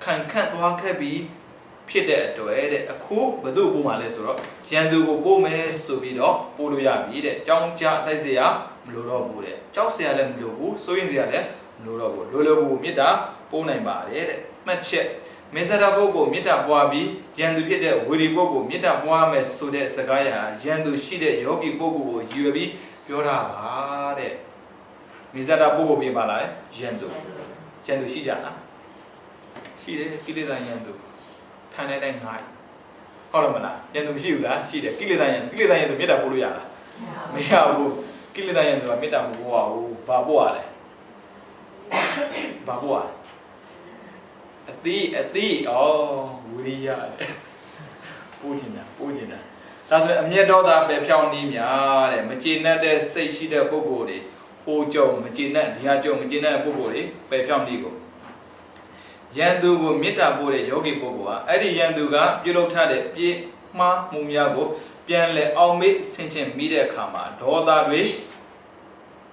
ခံခန့်သွားခဲ့ပြီးဖြစ်တဲ့အတွက်တဲ့အခုဘယ်သူ့ပို့မှလဲဆိုတော့ယံသူကိုပို့မယ်ဆိုပြီးတော့ပို့လို့ရပြီတဲ့ကြောင်းကြစိုက်စရာမလိုတော့ဘူးတဲ့ကြောက်စရာလည်းမလိုဘူးစိုးရင်စရာလည်းမလိုတော့ဘူးလိုကိုမေတ္တာပို့နိုင်ပါတယ်တဲ့မှတ်ချက်မေဇ္ဇတပုဂ္ဂိုလ်မေတ္တာပွားပြီးယံသူဖြစ်တဲ့ဝီရိပုဂ္ဂိုလ်မေတ္တာပွားမယ်ဆိုတဲ့စကားရာယံသူရှိတဲ့ယောဂီပုဂ္ဂိုလ်ကိုရည်ရွယ်ပြီးပြောတာပါတဲ့မေဇ္ဇတပုဂ္ဂိုလ်ပြင်ပါလားယံသူရှိကြလားရှိတယ်ကိလေသာယံသူထိုင်တိုင်းငါ့ဟုတ်တယ်မလားယံသူမရှိဘူးလားရှိတယ်ကိလေသာယံသူမေတ္တာပို့လို့ရလားမရဘူးကိလေသာယံသူကမေတ္တာမပို့ရဘူးဘာပို့ရလဲဘာပို့ရလဲအတိဩဝိရိယပို့ကျင်တာဒါဆိုရင်အမျက်ဒေါသပဲဖြောင်းနေများတဲ့မကျေနပ်တဲ့စိတ်ရှိတဲ့ပုဂ္ဂိုလ်တွေဟိုကြုံမကျေနပ်ဒီဟာကြုံမကျေနပ်တဲ့ပုဂ္ဂိုလ်တွေပဲဖြောင်းနေကိုယံသူကိုမေတ္တာပို့တဲ့ယောဂီပုဂ္ဂိုလ်ဟာအဲ့ဒီယံသူကပြုလုပ်ထားတဲ့ပြေးမှားမှုများကိုပြန်လဲအောင်မေ့ဆင်ခြင်မိတဲ့အခါမှာဒေါသတွေ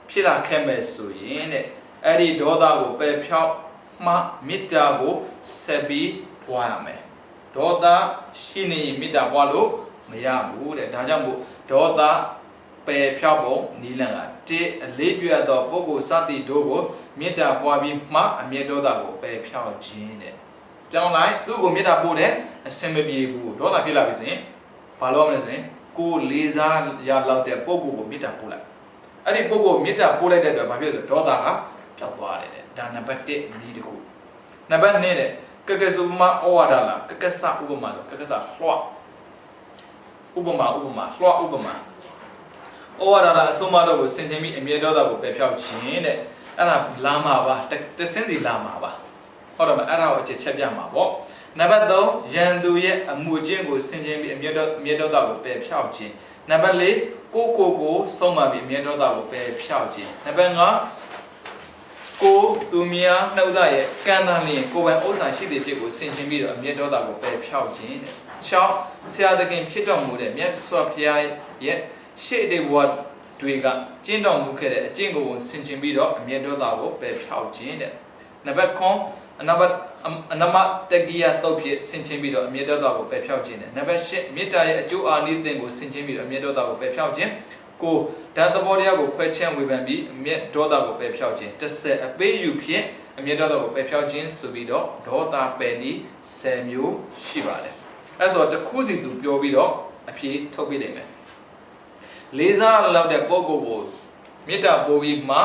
ဖြစ်လာခဲ့မဲ့ဆိုရင်တဲ့အဲ့ဒီဒေါသကိုပယ်ဖြောင်းမှမေတ္တာကိုဆက်ပြီးပွားရမယ်ဒေါသရှိနေရင်မေတ္တာပွားလို့မရဘူးတဲ့ဒါကြောင့်မို့ဒေါသပယ်ဖြောင်းပုံနီးလန့်ကအလေးပြုသောပုဂ္ဂိုလ်စသည်တို့ကိုမေတ္တာပွားပြီးမှအမျက်ဒေါသကိုပယ်ဖြောင်းခြင်းတဲ့ပြောင်းလိုက်သူ့ကိုမေတ္တာပို့တဲ့အစင်မပြေဘူးဒေါသဖြစ်လာပြီဆိုရင်ဘာလုပ်ရမလဲဆိုရင်ကိုလေးစားရလောက်တဲ့ပုဂ္ဂိုလ်ကိုမေတ္တာပို့လိုက်အဲ့ဒီပုဂ္ဂိုလ်မေတ္တာပို့လိုက်တဲ့အတွက်ဘာဖြစ်လဲဆိုဒေါသကပျောက်သွားတယ်ဒါနံပါတ်1နည်းတစ်ခုနံပါတ်2တဲ့ကကဆုမဩဝါဒလားကကဆဥပမာကကဆလွှတ်ဥပမာလွှတ်ဥပမာဩဝါဒလားအဆုံးမတော့ကိုဆင်ခြင်ပြီးအမြဲဒေါသကိုပယ်ဖြောက်ခြင်းတဲ့အဲ့ဒါလာမှာပါတဆင်းစီလာမှာပါဟုတ်တယ်မအဲ့ဒါကိုအချက်ပြမှာပေါ့နံပါတ်3ယံသူရဲ့အမှုအကျင့်ကိုဆင်ခြင်ပြီးအမြဲဒေါသကိုပယ်ဖြောက်ခြင်းနံပါတ်4ကိုဆုံးမပြီးအမြဲဒေါသကိုပယ်ဖြောက်ခြင်းနံပါတ်5ကိုသူများနှုတ်သားရဲ့ကံတန်လျင်ကိုယ်ပိုင်ဥစ္စာရှိတဲ့ဖြစ်ကိုဆင်ခြင်ပြီးတော့အမျက်ဒေါသကိုပယ်ဖြောက်ခြင်းတဲ့6ဆရာသခင်ဖြစ်တော်မူတဲ့မြတ်စွာဘုရားရဲ့ရှေ့တေဘဝတွေကကျင့်တော်မူခဲ့တဲ့အကျင့်ကိုဆင်ခြင်ပြီးတော့အမျက်ဒေါသကိုပယ်ဖြောက်ခြင်းတဲ့နံပါတ်9အနမတကိယတုတ်ဖြစ်ဆင်ခြင်ပြီးတော့အမျက်ဒေါသကိုပယ်ဖြောက်ခြင်းတဲ့နံပါတ်10မေတ္တာရဲ့အကျိုးအာနိသင်ကိုဆင်ခြင်ပြီးတော့အမျက်ဒေါသကိုပယ်ဖြောက်ခြင်းကိုဓာတ်သဘောတရားကိုခွဲခြမ်းဝေဖန်ပြီးအမျက်ဒေါသကိုပယ်ဖြောက်ခြင်း10အပေးယူဖြင့်အမျက်ဒေါသကိုပယ်ဖြောက်ခြင်းဆိုပြီးတော့ဒေါသပယ်နည်း10မျိုးရှိပါတယ်အဲဆိုတော့တစ်ခုစီသူပြောပြီးတော့အဖြေထုတ်ပြနိုင်မယ်လေးစားလောက်တဲ့ပုံကိုမေတ္တာပို့ပြီးမှ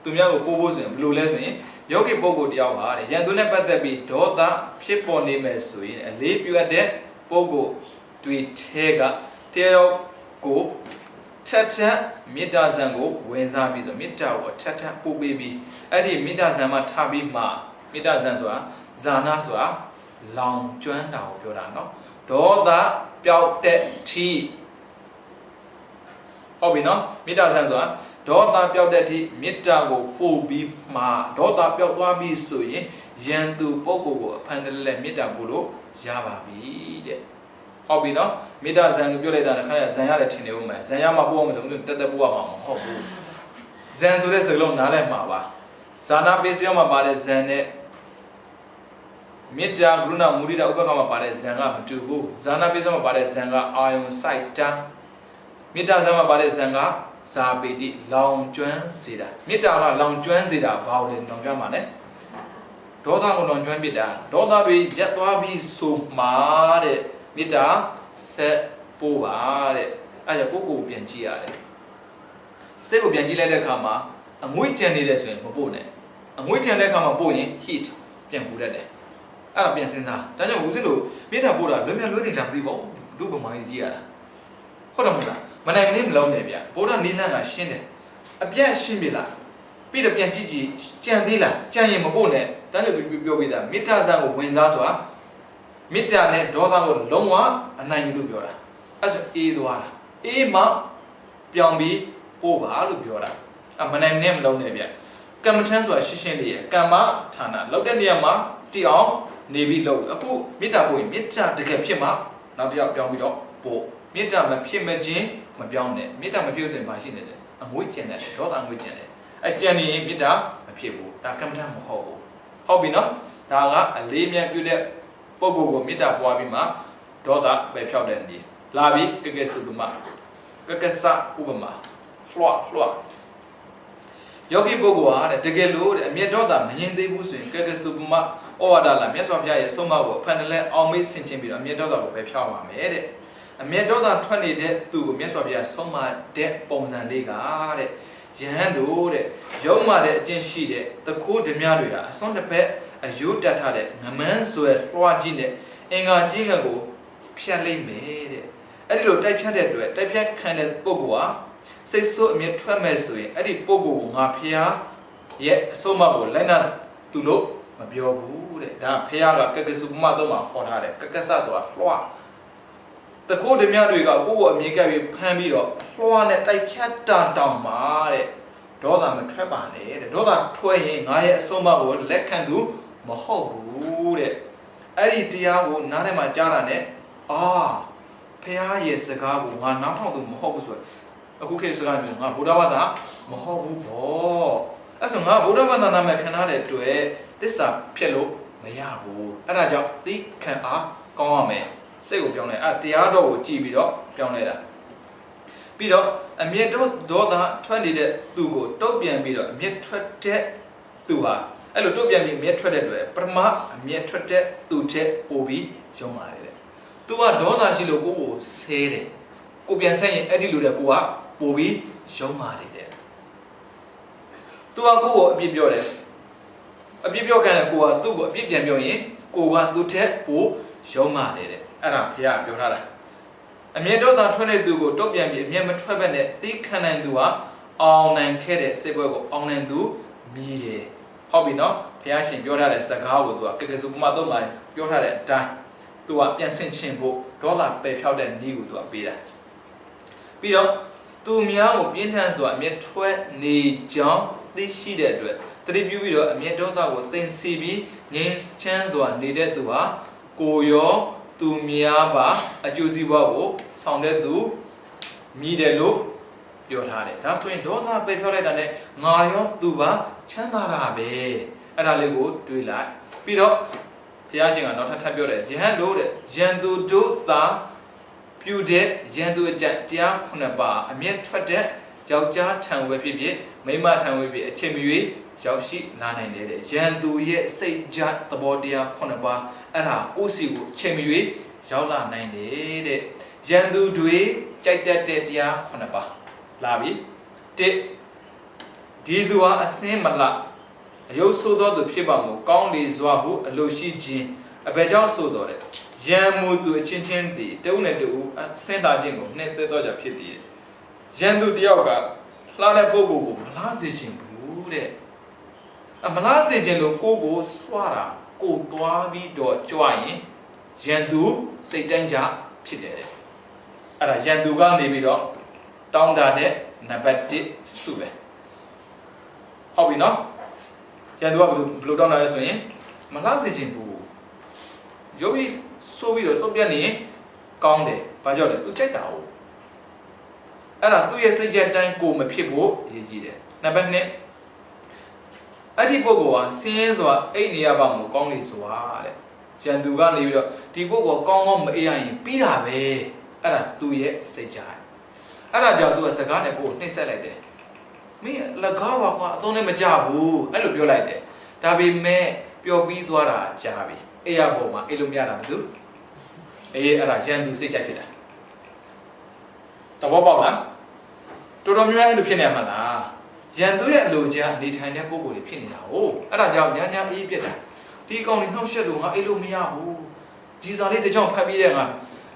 သူများကိုပို့ဖို့ဆိုရင်ဘယ်လိုလဲဆိုရင်ယောဂီပုဂ္ဂိုလ်တယောက်ဟာရန်သူနဲ့ပတ်သက်ပြီးဒေါသဖြစ်ပေါ်နေမယ်ဆိုရင်အလေးပြုတဲ့ပုဂ္ဂိုလ်တွေထဲကတယောက်ကိုထက်မေတ္တာဇံကိုဝင်စားပြီးဆိုမေတ္တာကိုထက်ပို့ပေးပြီးအဲ့ဒီမေတ္တာဇံမှာထားပြီးမှမေတ္တာဇံဆိုတာဇာနာဆိုတာလောင်ကျွမ်းတာကိုပြောတာနော်ဒေါသပျောက်တဲ့ထိဟုတ်ပြီနော်မေတ္တာဇံဆိုတာဒေါသပျောက်တဲ့ထိမေတ္တာကိုပို့ပြီးမှဒေါသပျောက်သွားပြီဆိုရင်ယံသူပုဂ္ဂိုလ်ကိုအဖန်တလဲမေတ္တာပို့လို့ရပါပြီတဲ့ဟုတ်ပြီနော်မေတ္တာဇံကိုပြောလိုက်တာခါရဇံရတယ်ထင်နေဦးမယ်ဇံရမှာပို့အောင်ဆိုတက်ပို့ရမှာမဟုတ်ဘူး ဇန်ဆိုတဲ့စကားလုံးနားလည်မှာပါဇာနာပေးစယောမှာပါတဲ့ဇန်နဲ့မေတ္တာကရုဏာမုဒိတာဥပက္ခမှာပါတဲ့ဇန်ကမတူဘူးဇာနာပေးစယောမှာပါတဲ့ဇန်ကအာယုံစိုက်တာမေတ္တာဇန်မှာပါတဲ့ဇန်ကဇာပေတိလောင်ကျွမ်းစေတာမေတ္တာကလောင်ကျွမ်းစေတာဘာလို့လဲလောင်ကျွမ်းပါလဲဒေါသကိုလောင်ကျွမ်းပြတာဒေါသတွေရက်သွားပြီးဆိုမှာတဲ့မေတ္တာဆက်ပိုးပါတဲ့အဲဒါကိုပြန်ကြည့်ရတယ်စိတ်ကိုပြန်ကြည့်လိုက်တဲ့အခါမှာအငွေ့ကြံနေတယ်ဆိုရင်မပို့နဲ့အငွေ့ကြံတဲ့အခါမှာပို့ရင် heat ပြန်ပူတတ်တယ်အဲ့ဒါပြန်စဉ်းစားဒါကြောင့်ဦးဇင်းတို့မေတ္တာပို့တာလွယ်မြလွယ်နေလားမသိပါဘူးလူပမာကြီးကြည့်ရတာဟုတ်တယ်မဟုတ်လားမနိုင်မနေမလုံးနဲ့ဗျဗုဒ္ဓနိလန့်ကရှင်းတယ်အပြတ်ရှင်းပြီလားပြီးတော့ပြန်ကြည့်ကြံသေးလားကြံရင်မပို့နဲ့ဒါကြောင့်ပြောပေးတာမေတ္တာဇံကိုဝင်စားဆိုတာမေတ္တာနဲ့ဒေါသကိုလုံးဝအနိုင်ယူလို့ပြောတာအဲ့ဆိုအေးသွားတာအေးမှပြောင်းပြီးပို့ပါလို့ပြောတာမနိုင်နဲ့မလုံးနဲ့ဗျကမ္မထမ်းဆိုတာရှင်းရှင်းလေးရကမ္မဌာနလောက်တဲ့နေရာမှာတိအောင်နေပြီးလုပ်အခုမေတ္တာပို့ရင်မေတ္တာတကယ်ဖြစ်မှနောက်တစ်ယောက်ပြောင်းပြီးတော့ပို့မေတ္တာမဖြစ်မချင်းမပြောင်းနဲ့မေတ္တာမဖြစ်ဆိုရင်ဘာရှိနေလဲအငွေ့ကျန်တယ်ဒေါသအငွေ့ကျန်တယ်အဲကျန်နေရင်မေတ္တာမဖြစ်ဘူးဒါကမ္မထမ်းမဟုတ်ဘူးဟုတ်ပြီနော်ဒါကအလေးမြတ်ပြုတဲ့ပုဂ္ဂိုလ်ကိုမေတ္တာပွားပြီးမှဒေါသပဲဖြောက်တဲ့နေလာပြီးကကစုပမကကစဥပမာလွှတ်ယောဂီပုဂ္ဂိုလ်ဟာတကယ်လို့အမျက်ဒေါသမငြင်းသေးဘူးဆိုရင်ကကစုပမဩဝါဒလာမြတ်စွာဘုရားရဲ့ဆုံးမကိုအဖန်တလဲအောင်မေ့ဆင်ခြင်ပြီးတော့အမျက်ဒေါသကိုပဲဖြောက်ပါမယ်တဲ့အမျက်ဒေါသထွက်နေတဲ့သူ့ကိုမြတ်စွာဘုရားဆုံးမတဲ့ပုံစံလေးကတဲ့ယဟန်တို့တဲ့ရုံးမာတဲ့အကျင့်ရှိတဲ့တခိုးဓမြတွေဟာအစွန်းတစ်ဖက်အယုတ်တက်ထားတဲ့ငမန်းဆွဲလွှားကြီးနဲ့အင်္ဂါကြီးငတ်ကိုဖြတ်လိုက်မယ်တဲ့အဲ့ဒီလိုတိုက်ဖြတ်တဲ့အတွက်တိုက်ဖြတ်ခံတဲ့ပုဂ္ဂိုလ်ဟာစိတ်ဆိုးအမြဲထွက်မဲ့ဆိုရင်အဲ့ဒီပုဂ္ဂိုလ်ကိုငါဖျားရဲ့အဆုံးအမကိုလိုက်နာသူလို့မပြောဘူးတဲ့ဒါဖျားကကကစုပမတော့မှာဟောထားတယ်ကကဆဆိုတာလွှားတခိုးဓမြတွေကကိုယ့်ကိုအမြဲကပ်ပြီးဖမ်းပြီးတော့လွှားနဲ့တိုက်ဖြတ်တာတောင်မှာတဲ့ဒေါသမထွက်ပါနဲ့တဲ့ဒေါသထွက်ရင်ငါရဲ့အဆုံးအမကိုလက်ခံသူမဟုတ်ဘူးတဲ့အဲ့ဒီတရားကိုနားထဲမှာကြားတာနဲ့ဖះရဲ့စကားကိုငါနားထောင်သူမဟုတ်ဘူးဆိုရင်အခုခေတ်စကားမျိုးငါဗုဒ္ဓဘာသာမဟုတ်ဘူးပေါ့အဲ့ဆိုငါဗုဒ္ဓဘာသာနာမည်ခံထားတဲ့အတွက်သစ္စာဖြစ်လို့မရဘူးအဲ့ဒါကြောင့်သိခံအားကောင်းရမယ်စိတ်ကိုပြောင်းလိုက်တရားတော်ကိုကြည်ပြီးတော့ပြောင်းလိုက်တာပြီးတော့အမျက်ဒေါသထွက်နေတဲ့သူကိုတုတ်ပြန်ပြီးတော့အမျက်ထွက်တဲ့သူဟာအဲ့လိုတုတ်ပြန်ပြီးအမျက်ထွက်တဲ့အတွက်ပထမအမျက်ထွက်တဲ့သူထက်ပိုပြီးရုံးပါတယ်တဲ့သူကဒေါသရှိလို့ကိုယ်ကိုဆဲတယ်ကိုပြန်ဆက်ရင်အဲ့ဒီလိုတဲ့ကိုကပိုပြီးရုံးပါတယ်တဲ့သူကကိုယ့်ကိုအပြစ်ပြောတယ်အပြစ်ပြောခံတဲ့ကိုကသူ့ကိုအပြစ်ပြန်ပြောရင်ကိုကသူ့ထက်ပိုရုံးပါတယ်တဲ့အဲ့ဒါဖះပြောထားတာအမျက်ဒေါသထွက်တဲ့သူကိုတုတ်ပြန်ပြီးအမျက်မထွက်ဘဲနဲ့သိခံနိုင်သူဟာအောင်နိုင်ခဲ့တဲ့စိတ်ပွဲကိုအောင်နိုင်သူမြည်တယ်ဟုတ်ပြီနော်ဘုရားရှင်ပြောထားတဲ့စကားကိုသူကကကစုပမာသုံးမှာပြောထားတဲ့အတိုင်းသူကပြန်ဆင်ခြင်ဖို့ဒေါသပယ်ဖြောက်တဲ့နည်းကိုသူကပေးတာပြီးတော့သူများကိုပြင်းထန်စွာအမျက်ထွက်နေကြောင်းသိရှိတဲ့အတွက်တတိပြုပြီးတော့အမျက်ဒေါသကိုသိသိပြီးငြိမ်းချမ်းစွာနေတဲ့သူဟာကိုရောသူများပါအကျိုးစီးပွားကိုဆောင်တဲ့သူမြည်တယ်လို့ပြောထားတယ်ဒါဆိုရင်ဒေါသပယ်ဖြောက်လိုက်တာနဲ့ငါရောသူပါချမ်းသာတာပဲအဲ့ဒါလေးကိုတွေးလိုက်ပြီးတော့ဘုရားရှင်ကနောက်ထပ်ပြောတယ်ယဟန်တို့တဲ့ယန်သူတို့သာပြုတဲ့ယန်သူအကြတရား9ပါးအမျက်ထွက်တဲ့ယောက်ျားထံဝဲဖြစ်ဖြစ်မိန်းမထံဝဲဖြစ်အချိန်မရွေးရောက်ရှိလာနိုင်တယ်တဲ့ယန်သူရဲ့စိတ်ကြသဘောတရား9ပါးအဲ့ဒါကိုယ်စီကိုအချိန်မရွေးရောက်လာနိုင်တယ်တဲ့ယန်သူတွေကြိုက်တတ်တဲ့တရား9ပါးလာပြီတစ်ဒီသူဟာအစင်းမလအယုတ်ဆိုးသောသူဖြစ်ပါမို့ကောင်းလေစွာဟုအလိုရှိခြင်းအဘယ်ကြောင့်ဆိုတော်တဲ့ယံမူသူအချင်းချင်းတည်တဦးနဲ့တဦးအစင်းသာခြင်းကိုနှိမ့်သက်သောကြောင့်ဖြစ်တည်ယံသူတယောက်ကလှတဲ့ပုဂ္ဂိုလ်ကိုမလားစေခြင်းဘူးတဲ့မလားစေခြင်းလို့ကိုစွာတာကိုသွားပြီးတော့ကြွရင်ယံသူစိတ်တိုင်းကြဖြစ်တယ်တဲ့အဲ့ဒါယံသူကနေပြီးတော့တောင်းတာတဲ့နံပါတ်1စုပဲဟုတ်ပြီနော်ကျန်သူကဘယ်လိုတောင်းတာလဲဆိုရင်မလားစေခြင်းဘူးယောဂီဆိုပြီးတော့စုပ်ပြတ်နေရင်ကောင်းတယ်ဘာကြောင့်လဲသူကြိုက်တာဟုတ်အဲ့ဒါသူ့ရဲ့စိတ်ကြက်တိုင်းကိုမဖြစ်ဖို့အရေးကြီးတယ် number 2အဲ့ဒီပုဂ္ဂိုလ်ဟာဆင်းရဲစွာအိတ်နေရပါမို့ကောင်းလေစွာတဲ့ရန်သူကနေပြီးတော့ဒီပုဂ္ဂိုလ်ကောင်းကောင်းမအေးရရင်ပြီးတာပဲအဲ့ဒါသူ့ရဲ့စိတ်ကြိုက်အဲ့ဒါကြောင့်သူကစကားနဲ့ကိုယ်နှိမ့်ဆက်လိုက်တယ်မင်းလကားပါကွာအသုံးနဲ့မကြဘူးအဲ့လိုပြောလိုက်တယ်ဒါပေမဲ့ပျော်ပြီးသွားတာကြားပြီအေးရပုံမှာအေးလို့မရတာမလို့အေးအဲ့ဒါရန်သူစိတ်ကြိုက်ဖြစ်တာသဘောပေါက်လားတော်တော်များများအဲ့လိုဖြစ်နေမှာလားရန်သူရဲ့အလိုချနေထိုင်တဲ့ပုံကိုယ်တွေဖြစ်နေတာ哦အဲ့ဒါကြောင့်ညာညာအေးပြက်တာဒီအကောင်တွေနှောက်ရှက်လို့ငါအေးလို့မရဘူးဒီစာလေးတစ်ချောင်းဖတ်ပြီးတဲ့ငါ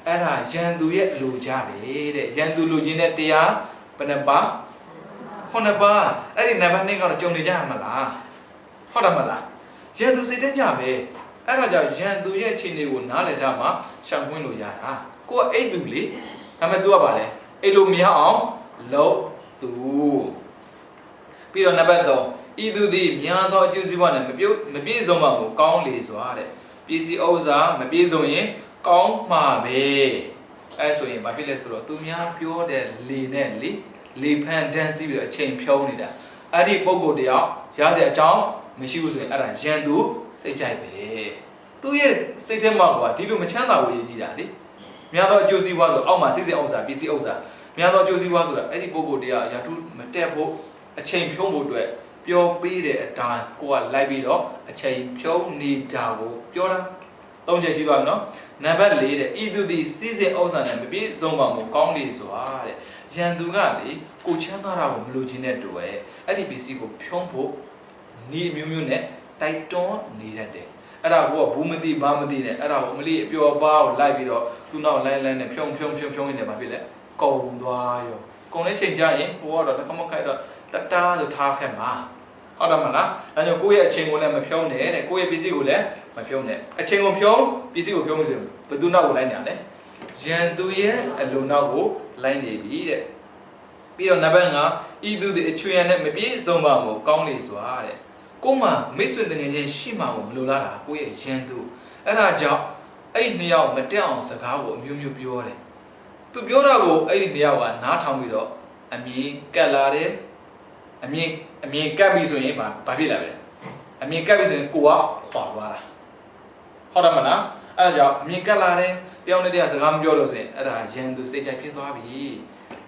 အဲ့ဒါရန်သူရဲ့အလိုချပဲတဲ့ရန်သူလိုချင်တဲ့တရားဘယ်နှပါ9ပါအဲ့ဒီနံပါတ်2ကတော့ကြုံနေကြရမှာလားဟုတ်တယ်မလားရန်သူစိတ်တန်းကြပဲအဲ့ဒါကြောင့်ရန်သူရဲ့အခြေအနေကိုနားလည်ထားမှရှောင်ကွင်းလို့ရတာကိုကအိတ်သူလေဒါပေမဲ့ तू ကပါလေအိတ်လို့မရအောင်လုပ်သူပြီးတော့နံပါတ်3ဤသူသည်များသောအကျိုးစီးပွားနဲ့မပြည့်စုံပါဘူးကောင်းလေစွာတဲ့ပစ္စည်းဥစ္စာမပြည့်စုံရင်ကောင်းမှာပဲအဲဆိုရင်ဘာဖြစ်လဲဆိုတော့သူများပြောတဲ့လေနဲ့လေဖန်တန်းစီးပြီးတော့အချိန်ဖြုံးနေတာအဲ့ဒီပုံကိုယ်တယောက်ရစရာအကြောင်းမရှိဘူးဆိုရင်အဲ့ဒါရန်သူစိတ်ကြိုက်ပဲသူ့ရဲ့စိတ်ထဲမှာကဒီလိုမချမ်းသာဘူးရည်ကြီးတာလေများသောအကျိုးစီးပွားဆိုအောက်မှာစိတ်ဥစ္စာပစ္စည်းဥစ္စာများသောအကျိုးစီးပွားဆိုတာအဲ့ဒီပုံကိုယ်တယောက်ရာထူးမတက်ဖို့အချိန်ဖြုံးဖို့အတွက်ပျော်ပေးတဲ့အတိုင်းကိုကလိုက်ပြီးတော့အချိန်ဖြုံးနေတာကိုပြောတာ၃ချက်ရှိသွားပြီနော်နံပါတ်4တဲ့ဤသူသည်စီးစင်ဥစ္စာနဲ့မပြည့်စုံပါဘူးကောင်းလေစွာတဲ့ရန်သူကလေကိုချမ်းသာတာကိုမလိုချင်တဲ့တူရဲ့အဲ့ဒီပစ္စည်းကိုဖြုံးဖို့နေမျိုးမျိုးနဲ့တိုက်တွန်းနေတတ်တယ်အဲ့ဒါကိုကဘူးမသိဘာမသိနဲ့အဲ့ဒါကိုအမလီအပျော်ပါကိုလိုက်ပြီးတော့သူ့နောက်လိုင်းနဲ့ဖြုံးနေမှာဖြစ်လေကုံသွားရောကုံလေးချိန်ကြရင်ဟိုကတော့တစ်ခါမှခိုက်တော့တတားဆိုထားခဲ့မှာဟုတ်တယ်မလားဒါကြောင့်ကိုယ့်ရဲ့အချိန်ကိုလည်းမဖြုံးနဲ့တဲ့ကိုယ့်ရဲ့ပစ္စည်းကိုလည်းမဖြုံးနဲ့အချိန်ကိုဖြုံးပစ္စည်းကိုဖြုံးလို့ဆိုရင်ဘယ်သူနောက်ကိုလိုက်နေရလဲရန်သူရဲ့အလိုနောက်ကိုလိုက်နေပြီတဲ့ပြီးတော့နံပါတ်5ဤသူသည်အချွေရနဲ့မပြည့်စုံပါဘူးကောင်းလေစွာတဲ့ကိုမှမိတ်ဆွေတငယ်ချင်းရှိမှကိုမလိုလားတာကိုယ့်ရဲ့ရန်သူအဲ့ဒါကြောင့်အဲ့ဒီ2ယောက်မတက်အောင်စကားကိုအမျိုးမျိုးပြောတယ်သူပြောတာကိုအဲ့ဒီ2ယောက်ကနားထောင်ပြီးတော့အမြင်ကတ်လာတယ်အမြင်ကတ်ပြီဆိုရင်ဘာဖြစ်လာလဲအမြင်ကတ်ပြီဆိုရင်ကိုကခွာသွားတာဟုတ်တယ်မလားအဲ့ဒါကြောင့်အမြင်ကတ်လာတယ်တယောက်နဲ့တယောက်စကားမပြောလို့ဆိုရင်အဲ့ဒါရန်သူစိတ်ကြိုက်ဖြစ်သွားပြီ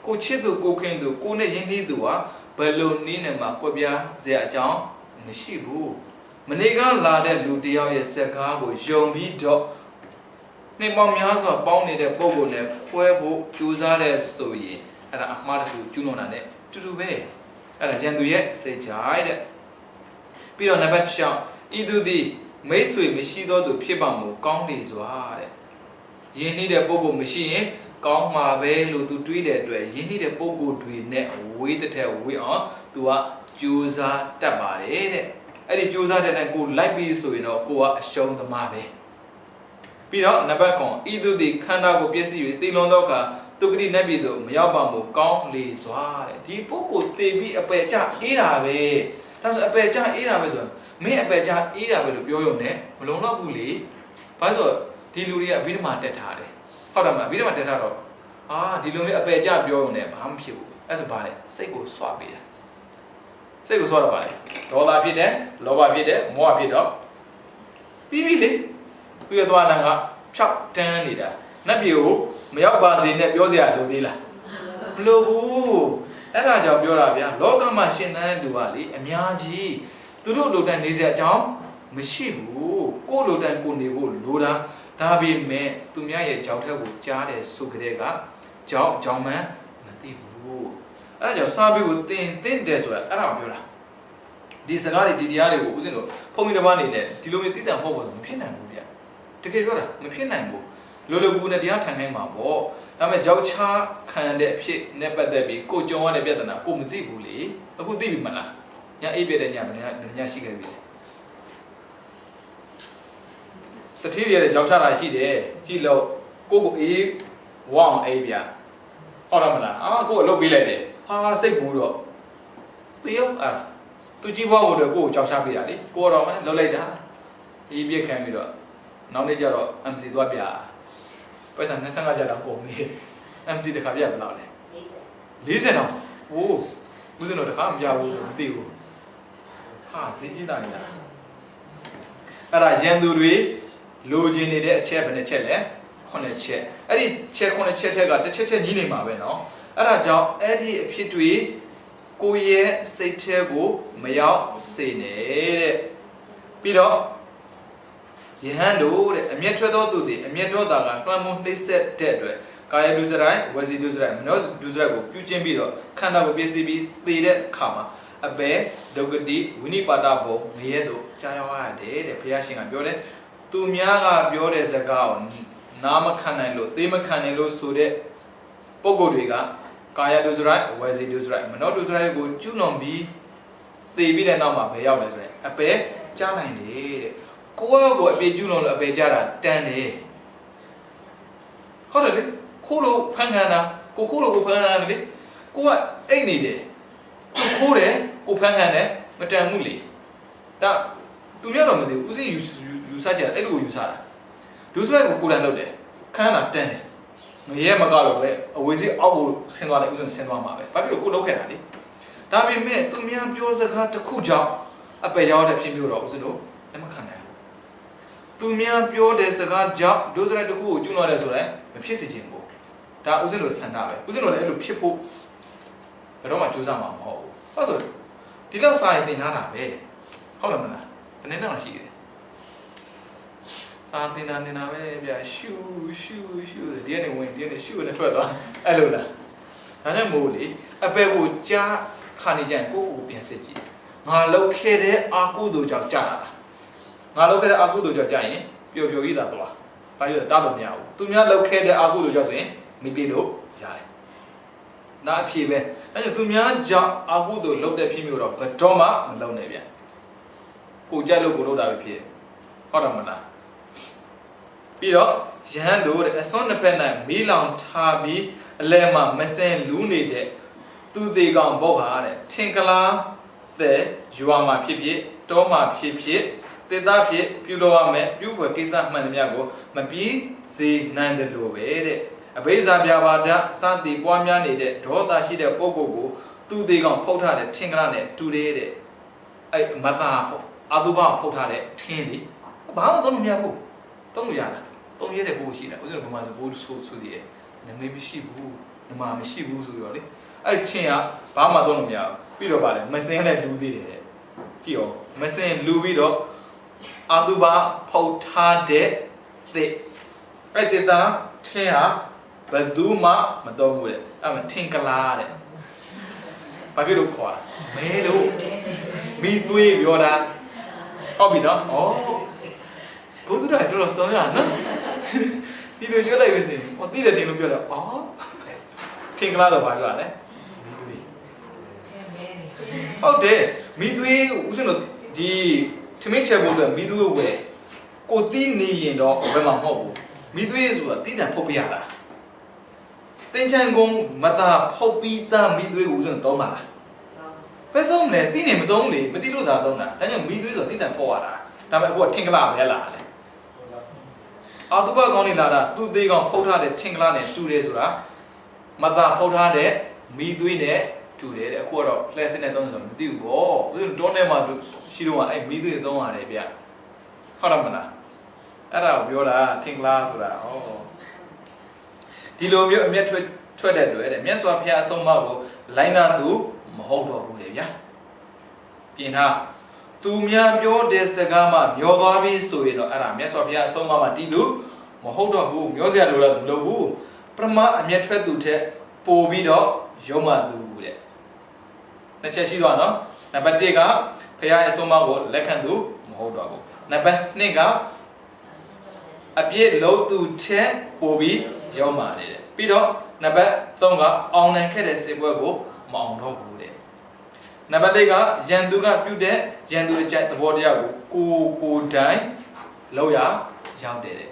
ကိုချစ်သူကိုခင်သူကိုနဲ့ရင်းနှီးသူကဘယ်လိုနည်းနဲ့မှကွက်ပြားစရာအကြောင်းမရှိဘူးမနေ့ကလာတဲ့လူတယောက်ရဲ့စကားကိုယုံပြီးတော့နှစ်ပေါင်းများစွာပေါင်းနေတဲ့ပုံကိုလည်းဖွဲဖို့ကြိုးစားတဲ့ဆိုရင်အဲ့ဒါအမှားတစ်ခုကျူးလွန်တာနဲ့တူတူပဲအဲ့ဒါရန်သူရဲ့စိတ်ကြိုက်တဲ့ပြီးတော့နံပါတ်6ဤသူသည်မိတ်ဆွေမရှိသောသူဖြစ်ပါမို့ကောင်းလေစွာတဲ့ယဉ်နှီးတဲ့ပုံကိုမရှိရင်ကောင်းမှာပဲလို့သူတွေးတဲ့အတွက်ယဉ်နှီးတဲ့ပုံကိုတွေနဲ့ဝေးတဲ့ဝေးအောင်သူကကြိုးစားတတ်ပါတယ်တဲ့အဲ့ဒီကြိုးစားတဲ့တိုင်းကိုလိုက်ပြီးဆိုရင်တော့ကိုကအရှုံးသမားပဲပြီးတော့နံပါတ်9ဤသူသည်ခန္ဓာကိုပြည့်စည်၍တည်လွန်သောအခါတုဂတိနတ်ပြည်သို့မရောက်ပါမို့ကောင်းလေစွာတဲ့ဒီပုဂ္ဂိုလ်တည်ပြီးအပယ်ကျအေးတာပဲဒါဆိုအပယ်ကျအေးတာပဲဆိုရင်မင်းအပယ်ကျအေးတာပဲလို့ပြောရုံနဲ့မလုံလောက်ဘူးလေဘာလို့ဆိုဒီလူတွေကအဘိဓမ္မာတက်ထားတယ်ဟုတ်တယ်မလားအဘိဓမ္မာတက်ထားတော့ဒီလူမျိုးအပယ်ကျပြောရုံနဲ့ဘာမှဖြစ်ဘူးအဲ့ဆိုဘာလဲစိတ်ကိုဆွပေးတာစိတ်ကိုဆွတော့ပါလေဒေါသဖြစ်တယ်လောဘဖြစ်တယ်မောဟဖြစ်တော့ပြီးပြီလေသူရသွားတာကဖြောက်တန်းနေတာနတ်ပြည်ကိုမရောက်ပါစေနဲ့ပြောစရာလိုသေးလားမလိုဘူးအဲ့ဒါကြောင့်ပြောတာဗျာလောကမှာရှင်သန်တဲ့လူကလေအများကြီးသူတို့လိုတိုင်းနေစရာအကြောင်းမရှိဘူးကိုလိုတိုင်းကိုနေဖို့လိုတာဒါပေမဲ့သူများရဲ့ကြောက်ထက်ကိုကြားတယ်ဆိုကြတဲ့ကကြောင်မှန်းမသိဘူးအဲ့ဒါကြောင့်စာပေကိုသင်တယ်ဆိုတာအဲ့ဒါကိုပြောတာဒီစကားတွေဒီတရားတွေကိုဦးဇင်းတို့ဘုန်းကြီးတစ်ပါးအနေနဲ့ဒီလိုမျိုးသိတာမဟုတ်ဘူးမဖြစ်နိုင်ဘူးဗျတကယ်ပြောတာမဖြစ်နိုင်ဘူးလိုလိုကူနဲ့တရားထန်ခိုင်းမှာပေါ့ဒါပေမဲ့ကြောက်ချခံတဲ့အဖြစ်နဲ့ပတ်သက်ပြီးကိုကြုံရတဲ့ပြဿနာကိုမသိဘူးလေအခုသိပြီမလားညာအိပ်ပြတဲ့ညညရှိခဲ့ပြီတတိယရဲ့ကြောက်ချတာရှိတယ်ကြည့်လို့ကိုအေးဝအောင်အေးဗျဟုတ်တယ်မလားကိုအလုပ်ပေးလိုက်တယ်စိတ်ဘူးတော့တေးရောသူကြီးဘွားကိုတော့ကိုကြောက်ချပေးတာလေကိုတော့မှလှုပ်လိုက်တာဒီပြက်ခံပြီးတော့နောက်နေ့ကျတော့ MC သွားပြပိုက်ဆံ25ကျတော့ကုန်ပြီ MC တခါပြဘယ်လောက်လဲ40တော့ဟို ဦးဇင်းတို့တခါမပြဘူးဆိုမသိဘူးဟာစိတ်ကြီးတာနေတာအဲ့ဒါရန်သူတွေလိုချင်နေတဲ့အချက်ပဲနဲ့ချက်လဲ9ချက်အဲ့ဒီချက်9ချက်ထက်ကတစ်ချက်ညီးနေမှာပဲเนาะအဲ့ဒါကြောင့်အဲ့ဒီအဖြစ်တွေကိုရဲ့စိတ်ထဲကိုမရောက်စေနဲ့တဲ့ပြီးတော့ယဟန်တို့တဲ့အမျက်ထွက်သောသူသည်အမျက်တော်တာကလွှမ်းမိုးနှိမ့်ဆက်တဲ့အတွက်ကာယဒုစရိုက်ဝစီဒုစရိုက်မနောဒုစရိုက်ကိုပြုကျင့်ပြီးတော့ခန္ဓာကိုပြည့်စည်ပြီးသေတဲ့အခါမှာအပေဒုက္ခတိဝိနိပါဒဘုံငရဲတို့ကြာရောက်ရတယ်တဲ့ဘုရားရှင်ကပြောတယ်သူများကပြောတဲ့စကားကိုနားမခံနိုင်လို့သေမခံနိုင်လို့ဆိုတဲ့ပုံကိုယ်တွေကကာယဒုစရိုက်ဝစီဒုစရိုက်မနောဒုစရိုက်ကိုကျူးလွန်ပြီးသေပြီးတဲ့နောက်မှာဘယ်ရောက်လဲဆိုရင်အပေကြားနိုင်တယ်တဲ့ကိုယ့်ကိုအပေကျူးလွန်လို့အပေကြားတာတန်တယ်ဟုတ်တယ်လေခိုးလို့ဖန်ခံတာကိုခိုးလို့ကိုဖန်ခံတာလေကိုကအိတ်နေတယ်ကိုခိုးတယ်ကိုဖန်ခံတယ်မတန်ဘူးလေဒါသူများတော့မသိဘူးဦးစိယူဆကြတယ်အဲ့လိုယူဆတာဒုစရိုက်ကိုကိုယ်တိုင်လုပ်တယ်ခန်းတာတန်တယ်ငရဲမကတော့ပဲအဝေးစီအောက်ကိုဆင်းသွားတယ်ဦးစိဆင်းသွားမှာပဲဘာဖြစ်လို့ကိုလုပ်ခဲ့တာလေဒါပေမဲ့သူများပြောစကားတစ်ခုကြောင့်အပယ်ရောက်တဲ့ဖြစ်မျိုးတော့ဦးစိတို့လက်မခံနိုင်သူများပြောတဲ့စကားကြောင့်ဒုစရိုက်တစ်ခုကိုကျူးလွန်တယ်ဆိုရင်မဖြစ်စေချင်ဘူးဒါဦးစိတို့ဆန္ဒပဲဦးစိတို့လည်းအဲ့လိုဖြစ်ဖို့ဘယ်တော့မှကြိုးစားမှာမဟုတ်ဘူးဟုတ်ဆိုဒီလောက်စာရင်သင်ထားတာပဲဟုတ်တယ်မလားဘယ်နဲ့တော့ရှိတယ်စာသင်နေတာပဲဗျာရှူဒီကနေဝင်ဒီကနေရှူနဲ့ထွက်သွားအဲ့လိုလားဒါကြောင့်မို့လေအပယ်ကိုကြားခါနေကြရင်ကိုယ့်ကိုယ်ပြန်စစ်ကြည့်ငါလောက်ခဲ့တဲ့အာကုသိုလ်ကြောင့်ကြားလာတာငါလောက်ခဲ့တဲ့အာကုသိုလ်ကြောင့်ကြားရင်ပျော်ကြီးတာသွားဘာလို့တားလို့မရဘူးသူများလောက်ခဲ့တဲ့အာကုသိုလ်ကြောင့်ဆိုရင်မပြေလို့ရတယ်နာအဖြေပဲအဲကြောင့်သူများကြောင့်အာကုသိုလ်လောက်တဲ့ဖြစ်မျိုးတော့ဘယ်တော့မှမလုံးနဲ့ဗျကိုကြက်လို့ကိုလုပ်တာပဲဖြစ်ဟုတ်တယ်မလားပြီးတော့ယဟန်တို့တဲ့အစွန်းတစ်ဖက်၌မီးလောင်ထားပြီးအလဲမှာမစင်လူးနေတဲ့သူသေးကောင်ဘုတ်ဟာတဲ့ထင်ကလားတဲ့ယူဝါမှာဖြစ်ဖြစ်တောမှာဖြစ်ဖြစ်တေသားဖြစ်ပြုလုပ်ရမယ်ပြုဖွယ်ကိစ္စမှန်သမျှကိုမပြီးစေနိုင်တယ်လို့ပဲတဲ့အဘိဇာပြပါဒစသည်ပွားများနေတဲ့ဒေါသရှိတဲ့ပုဂ္ဂိုလ်ကိုသူသေးကောင်ဖုတ်ထားတဲ့ထင်ကလားနဲ့တူတယ်တဲ့အဲ့မသာဖုတ်အတုပဖုတ်ထားတဲ့ထင်းလေဘာမှသုံးမရဘူးသုံးလို့ရလားသုံးရတဲ့ဘိုးရှိတာဥစဉ်ကဘာမှဘိုးဆိုသေးတယ်နမေမရှိဘူးနမမရှိဘူးဆိုတော့လေအဲ့ထင်းကဘာမှသုံးလို့မရဘူးပြီးတော့ဗါလဲမစင်းနဲ့လူသေးတယ်ကြည့်အောင်မစင်းလူပြီးတော့အတုပဖုတ်ထားတဲ့သစ်အဲ့တေတာထင်းဟာဘယ်သူမှမတော်ဘူးတဲ့အဲ့မထင်ကလားတဲ့ဘာဖြစ်လို့ခေါ်တာမဲလို့မိသွေးပြောတာဟုတ်ပြီနော်ဩဘုသူတော်တော်စောရနော်ဒီလိုပြောလိုက်ပြီစီဟောတိတယ်တင်လို့ပြောတော့ဩထင်ကလားတော့ဘာပြောလဲမိသွေးဟုတ်တယ်မိသွေးဦးစင်တို့ဒီထမင်းချက်ဖို့အတွက်မိသွေးဝယ်ကိုတိနေရင်တော့ဘယ်မှာမဟုတ်ဘူးမိသွေးဆိုတာတိတန်ဖုတ်ပြရတာတင်ချန်ကုန်းမသာဖုတ်ပြီးသားမိသွေးကိုဦးစင်တော့မှာလားဘယ်သုံးလဲတိနေမသုံးလေမတိလို့သာသုံးတာဒါကြောင့်မိသွေးဆိုတိတန်ဖုတ်ရတာဒါပေမဲ့အခုကထင်ကလားပဲလားလေအာတုပကောင်းနေလာတာသူ့သေးကောင်ဖုတ်ထားတဲ့ထင်ကလားနဲ့တူတယ်ဆိုတာမသာဖုတ်ထားတဲ့မိသွေးနဲ့တူတယ်တဲ့အခုကတော့ plastic နဲ့သုံးဆိုမသိဘူးပေါ့ဦးစင်တောနဲ့မှရှိတော့အဲ့မိသွေးသုံးရတယ်ဗျဟုတ်တယ်မလားအဲ့ဒါကိုပြောတာထင်ကလားဆိုတာဟောဒီလိုမျိုးအမျက်ထွက်တဲ့တွေ့တဲ့မြတ်စွာဘုရားအဆုံးအမကိုလိုင်းနာသူမဟုတ်တော့ဘူးလေဗျာပြင်ထားသူများပြောတဲ့စကားမှမျောသွားပြီဆိုရင်တော့အဲ့ဒါမြတ်စွာဘုရားအဆုံးအမမှာတည်သူမဟုတ်တော့ဘူးမျောစရာလိုလားမလိုဘူးပရမအမျက်ထွက်သူထက်ပိုပြီးတော့ယုံမှသူတဲ့နှစ်ချက်ရှိသွားနော်နံပါတ်1ကဘုရားရဲ့အဆုံးအမကိုလက်ခံသူမဟုတ်တော့ဘူးနံပါတ်2ကအပြည့်လုံးသူထက်ပိုပြီးရောက်ပါလေတဲ့ပြီးတော့နံပါတ်3ကအောင်နိုင်ခဲ့တဲ့စေပွဲကိုမအောင်တော့ဘူးတဲ့နံပါတ်4ကရန်သူကပြုတဲ့ရန်သူအကြိုက်သဘောတရားကိုကိုတိုင်းလောက်ရရောက်တယ်တဲ့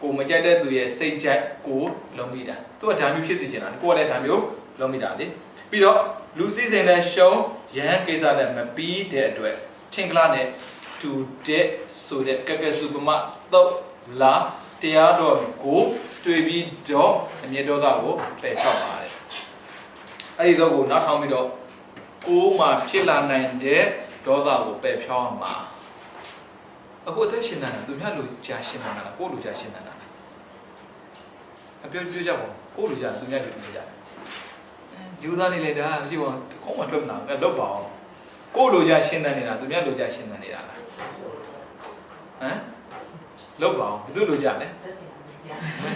ကိုမကြိုက်တဲ့သူရဲ့စိတ်ကြိုက်ကိုလုံးမိတာသူကဒါမျိုးဖြစ်စီချင်တာကိုကလည်းဒါမျိုးလုံးမိတာလေပြီးတော့လူစည်းစိမ်နဲ့ရှုံးရဟန်းကိစ္စနဲ့မပြီးတဲ့အတွက်ထင်ကလာနဲ့တူတဲ့ဆိုတဲ့ကကစုပမတော့လာတရားတော်ကိုတွေ့ပြီးတော့အမြတ်တော်သားကိုပယ်ချောက်ပါတယ်အဲ့ဒီတော့ကိုနောက်ထောင်ပြီးတော့ ကိုမှဖြစ်လာနိုင်တဲ့ဒေါသကိုပယ်ဖြောင်းအောင်ပါအခုအသက်ရှင်နေတာသူများလူကြာရှင်နေတာလားကိုလူကြာရှင်နေတာလားအပြောကြပါကိုလူကြာသူများလူကြာယူသားနေလေတာကြည့်ပါကောင်းမှထွက်မလာအဲ့လောက်ပါအောင်ကိုလူကြာရှင်နေတာသူများလူကြာရှင်နေတာလားဟမ်လောက်ပါအောင်ဘယ်သူလူကြာလဲ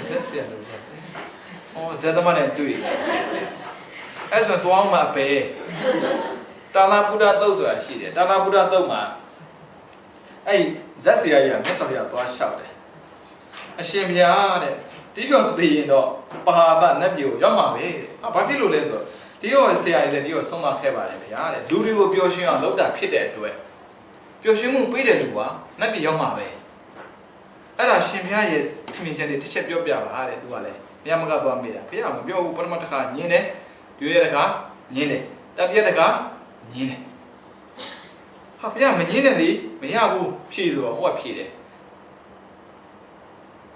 ဆက်စရာလူကြာဇက်သမားနဲ့တွေ့အဲ့ဆိုသွားအောင်မပဲတာလာဗုဒ္ဓသုတ်ဆိုတာရှိတယ်တာလာဗုဒ္ဓသုတ်မှာအဲ့ဇက်စရာကြီးကမြတ်စွာဘုရားသွားလျှောက်တယ်အရှင်ဘုရားတဲ့ဒီတော့သိရင်တော့ပါဟသနတ်ပြည်ကိုရောက်မှာပဲဘာဖြစ်လို့လဲဆိုတော့ဒီတော့ဆရာကြီးလည်းဒီတော့ဆုံးမခဲ့ပါတယ်ဗျာတဲ့လူတွေကိုပျော်ရွှင်အောင်လုပ်တာဖြစ်တဲ့အတွက်ပျော်ရွှင်မှုပေးတဲ့လူကနတ်ပြည်ရောက်မှာပဲအဲ့ဒါရှင်ဘုရားရဲ့ထင်မြင်ချက်တွေတစ်ချက်ပြောပြပါတဲ့သူကလည်းဘုရားမကသွားမိတာဘုရားမပြောဘူးပထမတစ်ခါညင်းတယ်ရွေးရတဲ့ခါညင်းတယ်တတိယတစ်ခါညင်းတယ်ဟာဘုရားမညင်းနဲ့လေမရဘူးဖြည့်ဆိုတော့ဟိုကဖြည့်တယ်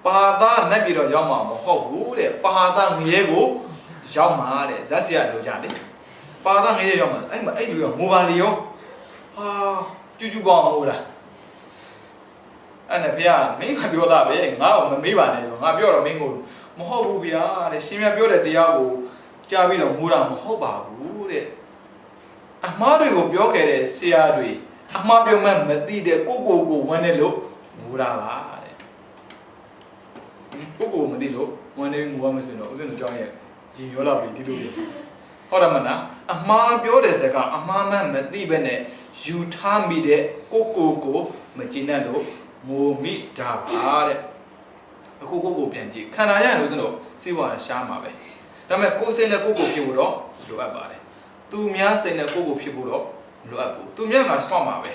ပါသာနတ်ပြည်တော့ရောက်မှာမဟုတ်ဘူးတဲ့ပါသာငရဲကိုရောက်မှာတဲ့ဇက်စရာလိုကြလေပါသာငရဲရောက်မှာအဲ့လူရောမိုဘာလီရောဟာကျူးကျူးပေါအောင်ဟိုလားအဲ့နဲ့ဖေကမင်းကပြောတာပဲငါ့ကိုမမေးပါနဲ့ဆိုငါပြောတော့မင်းကိုမဟုတ်ဘူးဗျာတဲ့ရှင်မြတ်ပြောတဲ့တရားကိုကြားပြီးတော့မူတာမဟုတ်ပါဘူးတဲ့အမှားတွေကိုပြောခဲ့တဲ့ဆရာတွေအမှားပြောမှမသိတဲ့ကိုဝန်းနေလို့မူတာပါတဲ့ကိုမသိလို့ဝန်းနေငူရမယ်ဆိုတော့ဦးဇင်းတို့ကြောင်းရဲ့ရင်ရောလာပြီးဒီလိုမျိုးဟုတ်တယ်မလားအမှားပြောတဲ့စကားအမှားမှမသိဘဲနဲ့ယူထားမိတဲ့ကိုမကျင်တတ်လို့ငိုမိတာပါတဲ့အခုကိုပြန်ကြည့်ခန္ဓာရရင်လို့ဆိုတော့စိတ်ဝါရှားမှာပဲဒါပေမဲ့ကိုယ်စိတ်နဲ့ကိုဖြစ်ဖို့တော့လိုအပ်ပါတယ်သူများစိတ်နဲ့ကိုဖြစ်ဖို့တော့မလိုအပ်ဘူးသူများကဆွတ်မှာပဲ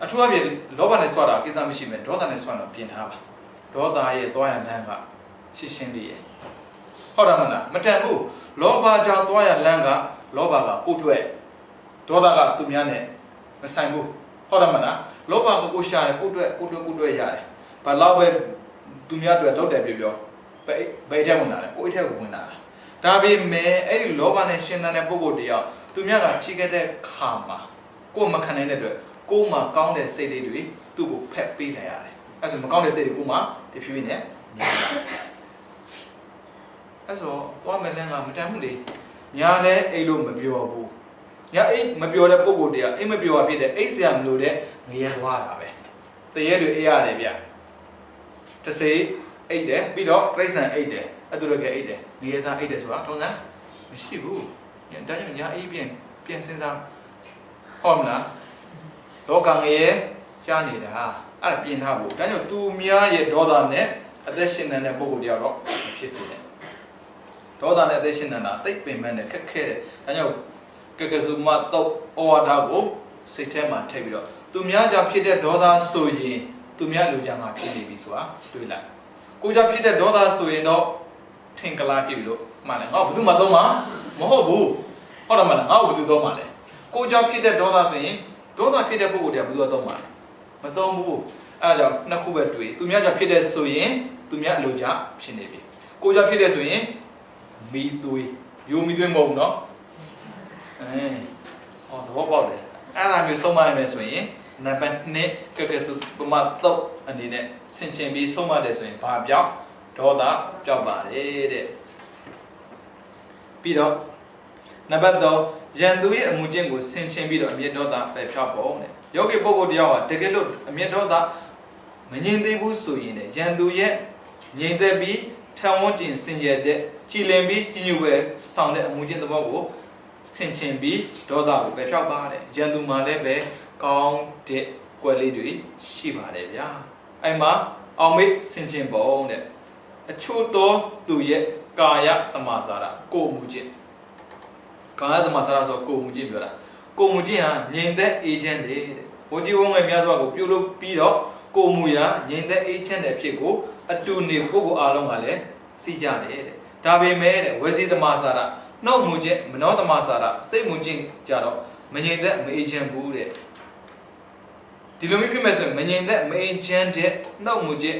အထူးအဖြင့်လောဘနဲ့ဆွတ်တာကိစ္စမရှိမဲ့ဒေါသနဲ့ဆွတ်တော့ပြင်ထားပါဒေါသရဲ့သွားရလမ်းကရှင်းရှင်းလေးရဲ့ဟုတ်တယ်မလားမတန်ဘူးလောဘကြောင့်သွားရလမ်းကလောဘကကိုတွေ့ဒေါသကသူများနဲ့မဆိုင်ဘူးဟုတ်တယ်မလားလောဘကိုရှာတယ်ကိုတွေ့ရတယ်ဘာလို့ပဲသူများတွေ့လောက်တယ်ပြောဘယ်ထဲဝင်လာလဲကိုယ့်အထက်ကိုဝင်လာတာဒါပေမဲ့အဲ့ဒီလောဘနဲ့ရှင်သန်တဲ့ပုဂ္ဂိုလ်တယောက်သူများကထိခဲ့တဲ့ခါမှာကိုယ်မခံနိုင်တဲ့အတွက်ကိုယ်မှာကောင်းတဲ့စိတ်လေးတွေသူ့ကိုဖက်ပေးလိုက်ရတယ်အဲ့ဆိုမကောင်းတဲ့စိတ်တွေကိုယ်မှာတဖြည်းဖြည်းနဲ့နေရတယ်အဲ့ဆိုသွားမယ်လမ်းကမတန်ဘူးလေညာလည်းအိတ်လို့မပြောဘူးညာအိတ်မပြောတဲ့ပုဂ္ဂိုလ်တရားအိတ်မပြောတာဖြစ်တဲ့အိတ်ဆရာမလို့တဲ့ငရဲသွားတာပဲတရေတွေအေးရတယ်ဗျတစေအိတ်တယ်ပြီးတော့ပြိဿံအိတ်တယ်အဲ့တူလည်းကအိတ်တယ်ငရဲသားအိတ်တယ်ဆိုတာထုံးစံမရှိဘူးညာဒါကြောင့်ညာအိတ်ပြန်စဉ်းစားဟုတ်မလားလောကငရဲကြားနေတာအဲ့ဒါပြင်ထားဖို့ဒါကြောင့်သူများရဲ့ဒေါသနဲ့အသက်ရှင်နေတဲ့ပုဂ္ဂိုလ်တရားတော့ဖြစ်စေတယ်ဒေါသနဲ့အသက်ရှင်နေတာတိတ်ပင်ပန်းနဲ့ခက်ခဲတယ်ဒါကြောင့်ကစုမတော့ဩဝါဒကိုစိတ်ထဲမှာထည့်ပြီးတော့သူများကြောင့်ဖြစ်တဲ့ဒေါသဆိုရင်သူများလူကြမှာဖြစ်နေပြီဆိုတာတွေးလိုက်ကိုကြောင့်ဖြစ်တဲ့ဒေါသဆိုရင်တော့ထင်ကလာဖြစ်ပြီလို့မှန်တယ်ငါ့ဘယ်သူမှတော့မှာမဟုတ်ဘူးဟုတ်တယ်မလားငါ့ဘယ်သူတော့မှာလဲကိုကြောင့်ဖြစ်တဲ့ဒေါသဆိုရင်ဒေါသဖြစ်တဲ့ပုဂ္ဂိုလ်တွေကဘယ်သူတော့မှာမတော့ဘူးအဲဒါကြောင့်နှစ်ခုပဲတွေးသူများကြောင့်ဖြစ်တဲ့ဆိုရင်သူများအလိုကြဖြစ်နေပြီကိုကြောင့်ဖြစ်တဲ့ဆိုရင်မီသွေးယူမီသွေးမဟုတ်ဘူးနော်တော့ပေါက်တယ်အဲ့ဒါမျိုးဆုံးမရမယ်ဆိုရင်နံပါတ်2ကစုပမာတော့အနေနဲ့ဆင်ခြင်ပြီးဆုံးမတယ်ဆိုရင်ဘာပြောင်းဒေါသပြောက်ပါတယ်တဲ့ပြီးတော့နံပါတ်3ရန်သူရဲ့အမှုချင်းကိုဆင်ခြင်ပြီးတော့အမျက်ဒေါသပဲဖြောက်ပုံတဲ့ယောဂီပုဂ္ဂိုလ်တယောက်ကတကယ်လို့အမျက်ဒေါသမငြိမ်သေးဘူးဆိုရင်လည်းရန်သူရဲ့ငြိမ်သက်ပြီးထံဝန်းကျင်စင်ကြယ်တဲ့ကြည်လင်ပြီးကြီးညိုပဲဆောင်တဲ့အမှုချင်းသဘောကိုဆင်ခြင်ပြီးဒေါသကိုပဲဖြောက်ပါတဲ့ရန်သူမှာလည်းပဲကောင်းတဲ့ကွယ်လေးတွေရှိပါတယ်ဗျာအဲ့မှာအောင်မေ့ဆင်ခြင်ပုံတဲ့အချို့သောသူရဲ့ကာယသမာစာရကိုမှုချင်းကာယသမာစာရဆိုကိုမှုချင်းပြောတာကိုမှုချင်းဟာငြိမ်သက်အေဂျင့်တဲ့ဝတိဝငယ်များစွာကိုပြုလုပ်ပြီးတော့ကိုမှုရာငြိမ်သက်အေဂျင့်တဲ့အဖြစ်ကိုအတူနေပုဂ္ဂိုလ်အားလုံးကလည်းသိကြတယ်တဲ့ဒါပေမဲ့တဲ့ဝစီသမာစာရနှုတ်မှုချင်းမနောသမာစာရစိတ်မှုချင်းကြတော့မငြိမ်သက်မအေဂျင့်ဘူးတဲ့ဒီလိုမျိုးဖြစ်မဲ့ဆိုရင်မငြိမ်သက်မအေဂျင့်တဲ့နှုတ်မှုချင်း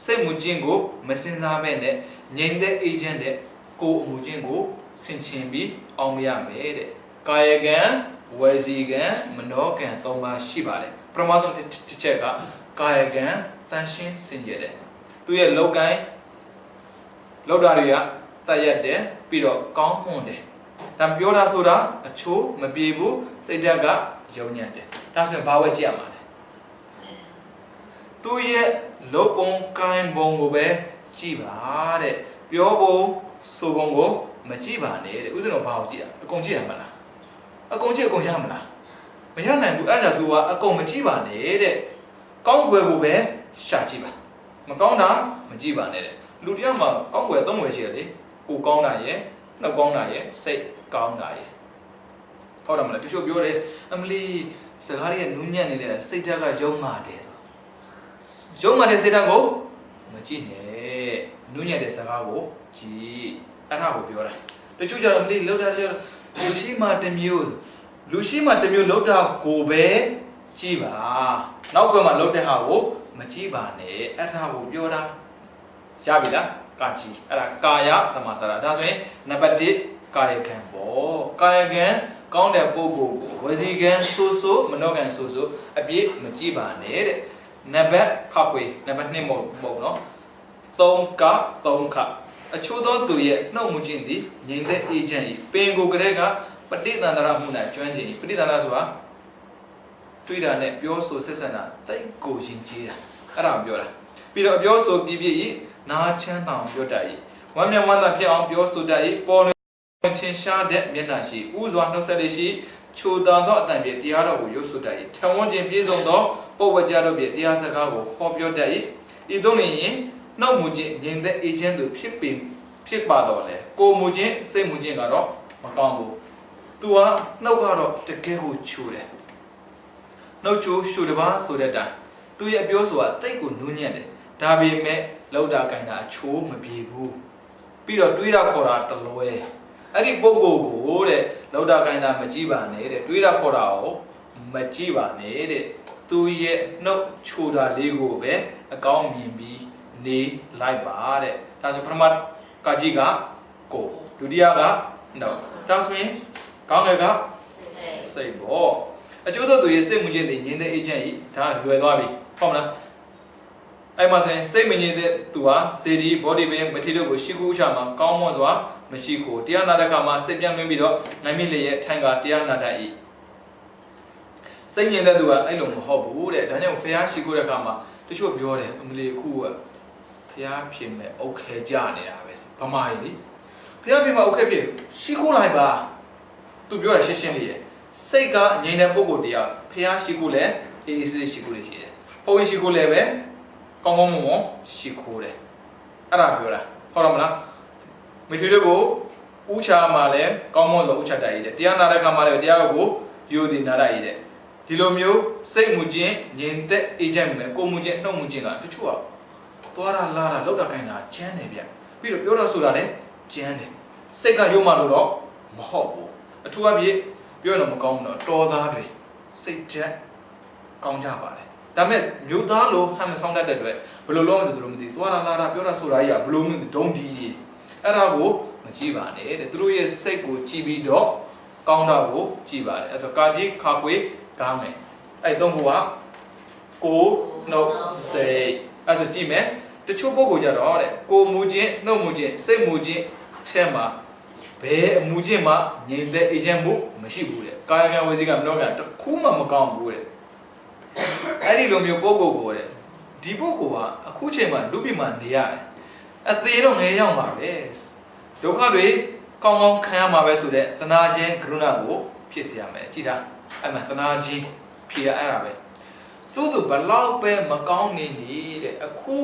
စိတ်မှုချင်းကိုမစင်စားမဲ့နဲ့ငြိမ်သက်အေဂျင့်တဲ့ကိုယ်အမှုချင်းကိုဆင်ခြင်ပြီးအောင်မရမယ်တဲ့ ကာယကံဝစီကံမနောကံ3ပါးရှိပါတယ်ပထမဆုံးတစ်ချက်ကကာယကံတန်ရှင်းစင်ကြယ်တယ်သူရဲ့လောက်ကိုင်းလောက်တာတွေကတတ်ရက်တယ်ပြီးတော့ကောင်းမွန်တယ်ဒါပြောတာဆိုတာအချိုးမပြေဘူးစိတ်ဓာတ်ကယုံညံ့တယ်ဒါဆိုရင်ဘာဝဲကြည့်ရမှာလဲသူရဲ့လောက်ပုံကိုင်းပုံကိုပဲကြည့်ပါတဲ့ပြောပုံဆိုပုံကိုမကြည့်ပါနဲ့တဲ့ဥစဉ်တော့ဘာကိုကြည့်ရအကုန်ကြည့်ရမှာလားအကုန်ကြည့်အကုန်ရမှာလားမရနိုင်ဘူးအဲ့ဒါ तू ကအကုန်မကြည့်ပါနဲ့တဲ့ကောင်းွယ်ကိုပဲရှာကြည့်ပါမကောင်းတာမကြည့်ပါနဲ့တဲ့လူတယောက်မှာကောင်းွယ်၃ွယ်ရှိတယ်လေကိုကောင်းတာရယ်နှုတ်ကောင်းတာရယ်စိတ်ကောင်းတာရယ်ဟုတ်တယ်မလားတချို့ပြောတယ်အမလီစကားလေးကနူးညံ့နေတဲ့စိတ်ဓာတ်ကယုံမာတယ်ယုံမာတဲ့စိတ်ဓာတ်ကိုမကြည့်နဲ့နူးညံ့တဲ့စကားကိုကြည့်အဲ့ဒါကိုပြောတာတချို့ကျတော့အမလီလောက်တာကျတော့လူရှိမှတစ်မျိုးလောက်တာကိုပဲကြည့်ပါနောက်ကမှလောက်တဲ့ဟာကိုမကြည့်ပါနဲ့အဲ့ဒါကိုပြောတာရပြီလားကာကြည့်အဲ့ဒါကာယသမစာရဒါဆိုရင်နံပါတ်1ကာယကံပေါ့ကာယကံကောင်းတဲ့ပုဂ္ဂိုလ်ကိုဝစီကံဆိုးမနောကံဆိုးအပြည့်မကြည့်ပါနဲ့တဲ့နံပါတ်ခခွေနံပါတ်2မဟုတ်နော်3ခအချို့သောသူရဲ့နှုတ်မှုခြင်းသည်ငြိမ်သက်အေးချမ်း၏ပင်ကိုကလေးကပဋိသန္ဓရမှု၌ကျွမ်းကျင်၏ပဋိသန္ဓရဆိုတာတွေ့တာနဲ့ပြောဆိုဆက်ဆံတာတိတ်ကိုရင်ကြီးတာအဲ့ဒါကိုပြောတာပြီးတော့ပြောဆိုပြည့်၏နာချမ်းသာပြောတတ်၏ဝမ်းမြောက်ဝမ်းသာဖြစ်အောင်ပြောဆိုတတ်၏ပေါ်လွင်ထင်ရှားတဲ့မျက်နှာရှိဥစွာနှုတ်ဆက်လေးရှိချိုတန်သောအတန်ဖြင့်တရားတော်ကိုရွတ်ဆိုတတ်၏ထံဝန်းခြင်းပြည့်စုံသောပုဗ္ဗကြတို့ဖြင့်တရားစကားကိုဟောပြောတတ်၏ဤသို့နေရင်နှုတ်မှုခြင်းငြိမ်သက်အေးချမ်းသူဖြစ်ပါတော့လေကိုမှုခြင်းစိတ်မှုခြင်းကတော့မကောင်းဘူးသူကနှုတ်ကတော့တကယ်ကိုချိုတယ်နှုတ်ချိုရှုတပါဆိုတဲ့တိုင်သူရဲ့အပြောဆိုတာတိတ်ကိုနူးညံ့တယ်ဒါပေမဲ့လောက်တာကိုင်းတာအချိုးမပြေဘူးပြီးတော့တွေးတာခေါ်တာတလွဲအဲ့ဒီပုဂ္ဂိုလ်ကိုတဲ့လောက်တာကိုင်းတာမကြည့်ပါနဲ့တဲ့တွေးတာခေါ်တာကိုမကြည့်ပါနဲ့တဲ့သူရဲ့နှုတ်ချိုတာလေးကိုပဲအကောင်းမြင်ပြီးနေလိုက်ပါတဲ့ဒါဆိုပထမကကြီးကကိုဒုတိယကနှုတ်ဒါဆိုရင်ကောင်းငယ်ကစိတ်ပေါ့အကျိုးတော့သူရဲ့စိတ်မငြိမ်တဲ့ငြိမ်တဲ့အေဂျင့်ကြီးဒါလွယ်သွားပြီဟုတ်မလားအဲ့မှာဆိုရင်စိတ်မငြိမ်တဲ့သူဟာစေဒီ body pain မထီတို့ကိုရှိခုချမှာကောင်းမွန်စွာမရှိကိုတရားနာတဲ့ခါမှာစိတ်ပြန့်မင်းပြီးတော့နိုင်မိလေရဲ့ထိုင်ကတရားနာတတ်၏စိတ်ငြိမ်တဲ့သူကအဲ့လိုမဟုတ်ဘူးတဲ့ဒါကြောင့်ဘုရားရှိခိုးတဲ့ခါမှာတချို့ပြောတယ်အမလီခုကဘုရားဖြစ်မဲ့အုတ်ခဲကြနေတာပဲဗမာကြီးလေဘုရားဖြစ်မဲ့အုတ်ခဲဖြစ်ရှိခိုးလိုက်ပါသူပြောတာရှင်းရှင်းလေးရဲ့စိတ်ကငြိမ်တဲ့ပုဂ္ဂိုလ်တရားဖះရှိခိုးလဲအေးအေးဆေးရှိခိုးလေးရှိတယ်။ဘုံရှိခိုးလဲပဲကောင်းကောင်းမွန်မွန်ရှိခိုးတယ်။အဲ့ဒါပြောတာဟုတ်တော့မလား။မိထွေတို့ကိုဥချာမှာလဲကောင်းမွန်ဆိုဥချာတတ်ရည်တဲ့။တရားနာတဲ့ခါမှာလဲတရားကိုယူသည်နာတတ်ရည်တဲ့။ဒီလိုမျိုးစိတ်မှုချင်းငြိမ်သက်အေးချမ်းမှုနဲ့ကိုယ်မှုချင်းနှုတ်မှုချင်းကတချို့ကသွားတာလာတာလောက်တာခိုင်းတာကျန်းတယ်ဗျ။ပြီးတော့ပြောတာဆိုတာလဲကျန်းတယ်။စိတ်ကယုံမှလို့တော့မဟုတ်ဘူး။အထူးအဖြစ်ပြောလို့မကောင်းတော့တော်သားတွေစိတ်ချက်ကောင်းကြပါတယ်ဒါပေမဲ့မြို့သားလိုဟမ်မဆောင်တတ်တဲ့အတွက်ဘယ်လိုလုပ်မလဲဆိုတော့မသိသွားတာလာတာပြောတာဆိုတာကြီးကဘယ်လိုမျိုးဒုံဒီအဲ့ဒါကိုမကြည့်ပါနဲ့တဲ့သူတို့ရဲ့စိတ်ကိုကြည့်ပြီးတော့ကောင်းတာကိုကြည့်ပါတယ်အဲ့ဆိုကာကြီးခါခွေကားမယ်အဲ့သုံးခုကကိုနှုတ်စိတ်အဲ့ဆိုကြည့်မယ်တချို့ပုဂ္ဂိုလ်ကြတော့တဲ့ကိုမူခြင်းနှုတ်မူခြင်းစိတ်မူခြင်းထဲမှာဘယ်အမှုချင်းမှငြိမ်သက်အေဂျင့်မှုမရှိဘူးတဲ့ကာယကံဝစီကံမနောကံတခုမှမကောင်းဘူးတဲ့အဲ့ဒီလိုမျိုးပုဂ္ဂိုလ်ကိုတဲ့ဒီပုဂ္ဂိုလ်ကအခုချိန်မှာလူပြည်မှာနေရတယ်အသေးတော့ငယ်ရောက်မှာပဲဒုက္ခတွေကောင်းကောင်းခံရမှာပဲဆိုတဲ့သနာချင်းကရုဏာကိုဖြစ်စေရမယ်ကြည်တာအဲ့မှာသနာချင်းဖြေရအဲ့ဒါပဲသို့သူဘလောက်ပဲမကောင်းနေနေတဲ့အခု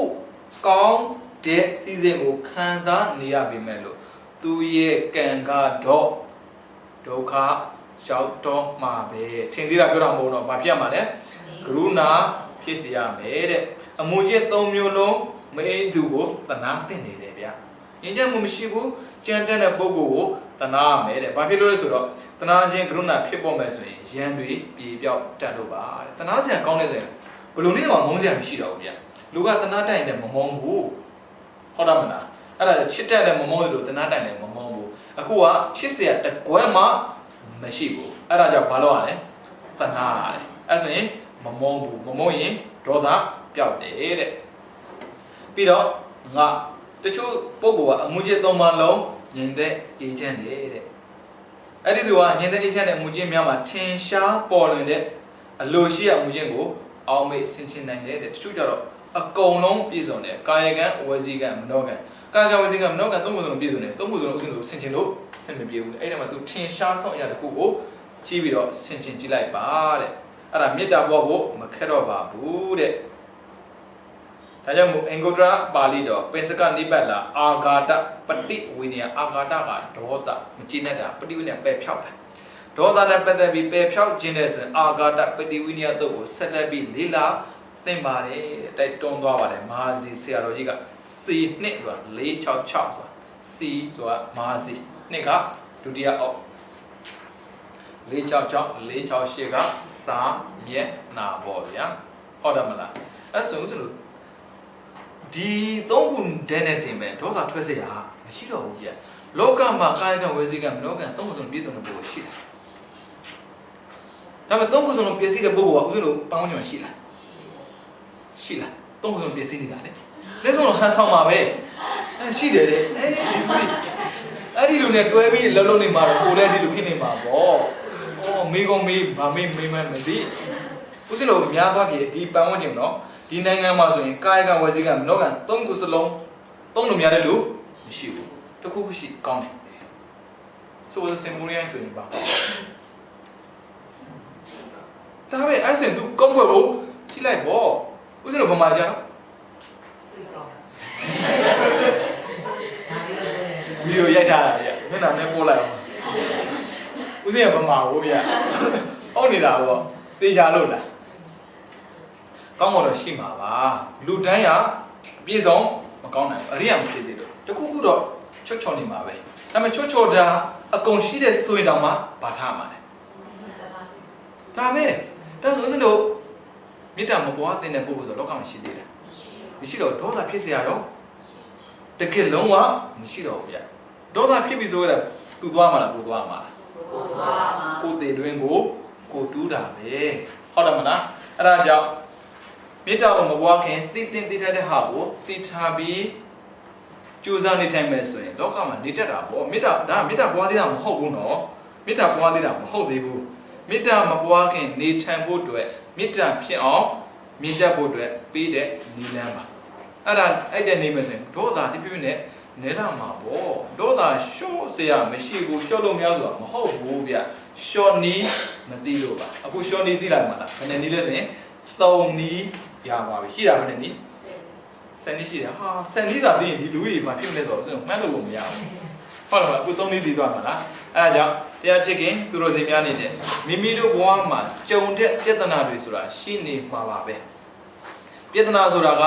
ကောင်းတဲ့စီစဉ်ကိုခံစားနေရပေမဲ့လို့သူရဲ့ကံကတော့ဒုက္ခရောက်တော့မှာပဲထင်သေးတာပြောတာမဟုတ်တော့ဘာဖြစ်ရမှာလဲကရုဏာဖြစ်စေရမယ်တဲ့အမှုချင်း၃မျိုးလုံးမအိမ်သူကိုသနာသင့်နေတယ်ဗျ။ငြင်းချက်မှုမရှိဘူးကြံတဲ့ပုဂ္ဂိုလ်ကိုသနာရမယ်တဲ့။ဘာဖြစ်လို့လဲဆိုတော့သနာချင်းကရုဏာဖြစ်ပေါ်မယ်ဆိုရင်ရန်တွေပြေပြောက်တတ်လို့ပါတဲ့။သနာစရာကောင်းတယ်ဆိုရင်ဘယ်လိုနည်းမှမုန်းစရာမရှိတော့ဘူးဗျ။လူကသနာတိုင်တယ်မမုန်းဘူး။ဟုတ်တယ်မလား။အဲ့ဒါချစ်တဲ့လည်းမမုန်းလို့သနာတိုင်လည်းမမုန်းဘူး။အခုကချစ်စရာတကွဲမှမ မရှိဘူးအဲ့ဒါကြောင့်ဘာလို့ရလဲတဏှာရတယ်အဲ့ဆိုရင်မမုန်းဘူးမမုန်းရင်ဒေါသပျောက်တယ်တဲ့ပြီးတော့ငါတချို့ပုဂ္ဂိုလ်ကအမှုချင်း၃ပါးလုံးငြိမ်သက်အေးချမ်းတယ်တဲ့အဲ့ဒီသူကငြိမ်သက်အေးချမ်းတဲ့အမှုချင်းများမှာထင်ရှားပေါ်လွင်တဲ့အလိုရှိတဲ့အမှုချင်းကိုအောင်းမေ့ဆင်ခြင်နိုင်တယ်တဲ့တချို့ကြတော့အကုန်လုံးပြည့်စုံတယ်ကာယကံဝစီကံမနောကံကာယကံဝစီကံမနောကံသုံးခုစလုံးပြည့်စုံတယ်သုံးခုစလုံးဥစဉ်လို့ဆင်ခြင်လို့ဆင်မပြေဘူးအဲ့ဒါမှသူထင်ရှားဆုံးအရာတစ်ခုကိုကြည့်ပြီးတော့ဆင်ခြင်ကြည့်လိုက်ပါတဲ့အဲ့ဒါမေတ္တာဘဝကိုမခက်တော့ပါဘူးတဲ့ဒါကြောင့်မို့အင်္ဂုတ္တရပါဠိတော်ပင်စကနိပတ်လာအာဂါတပฏิဝိနည်းအာဂါတကဒေါသမကြည့်နဲ့တာပฏิဝိနည်းပယ်ဖြောက်တာဒေါသနဲ့ပတ်သက်ပြီးပယ်ဖြောက်ခြင်းတဲ့ဆိုရင်အာဂါတပฏิဝိနည်းတို့ကိုဆက်လက်ပြီးလေ့လာသင်ပါတယ်တိုက်တွန်းသွားပါတယ်မဟာစီဆရာတော်ကြီးက C2 ဆိုတာ466ဆိုတာ C ဆိုတာမဟာစီ2ကဒုတိယအောက်466 468ကစာမျက်နာပေါ့ဗျာဟုတ်တယ်မလားအဲ့ဆိုလို့ဒီသုံးခုတည်းနဲ့တင်မယ်ဒေါသထွက်စေရမရှိတော့ဘူးဗျာလောကမှာကာယကံဝစီကံမနောကံသုံးခုစုံပြည့်စုံတဲ့ပုဂ္ဂိုလ်ရှိတယ်ဒါပေမဲ့သုံးခုစုံပြည့်စည်တဲ့ပုဂ္ဂိုလ်ကဥစဉ်လို့ပန်းဝန်းကျင်မှာရှိလားရှိလားသုံးခုစုံပြည့်စည်နေတာလေလက်ဆုံးတော့ဟန်ဆောင်ပါပဲရှိတယ်လေအဲ့ဒီလူနဲ့တွဲပြီးလှုပ်လှုပ်နေမှာတော့ကိုယ်လည်းဒီလိုဖြစ်နေမှာပေါ့ဩမေကုံမေးဗာမေးမေးမှမသိဥစဉ်လို့များသွားပြီဒီပန်းဝန်းကျင်နော်ဒီနိုင်ငံမှာဆိုရင်ကာယကဝစီကမနောကသုံးခုစလုံးသုံးလို့များတဲ့လူမရှိဘူးတစ်ခုခုရှိကောင်းတယ်ဆိုတော့စင်မူရီယန်ဆိုရင်ပါဒါပဲအဲ့ဆိုရင် तू ကောင်းဖို့ကိုကြည့်လိုက်ပေါ့ဥစဉ်လို့ဘာမှကြာတော့ဗီဒီယိုရိုက်ထားတာဗျမျက်နှာနဲ့ပို့လိုက်အောင်ဥစဉ်ကဘာမှဟုတ်ဗျဟုတ်နေတာပေါ့တေချာလို့လားကောင်းတော့ရှိမှာပါလူတိုင်းဟာပြည့်စုံမကောင်းနိုင်ဘူးအရိယာမဖြစ်သေးလို့တခုခုတော့ချွတ်ချော်နေမှာပဲဒါပေမဲ့ချွတ်ချော်တာအကုန်ရှိတဲ့ဆိုရင်တောင်မှဘာထားမှာလဲဒါပဲဒါဆိုဦးဇင်းတို့မေတ္တာမပွားတဲ့ပုဂ္ဂိုလ်ဆိုလောကမှာရှိသေးတယ်မရှိတော့ဒေါသဖြစ်เสียရောတကယ်လုံးဝမရှိတော့ဘူးဗျဒေါသဖြစ်ပြီဆိုရတာသူသွားမှာလားကိုသွားမှာလားကိုသွားမှာကိုတည်တွင်ကိုတူးတာပဲဟုတ်တယ်မလားအဲ့ဒါကြောင့်မေတ္တာကိုမပွားခင်သိတဲ့ဟာကိုသိထားပြီးကြိုးစားနေထိုင်မယ်ဆိုရင်လောကမှာနေတတ်တာပေါ့မေတ္တာဒါမေတ္တာပွားသေးတာမဟုတ်ဘူးနော်မေတ္တာပွားသေးတာမဟုတ်သေးဘူးမေတ္တာမပွားခင်နေထိုင်ဖို့အတွက်မေတ္တာဖြစ်အောင်မြင့်တက်ဖို့အတွက်ပေးတဲ့နည်းလမ်းပါအဲ့တဲ့နေမယ်ဆိုရင်ဒေါသတပြည့်ပြည့်နဲ့နဲလာမှာပေါ့ဒေါသရှော့เสียမရှိဘူးရှော့လို့မရဆိုတာမဟုတ်ဘူးဗျရှော့နီးမသိလို့ပါအခုရှော့နီးသိလိုက်မှာလားဘယ်နဲ့နီးလဲဆိုရင်3နီးရပါပြီရှိတာဘယ်နဲ့နီး10နီးရှိတယ်ဟာ10နီးသာသိရင်ဒီလူကြီးမှာဖြစ်နေဆိုတော့ကျွန်တော်မှတ်လို့မရဘူးဟုတ်လားအခု3နီးသိသွားမှာလားအဲ့ဒါကြောင့်တရားချစ်ခင်သူတို့စိတ်များနေတဲ့မိမိတို့ဘဝမှာကြုံတဲ့ပြဿနာတွေဆိုတာရှိနေမှာပါပဲပြဿနာဆိုတာက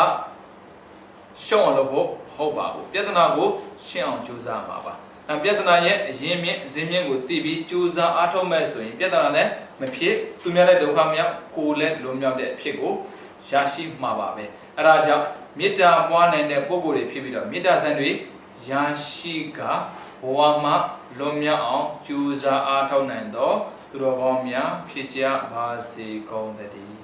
ရှော့အောင်လုပ်ဖို့ဟုတ်ပါဘူးပြဿနာကိုရှင်းအောင်ကြိုးစားမှာပါအဲပြဿနာရဲ့အရင်းမြစ်အစင်းမြစ်ကိုသိပြီးကြိုးစားအားထုတ်မဲ့ဆိုရင်ပြဿနာလည်းမဖြစ်သူများလည်းဒုက္ခမရောက်ကိုယ်လည်းလွန်မြောက်တဲ့အဖြစ်ကိုရရှိမှာပါပဲအဲဒါကြောင့်မေတ္တာပွားနိုင်တဲ့ပုဂ္ဂိုလ်တွေဖြစ်ပြီးတော့မေတ္တာဆံတွေရရှိကဘဝမှာလွန်မြောက်အောင်ကြိုးစားအားထုတ်နိုင်တော့သူတော်ကောင်းများဖြစ်ကြပါစေကုန်သတည်း